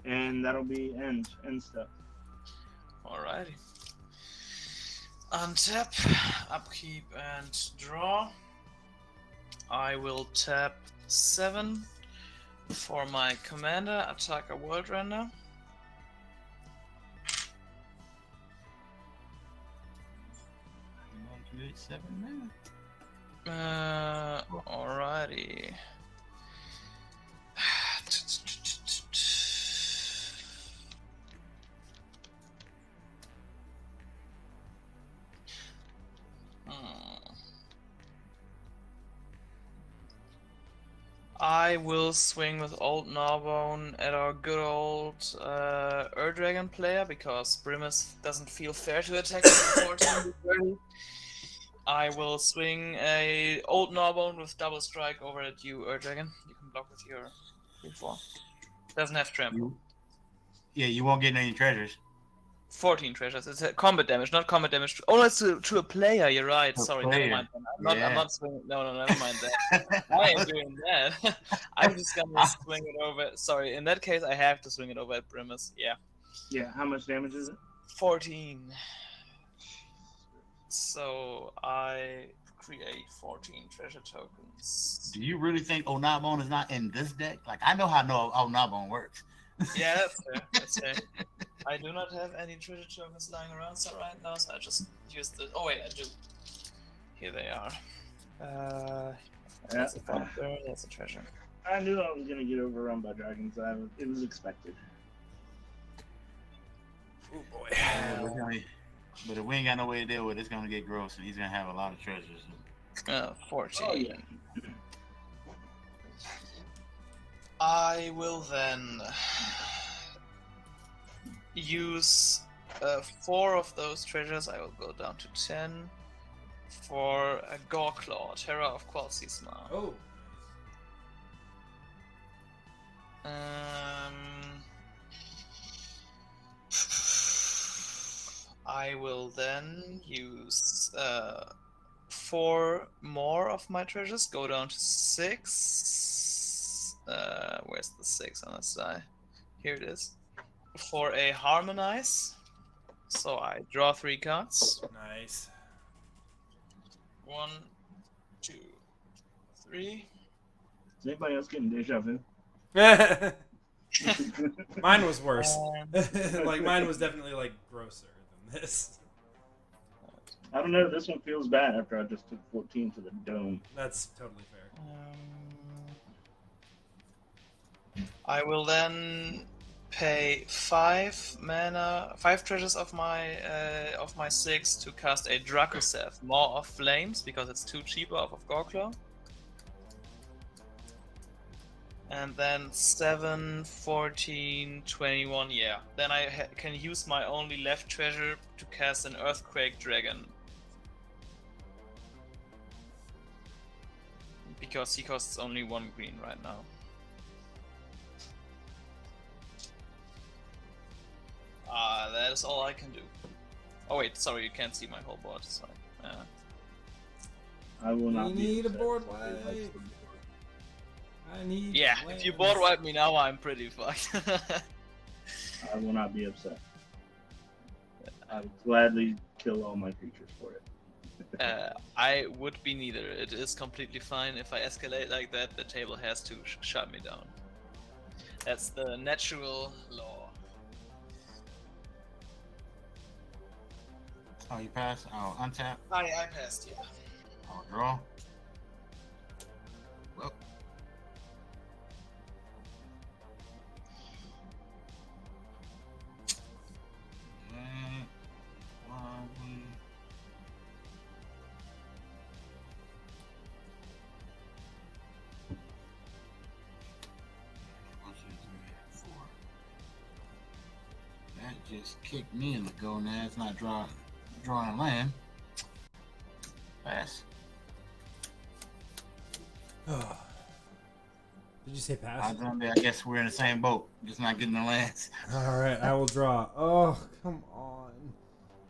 And that'll be end stuff. Alrighty. Untap, upkeep, and draw. I will tap 7 for my commander, attack a world render. Alrighty. I will swing with Old Gnawbone at our good old Ur-Dragon player because Brimaz doesn't feel fair to attack before 30. I will swing a Old Gnawbone with double strike over at you, Ur-Dragon. You can block with your 3/4. Doesn't have trample. Yeah, you won't get any treasures. 14 treasures. It's a combat damage, not combat damage. Oh, it's to a player. You're right. A Sorry, player. never mind. I'm not swinging. No, never mind that. I ain't doing that. I'm just gonna swing it over. Sorry, in that case, I have to swing it over at Brimaz. Yeah. Yeah, how much damage is it? 14. So I create 14 treasure tokens. Do you really think Onabone is not in this deck? Like, I know how Onabone works. Yeah, that's fair. That's fair. I do not have any treasure tokens lying around right now, so I just use the. Oh wait, I do. Here they are. That's a factor. That's a treasure. I knew I was gonna get overrun by dragons. It was expected. Oh boy. But if we ain't got no way to deal with it, it's gonna get gross, and he's gonna have a lot of treasures. 14. Oh, yeah. I will then use 4 of those treasures. I will go down to 10 for a Gorklaw, Terror of Qualsisma. Oh. I will then use 4 more of my treasures, go down to 6. Where's the 6 on this side? Here it is. For a Harmonize. So I draw 3 cards. Nice. 1, 2, 3. Is anybody else getting deja vu? Mine was worse. Like mine was definitely like grosser than this. I don't know. This one feels bad after I just took 14 to the dome. That's totally fair. I will then pay 5 mana, 5 treasures of my 6 to cast a Dracosev, Maw of Flames, because it's 2 cheaper off of Gorklaw. And then 7, 14, 21, yeah. Then I can use my only left treasure to cast an Earthquake Dragon. Because he costs only 1 green right now. That is all I can do. Oh wait, sorry, you can't see my whole board, sorry. I will not We be need a upset. board wipe. I need. Yeah, if you board wipe me now, I'm pretty fucked. I will not be upset. I would gladly kill all my creatures for it. I would be neither. It is completely fine. If I escalate like that, the table has to shut me down. That's the natural law. Oh, you pass? Oh, untap. I passed, yeah. I'll draw. Well. That just kicked me in the gonads, not drawing a land. Pass. Did you say pass? I guess we're in the same boat, just not getting the lands. All right, I will draw. Oh, come on.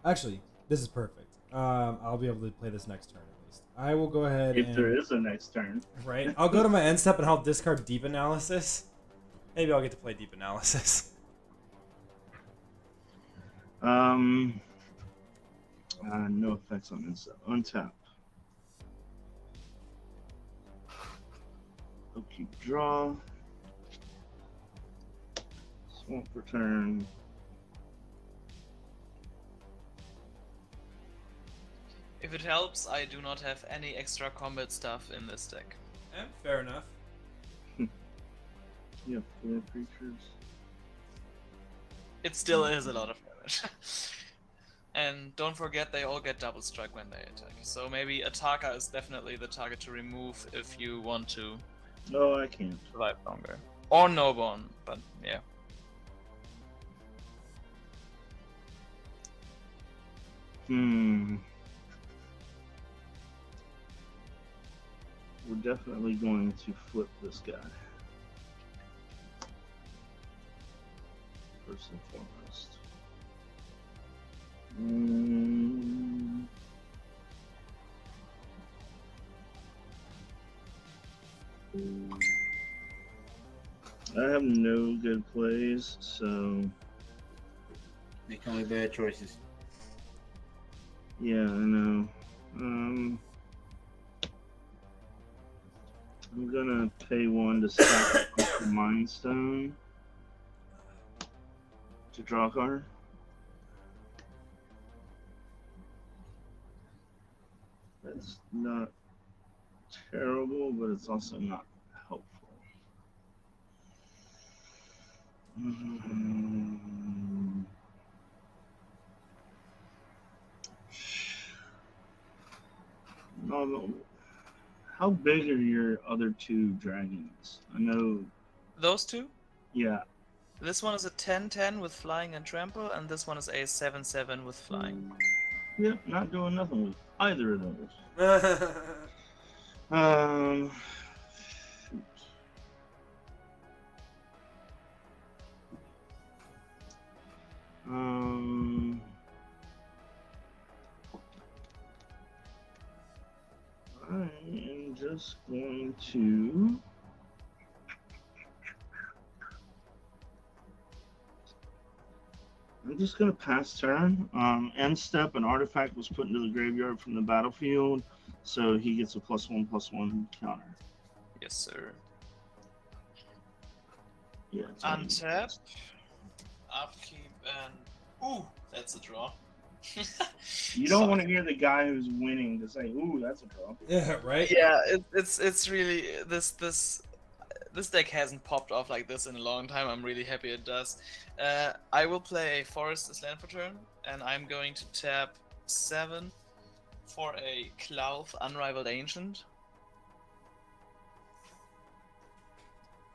Actually, this is perfect. I'll be able to play this next turn at least. I will go ahead If there is a next turn. Right. I'll go to my end step and I'll discard Deep Analysis. Maybe I'll get to play Deep Analysis. No effects on this. Untap. Okay, draw. Swamp return. If it helps, I do not have any extra combat stuff in this deck. Fair enough. You have 4 creatures. It still is a lot of damage. And don't forget, they all get double strike when they attack. So maybe Ataka is definitely the target to remove if you want to No, I can't. survive longer. Or Nobon, but yeah. We're definitely going to flip this guy. First and foremost. I have no good plays, so Make only bad choices. yeah, I know. I'm gonna pay 1 to sacrifice the Mind Stone to draw a card. That's not terrible, but it's also not helpful. No, how big are your other 2 dragons? I know. Those two? Yeah. This one is a 10-10 with flying and trample, and this one is a 7-7 with flying. Yep, not doing nothing with either of those. Shoot. I am just going to. I'm just going to pass turn. End step, an artifact was put into the graveyard from the battlefield, so he gets a +1/+1 counter. Yes, sir. Yeah. it's already Untap, passed. upkeep, and ooh, that's a draw. You don't want to hear the guy who's winning to say, "Ooh, that's a draw." Yeah, right? Yeah, it's really this deck hasn't popped off like this in a long time. I'm really happy it does. I will play a Forest as land for turn, and I'm going to tap 7 for a Clouth Unrivaled Ancient.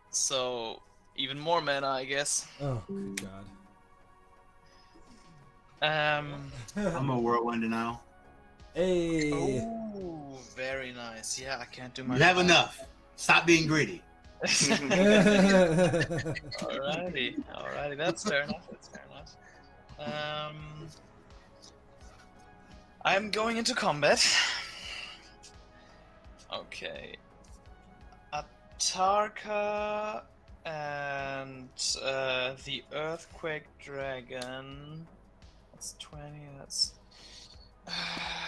So even more mana, I guess. Oh, good God. I'm a whirlwind now. Hey. Oh, very nice. Yeah, I can't do much. You have enough. Stop being greedy. Alrighty, that's fair enough. I'm going into combat. Okay. Tarka and the Earthquake Dragon. That's 20. That's.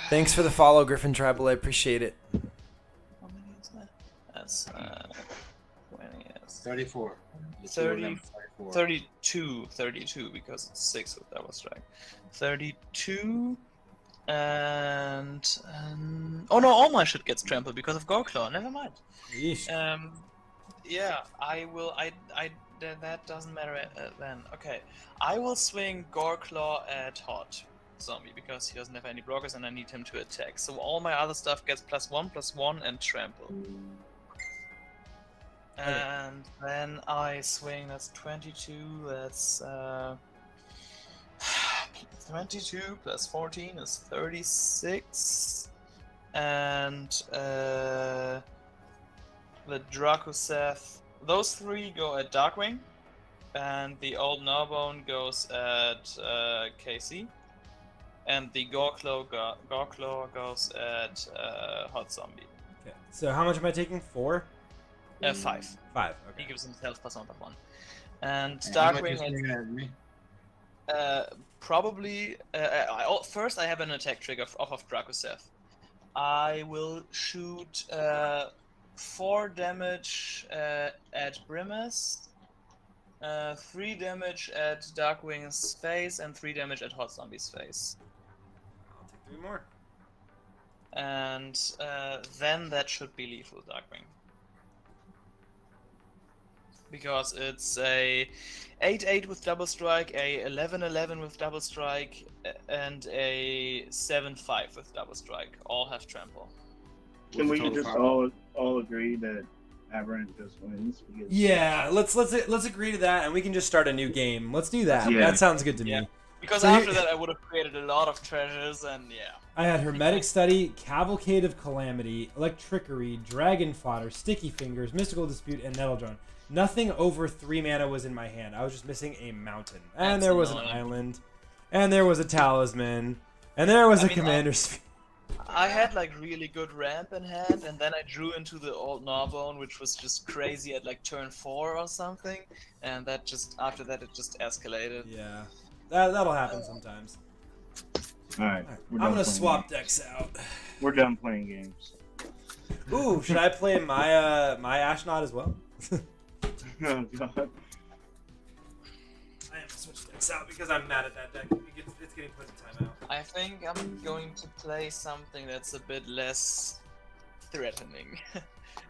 Thanks for the follow, Griffin Tribal. I appreciate it. How many is that? That's 20. That's 34. 30, 34. 32 because it's 6 with double strike. 32 and oh no, all my shit gets trampled because of Goreclaw. Never mind. Yeesh. Yeah, I will. That doesn't matter then. Okay, I will swing Goreclaw at Hot Zombie because he doesn't have any blockers and I need him to attack. So all my other stuff gets +1/+1 and trample. And then I swing. That's 22. That's 22 plus 14 is 36. And the Dracoseth. Those 3 go at Darkwing, and the Old Gnawbone goes at KC, and the Goreclaw goes at Hot Zombie. Okay. So how much am I taking? 4? 5. 5. He Okay. gives himself +1/+1. And How much Darkwing is swinging at me? probably. First, I have an attack trigger off of Dracoseth. I will shoot 4 damage at Grimace, 3 damage at Darkwing's face, and 3 damage at Hot Zombie's face. I'll take 3 more. And then that should be lethal, Darkwing. Because it's a 8/8 with double strike, a 11/11 with double strike, and a 7/5 with double strike. All have trample. Can What's we the total just power? all agree that Aberrant just wins? Because Yeah, let's agree to that, and we can just start a new game. Let's do that. Yeah. That sounds good to Yeah. me. Because So after you- that, I would have created a lot of treasures, and yeah. I had Hermetic Study, Cavalcade of Calamity, Electrickery, Dragon Fodder, Sticky Fingers, Mystical Dispute, and Nettle Drone. Nothing over 3 mana was in my hand. I was just missing a mountain. And That's there was annoying. an island. And there was a talisman. And there was I a mean, commander's... I had like really good ramp in hand, and then I drew into the Old Gnawbone, which was just crazy at like turn 4 or something, and that just after that it just escalated. Yeah. That'll happen sometimes. all right, Alright, we're I'm done gonna playing swap games. decks out. We're done playing games. Ooh, should I play my my Ashnod as well? Oh god. I am gonna switch decks out because I'm mad at that deck. It's getting put in timeout. I think I'm going to play something that's a bit less threatening.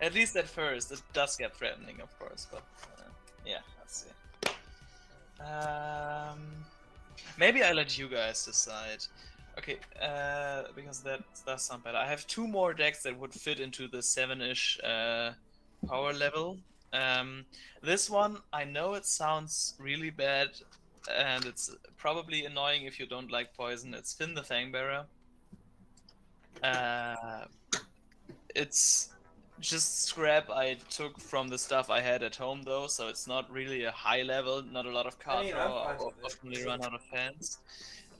At least at first, it does get threatening, of course, but yeah, let's see. Maybe I let you guys decide. Okay, because that does sound better. I have 2 more decks that would fit into the 7-ish power level. This one, I know it sounds really bad, and it's probably annoying if you don't like poison. It's Finn the Fangbearer. It's just scrap I took from the stuff I had at home, though, so it's not really a high level, not a lot of card I mean, draw, I'm fine or with it. often run out of hands.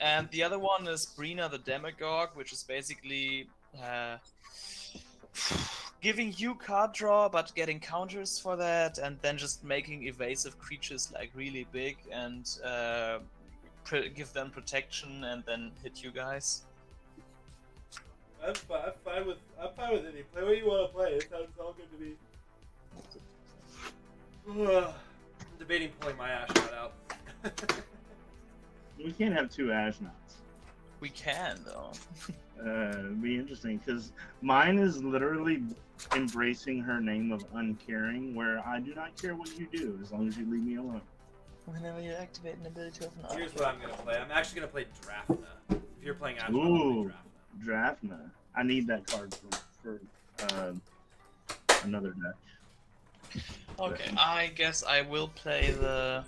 And the other one is Brina the Demagogue, which is basically giving you card draw, but getting counters for that, and then just making evasive creatures like really big and give them protection and then hit you guys. I'm fine with any. Play what you want to play. It sounds all good to me. I'm debating pulling my Ashnod out. We can't have 2 Ashnots. We can, though. It'd be interesting because mine is literally embracing her name of uncaring, where I do not care what you do as long as you leave me alone. Whenever you activate an ability of an Here's what I'm gonna play. I'm actually gonna play Drafna. If you're playing Ashnod, I'll Ooh. play Drafna. Drafna. I need that card for another deck. Okay, I guess I will play the...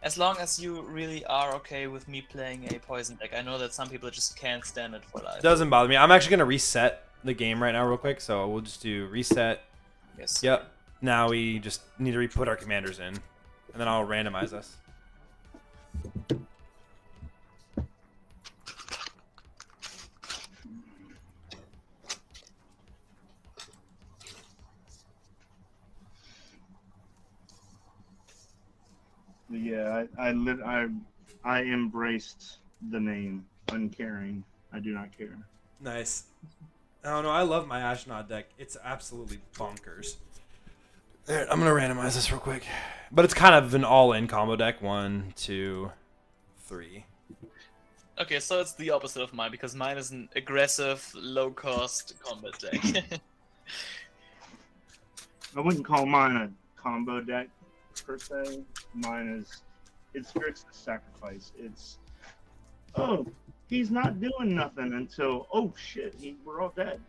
As long as you really are okay with me playing a poison deck. I know that some people just can't stand it for life. Doesn't bother me. I'm actually gonna reset the game right now real quick, so we'll just do reset. Yes. Yep. Now we just need to re-put our commanders in, and then I'll randomize us. Yeah, I embraced the name Uncaring. I do not care. Nice. I don't know. I love my Ashnod deck. It's absolutely bonkers. Alright, I'm gonna randomize this real quick, but it's kind of an all-in combo deck. 1, 2, 3. Okay, so it's the opposite of mine because mine is an aggressive, low-cost combat deck. I wouldn't call mine a combo deck per se. Mine is it's Spirits of Sacrifice. It's he's not doing nothing until shit, we're all dead.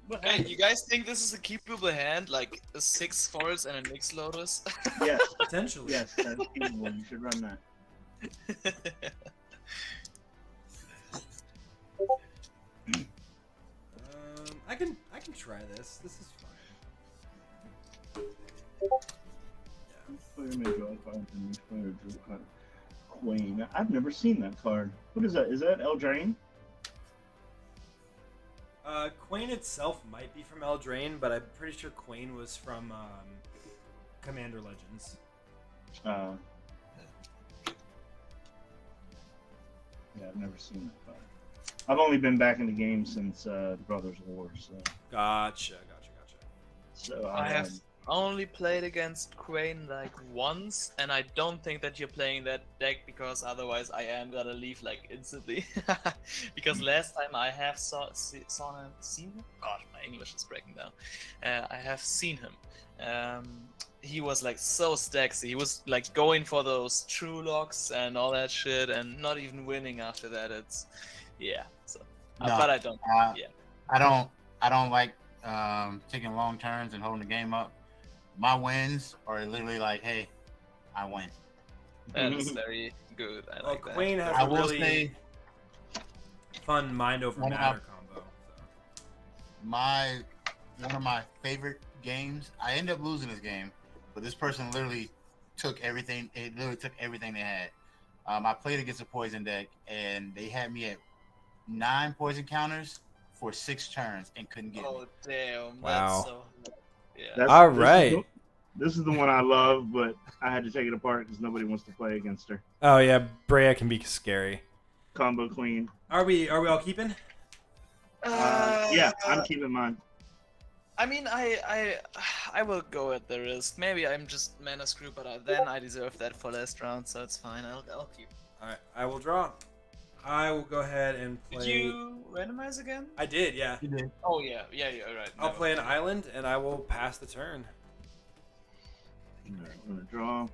What Hey, happened? you guys think this is a keepable hand, like a 6 forest and a Nyx Lotus? Yes, Potentially. yes, that's feasible. You should run that. I can try this. This is fine. Queen. I've never seen that card. What is that? Is that Eldraine? Quain itself might be from Eldraine, but I'm pretty sure Quain was from Commander Legends. Yeah, I've never seen that card. I've only been back in the game since Brothers War, so. Gotcha. So I have only played against Quain like once, and I don't think that you're playing that deck because otherwise I am gonna leave like instantly. Because last time I have seen him. God, my English is breaking down. I have seen him. He was like so stacksy. He was like going for those true locks and all that shit, and not even winning after that. It's So, No, but I don't. I don't like taking long turns and holding the game up. My wins are literally like, hey, I win. That is very good. I Well, like that. Quain has I a will really say fun mind over One of matter combo. So. one of my favorite games. I ended up losing this game, but this person literally took everything. It literally took everything they had. I played against a poison deck, and they had me at 9 poison counters for 6 turns and couldn't get me. Oh damn! Wow. That's so. Yeah. All right. This is the one I love, but I had to take it apart because nobody wants to play against her. Oh yeah, Brea can be scary. Combo Queen. Are we all keeping? Yeah, I'm keeping mine. I mean, I will go at the risk. Maybe I'm just mana screw, but then I deserve that for last round, so it's fine. I'll keep. All right, I will draw. I will go ahead and play. Did you randomize again? I did, yeah. You did. Oh yeah, right. I'll play an island and I will pass the turn. Alright, I'm gonna draw.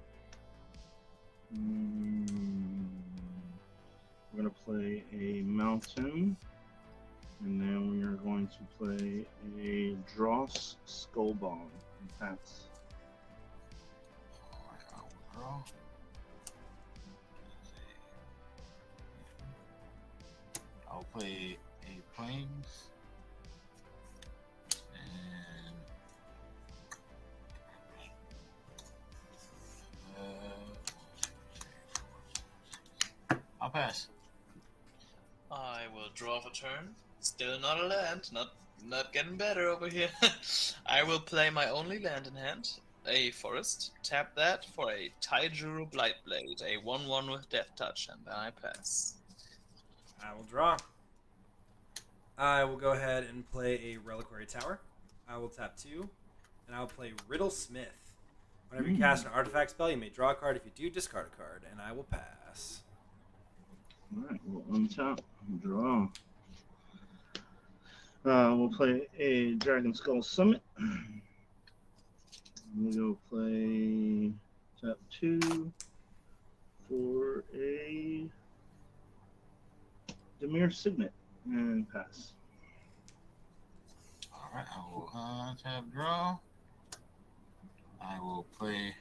We're gonna play a mountain, and then we are going to play a Dross Skull Bomb and pass. I will draw. I'll play a plains and I'll pass. I will draw for turn. Still not a land. Not getting better over here. I will play my only land in hand, a forest. Tap that for a Taijuru Blightblade, a 1/1 with Death Touch, and then I pass. I will draw. I will go ahead and play a Reliquary Tower. I will tap 2, and I will play Riddle Smith. Whenever you cast an artifact spell, you may draw a card. If you do, discard a card, and I will pass. Alright, we'll untap and draw. We'll play a Dragon Skull Summit. We'll play tap 2 for a Demir Signet and pass. Alright, I will untap draw. I will play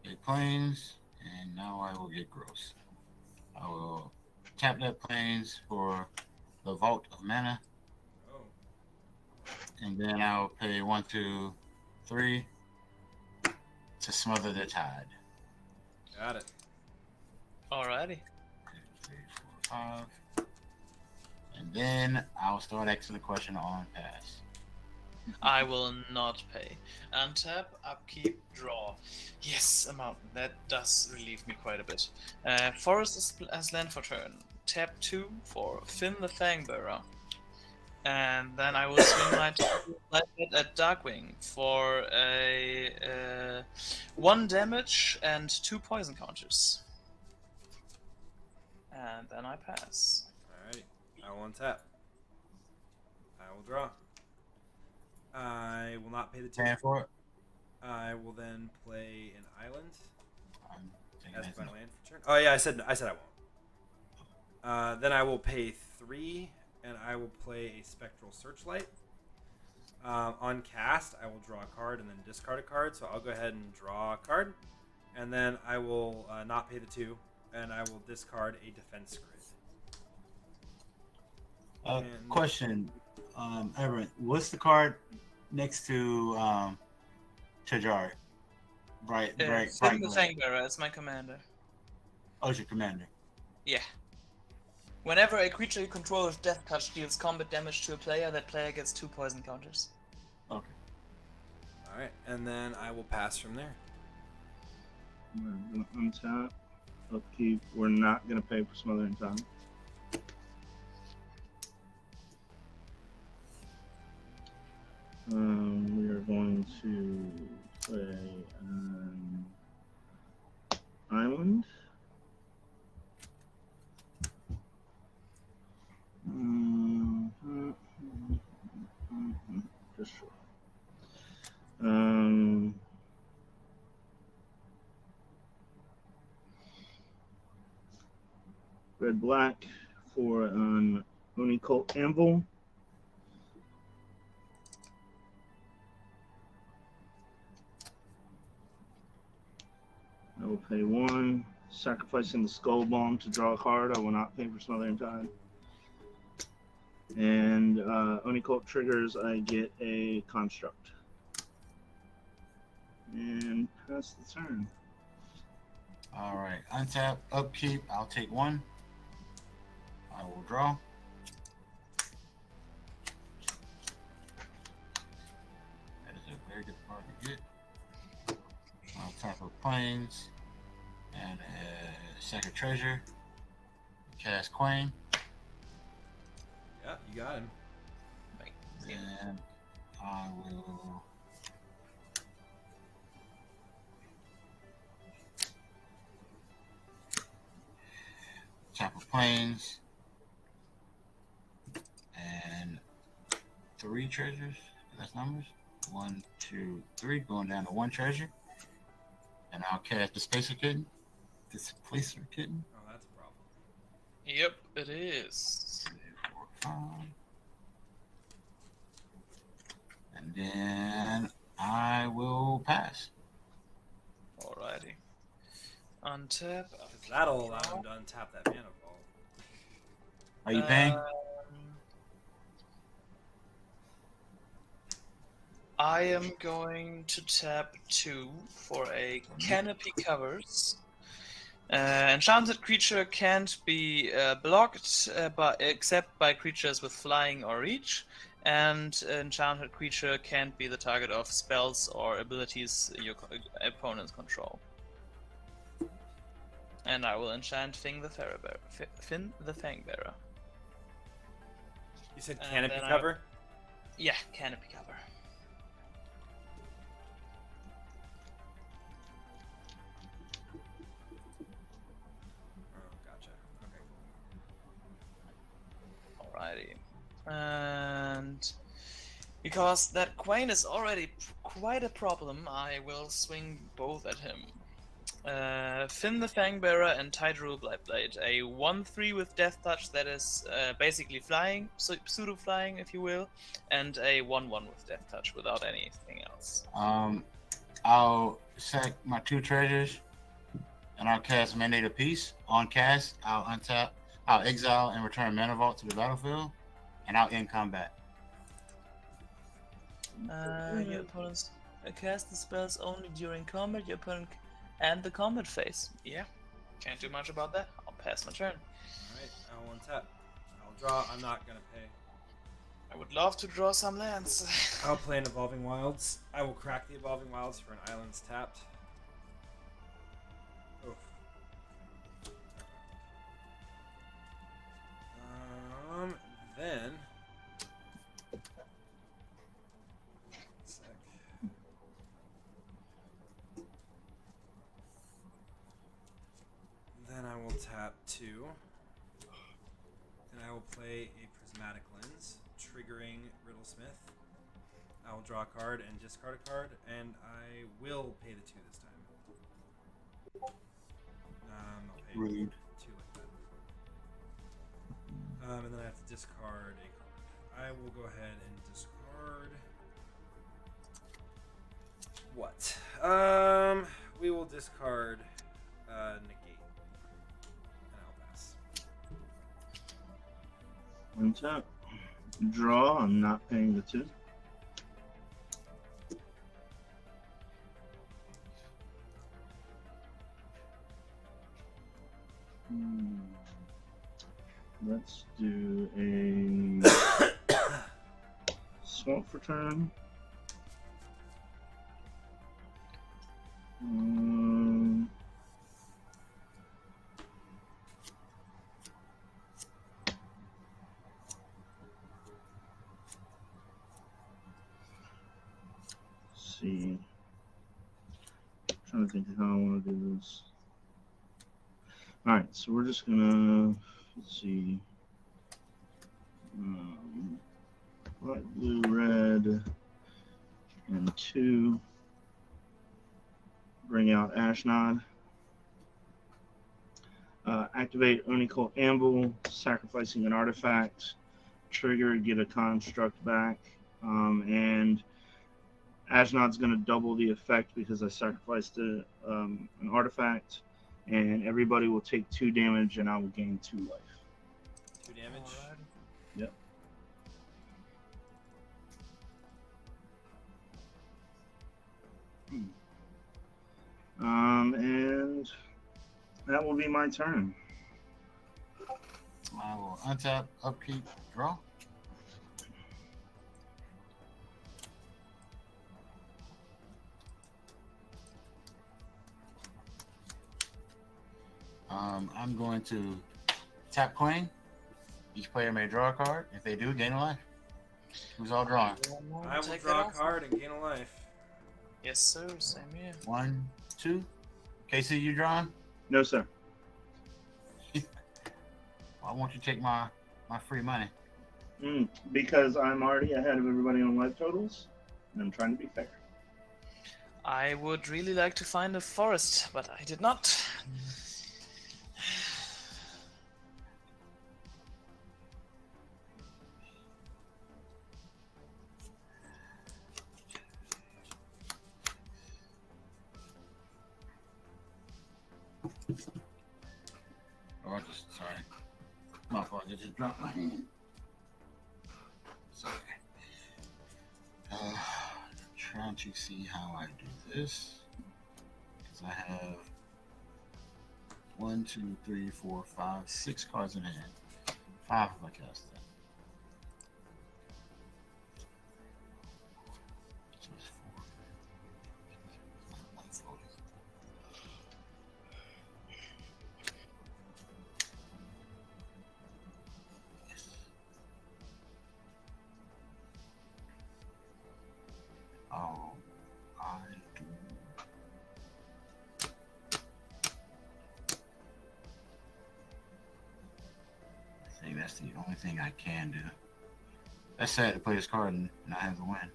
a plains, and now I will get gross. I will tap that plains for the Vault of Mana, Oh. and then I'll pay 1, 2, 3 to smother the tide. Got it. Alrighty. 3, 4, 5. And then I'll start asking the question on pass. I will not pay. Untap, upkeep, draw. Yes, a mountain. That does relieve me quite a bit. Forest as land for turn. Tap 2 for Finn the Fangbearer. And then I will swing my Lightning at Darkwing for a 1 damage and 2 poison counters. And then I pass. Alright, I will untap. I will draw. I will not pay the 2. Paying for it. I will then play an island I'm taking as that my too. land for turn. Oh yeah, I said I won't. Then I will pay 3, and I will play a Spectral Searchlight. On cast, I will draw a card and then discard a card. So I'll go ahead and draw a card, and then I will not pay the 2, and I will discard a Defense Grid. And- Question, Everett, what's the card next to Tajari? Bright Finn the Glare. Fangbearer is my commander. Oh, it's your commander. Yeah. Whenever a creature you control with Death Touch deals combat damage to a player, that player gets 2 poison counters. Okay. Alright, and then I will pass from there. We're gonna untap, upkeep. We're not gonna pay for Smothering Time. We are going to play an island. Just sure. Red black for an Onicult Anvil. I will pay 1, sacrificing the Skull Bomb to draw a card. I will not pay for Smothering Tide. And Onicult triggers, I get a Construct. And pass the turn. All right. Untap, upkeep. I'll take 1. I will draw. That is a very good card to get. I'll tap up Plains and a Sacred Treasure. Cast Quain. Yeah, you got him. And I will tap of Plains and 3 treasures. That's numbers. 1, 2, 3. Going down to 1 treasure. And I'll cast Displacer Kitten. Displacer Kitten. Oh, that's a problem. Yep, it is. 2, 4, 5. And then I will pass. Alrighty. Untap. Because that'll allow him to untap that mana vault. Are you paying? I am going to tap 2 for a Canopy Covers. Enchanted creature can't be blocked except by creatures with flying or reach, and enchanted creature can't be the target of spells or abilities your opponents control. And I will enchant Finn the Fangbearer. You said And canopy then cover? Yeah, Canopy Cover. Oh, gotcha. Okay, Alrighty. And because that Quain is already quite a problem, I will swing both at him. Finn the Fangbearer and Tidru Blightblade. A 1/3 with Death Touch that is basically flying, pseudo-flying if you will, and a 1/1 with Death Touch without anything else. I'll sack my 2 treasures and I'll cast Mandate of Peace. On cast, I'll untap, I'll exile and return Mana Vault to the battlefield, and I'll end combat. Your opponent's cast the spells only during combat, your opponent and the combat phase. Yeah, can't do much about that. I'll pass my turn. Alright, I'll untap. I'll draw. I'm not going to pay. I would love to draw some lands. I'll play an Evolving Wilds. I will crack the Evolving Wilds for an island's tapped. Oof. Then. Sec. Then I will tap 2. Then I will play a Prismatic Lens, triggering Riddlesmith. I will draw a card and discard a card, and I will pay the 2 this time. I'll pay Rude. 2 like that. And then I have to discard a card. I will go ahead and discard. What? We will discard negate. And I'll pass. Untap. Draw. I'm not paying the 2. Let's do a swamp for turn. Let's see. Trying to think of how I want to do this. All right, so we're just gonna let's see. White, blue, red, and 2. Bring out Ashnod. Activate Onical Anvil, sacrificing an artifact. Trigger, get a construct back. And Ashnod's going to double the effect because I sacrificed an artifact. And everybody will take 2 damage, and I will gain 2 life. 2 damage. Alright. Yep. And that will be my turn. I will untap, upkeep, draw. I'm going to tap coin. Each player may draw a card. If they do, gain a life. Who's all drawing? I will draw a card and gain a life. Yes, sir. Same here. 1, 2. Casey, you drawing? No, sir. Why won't you take my free money? Because I'm already ahead of everybody on life totals, and I'm trying to be fair. I would really like to find a forest, but I did not. Oh, sorry. My fault. I just dropped my hand. Sorry. Trying to see how I do this. Because I have 1, 2, 3, 4, 5, 6 cards in hand. 5 if I cast that. So it's 4. Oh, I do. I think that's the only thing I can do. That's sad to play this card and not have to win.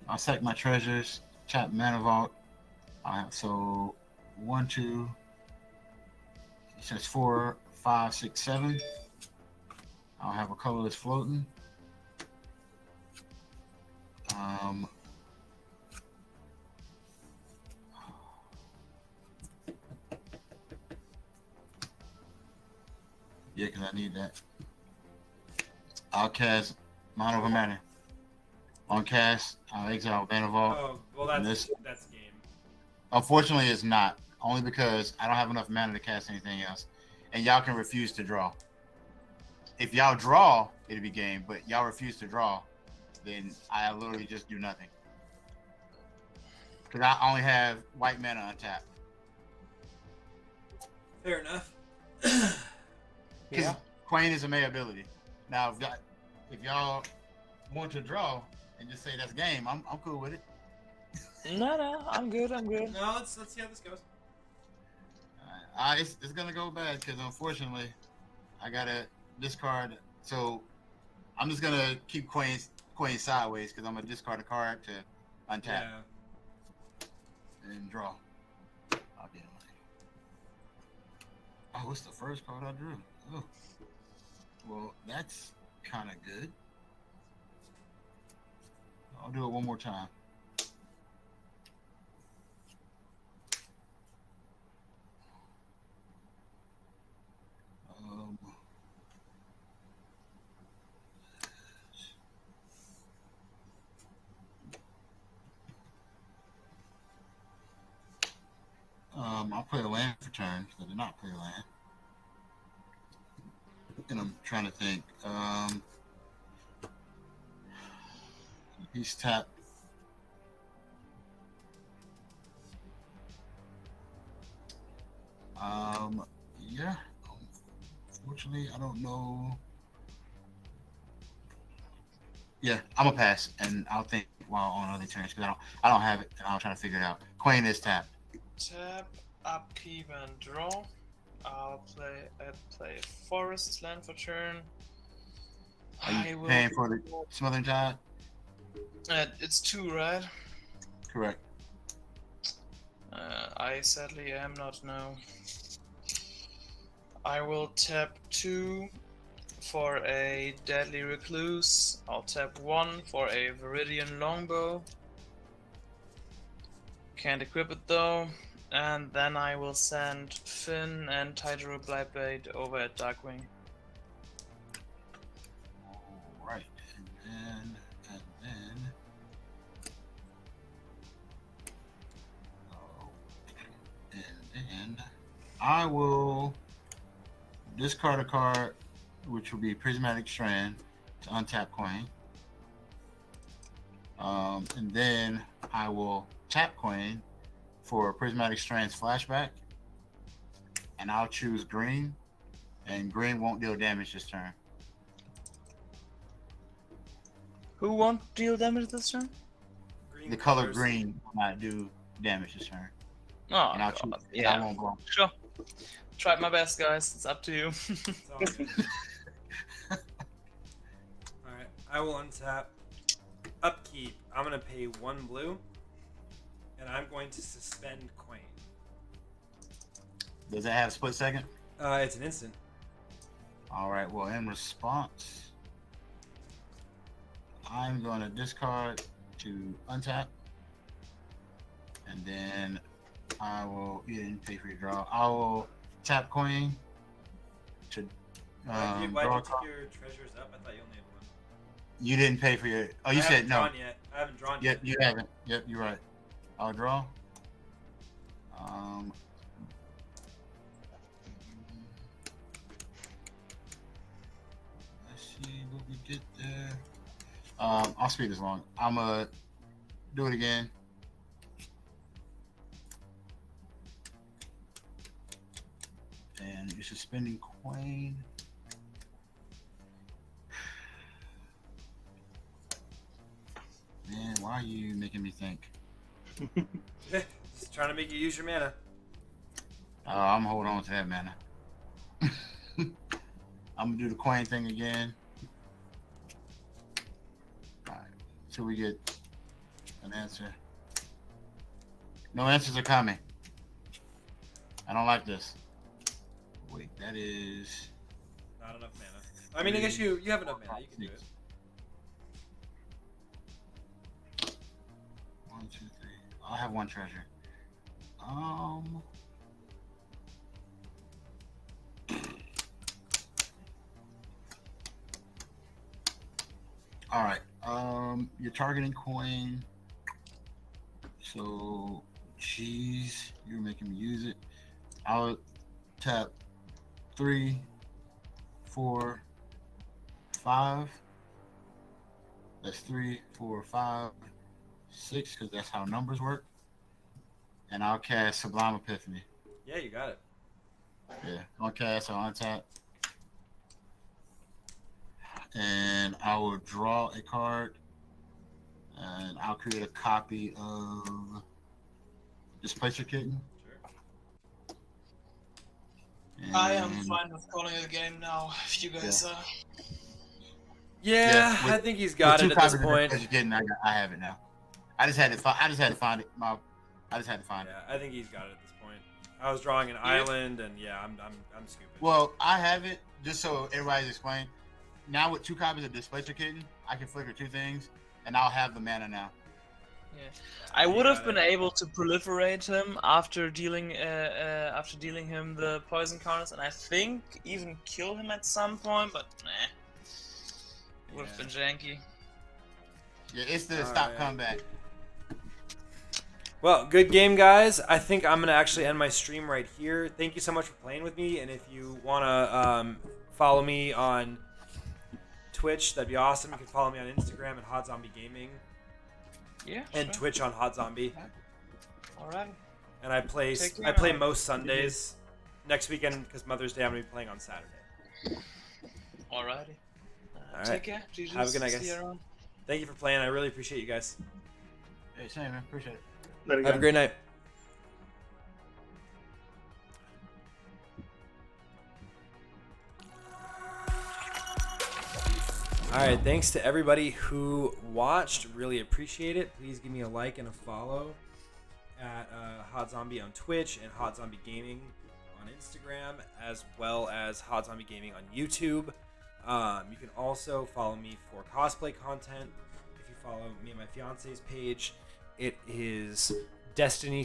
I'll sack my treasures, tap mana vault. So 1, 2. It says 4, 5, 6, 7. I'll have a colorless floating. Yeah, because I need that. I'll cast Mind Over Matter. On cast, I'll exile Vandervault. Oh, well, that's game. Unfortunately, it's not. Only because I don't have enough mana to cast anything else. and y'all can refuse to draw. If y'all draw, it'll be game, but y'all refuse to draw, then I literally just do nothing. Because I only have white mana untapped. Fair enough. Because Queen is a May ability. Now, if y'all want to draw and just say that's game, I'm cool with it. No, I'm good. No, let's see how this goes. It's gonna go bad because unfortunately, I gotta discard. So I'm just gonna keep Queen sideways because I'm gonna discard a card to untap Yeah. and draw. I'll get it. Oh, what's the first card I drew? Oh, well, that's kind of good. I'll do it one more time. I'll play a land for turn because I did not play a land. And I'm trying to think. He's tapped. Yeah. Unfortunately, I don't know. Yeah, I'm gonna pass, and I'll think while on other turns because I don't have it, and I'll try to figure it out. Queen is tapped. Tap, upkeep, and draw. I'll play Forest land for turn. Are you paying for the Smothering Tide? It's 2, right? Correct. I sadly am not, no. I will tap 2 for a Deadly Recluse. I'll tap 1 for a Viridian Longbow. Can't equip it though. And then I will send Finn and Tidro Blightblade over at Darkwing. Alright, and then I will discard a card, which will be Prismatic Strand, to untap Queen. And then I will tap Queen for Prismatic Strand's flashback, and I'll choose green, and green won't deal damage this turn. Who won't deal damage this turn? The color green will not do damage this turn. Oh, And I'll God. choose, Yeah. I won't blow. Sure. Tried my best, guys. It's up to you. Alright, I will untap. Upkeep. I'm going to pay 1 blue. And I'm going to suspend Queen. Does that have a split second? It's an instant. All right. Well, in response, I'm going to discard to untap, and then I will. You didn't pay for your draw. I will tap Queen to Why did draw you a take card. your treasures up? I thought you only had 1. You didn't pay for your. Oh, you I said haven't no. drawn yet. I haven't drawn Yep, yet. you haven't. Yep, you're right. I'll draw. Let's see what we get there. I'll speed this long. I'm gonna do it again. And you're suspending Queen. Man, why are you making me think? Just trying to make you use your mana. I'm gonna hold on to that mana. I'm gonna do the Queen thing again. Alright, till we get an answer. No answers are coming. I don't like this. Wait, that is Not enough mana. I mean, I guess you have enough mana. You can do it. 1, 2, 3. I'll have 1 treasure. All right. You're targeting Queen. So, jeez, you're making me use it. I'll tap 3, 4, 5. That's 3, 4, 5, 6, because that's how numbers work. And I'll cast Sublime Epiphany. Yeah, you got it. Yeah, on cast, I'll untap. And I will draw a card. And I'll create a copy of Displacer Kitten. Sure. I am fine with calling it a game now. If you guys are. Yeah, I think he's got it at this point. I have it now. I just had to find it. I just had to find it. Yeah, I think he's got it at this point. I was drawing an island, and yeah, I'm stupid. Well, I have it just so everybody's explained. Now with 2 copies of Displacer Kitten, I can flicker 2 things, and I'll have the mana now. Yeah, I would have been able to proliferate him after dealing him the poison counters, and I think even kill him at some point, but nah. Would have been janky. Yeah, it's the stop comeback. Well, good game, guys. I think I'm gonna actually end my stream right here. Thank you so much for playing with me, and if you wanna follow me on Twitch, that'd be awesome. You can follow me on Instagram at h0tzombie. Yeah. And sure. Twitch on h0tzombie. Alright. And I play most Sundays. Next weekend, because Mother's Day, I'm gonna be playing on Saturday. Alrighty. All right. Take care. GG's. Have a good night, See you guys. around. Thank you for playing. I really appreciate you guys. Hey, same, man. Appreciate it. Have a great night. Alright, thanks to everybody who watched. Really appreciate it. Please give me a like and a follow at h0tzombie on Twitch and h0tzombie Gaming on Instagram, as well as h0tzombie Gaming on YouTube. You can also follow me for cosplay content. If you follow me and my fiance's page, it is Destiny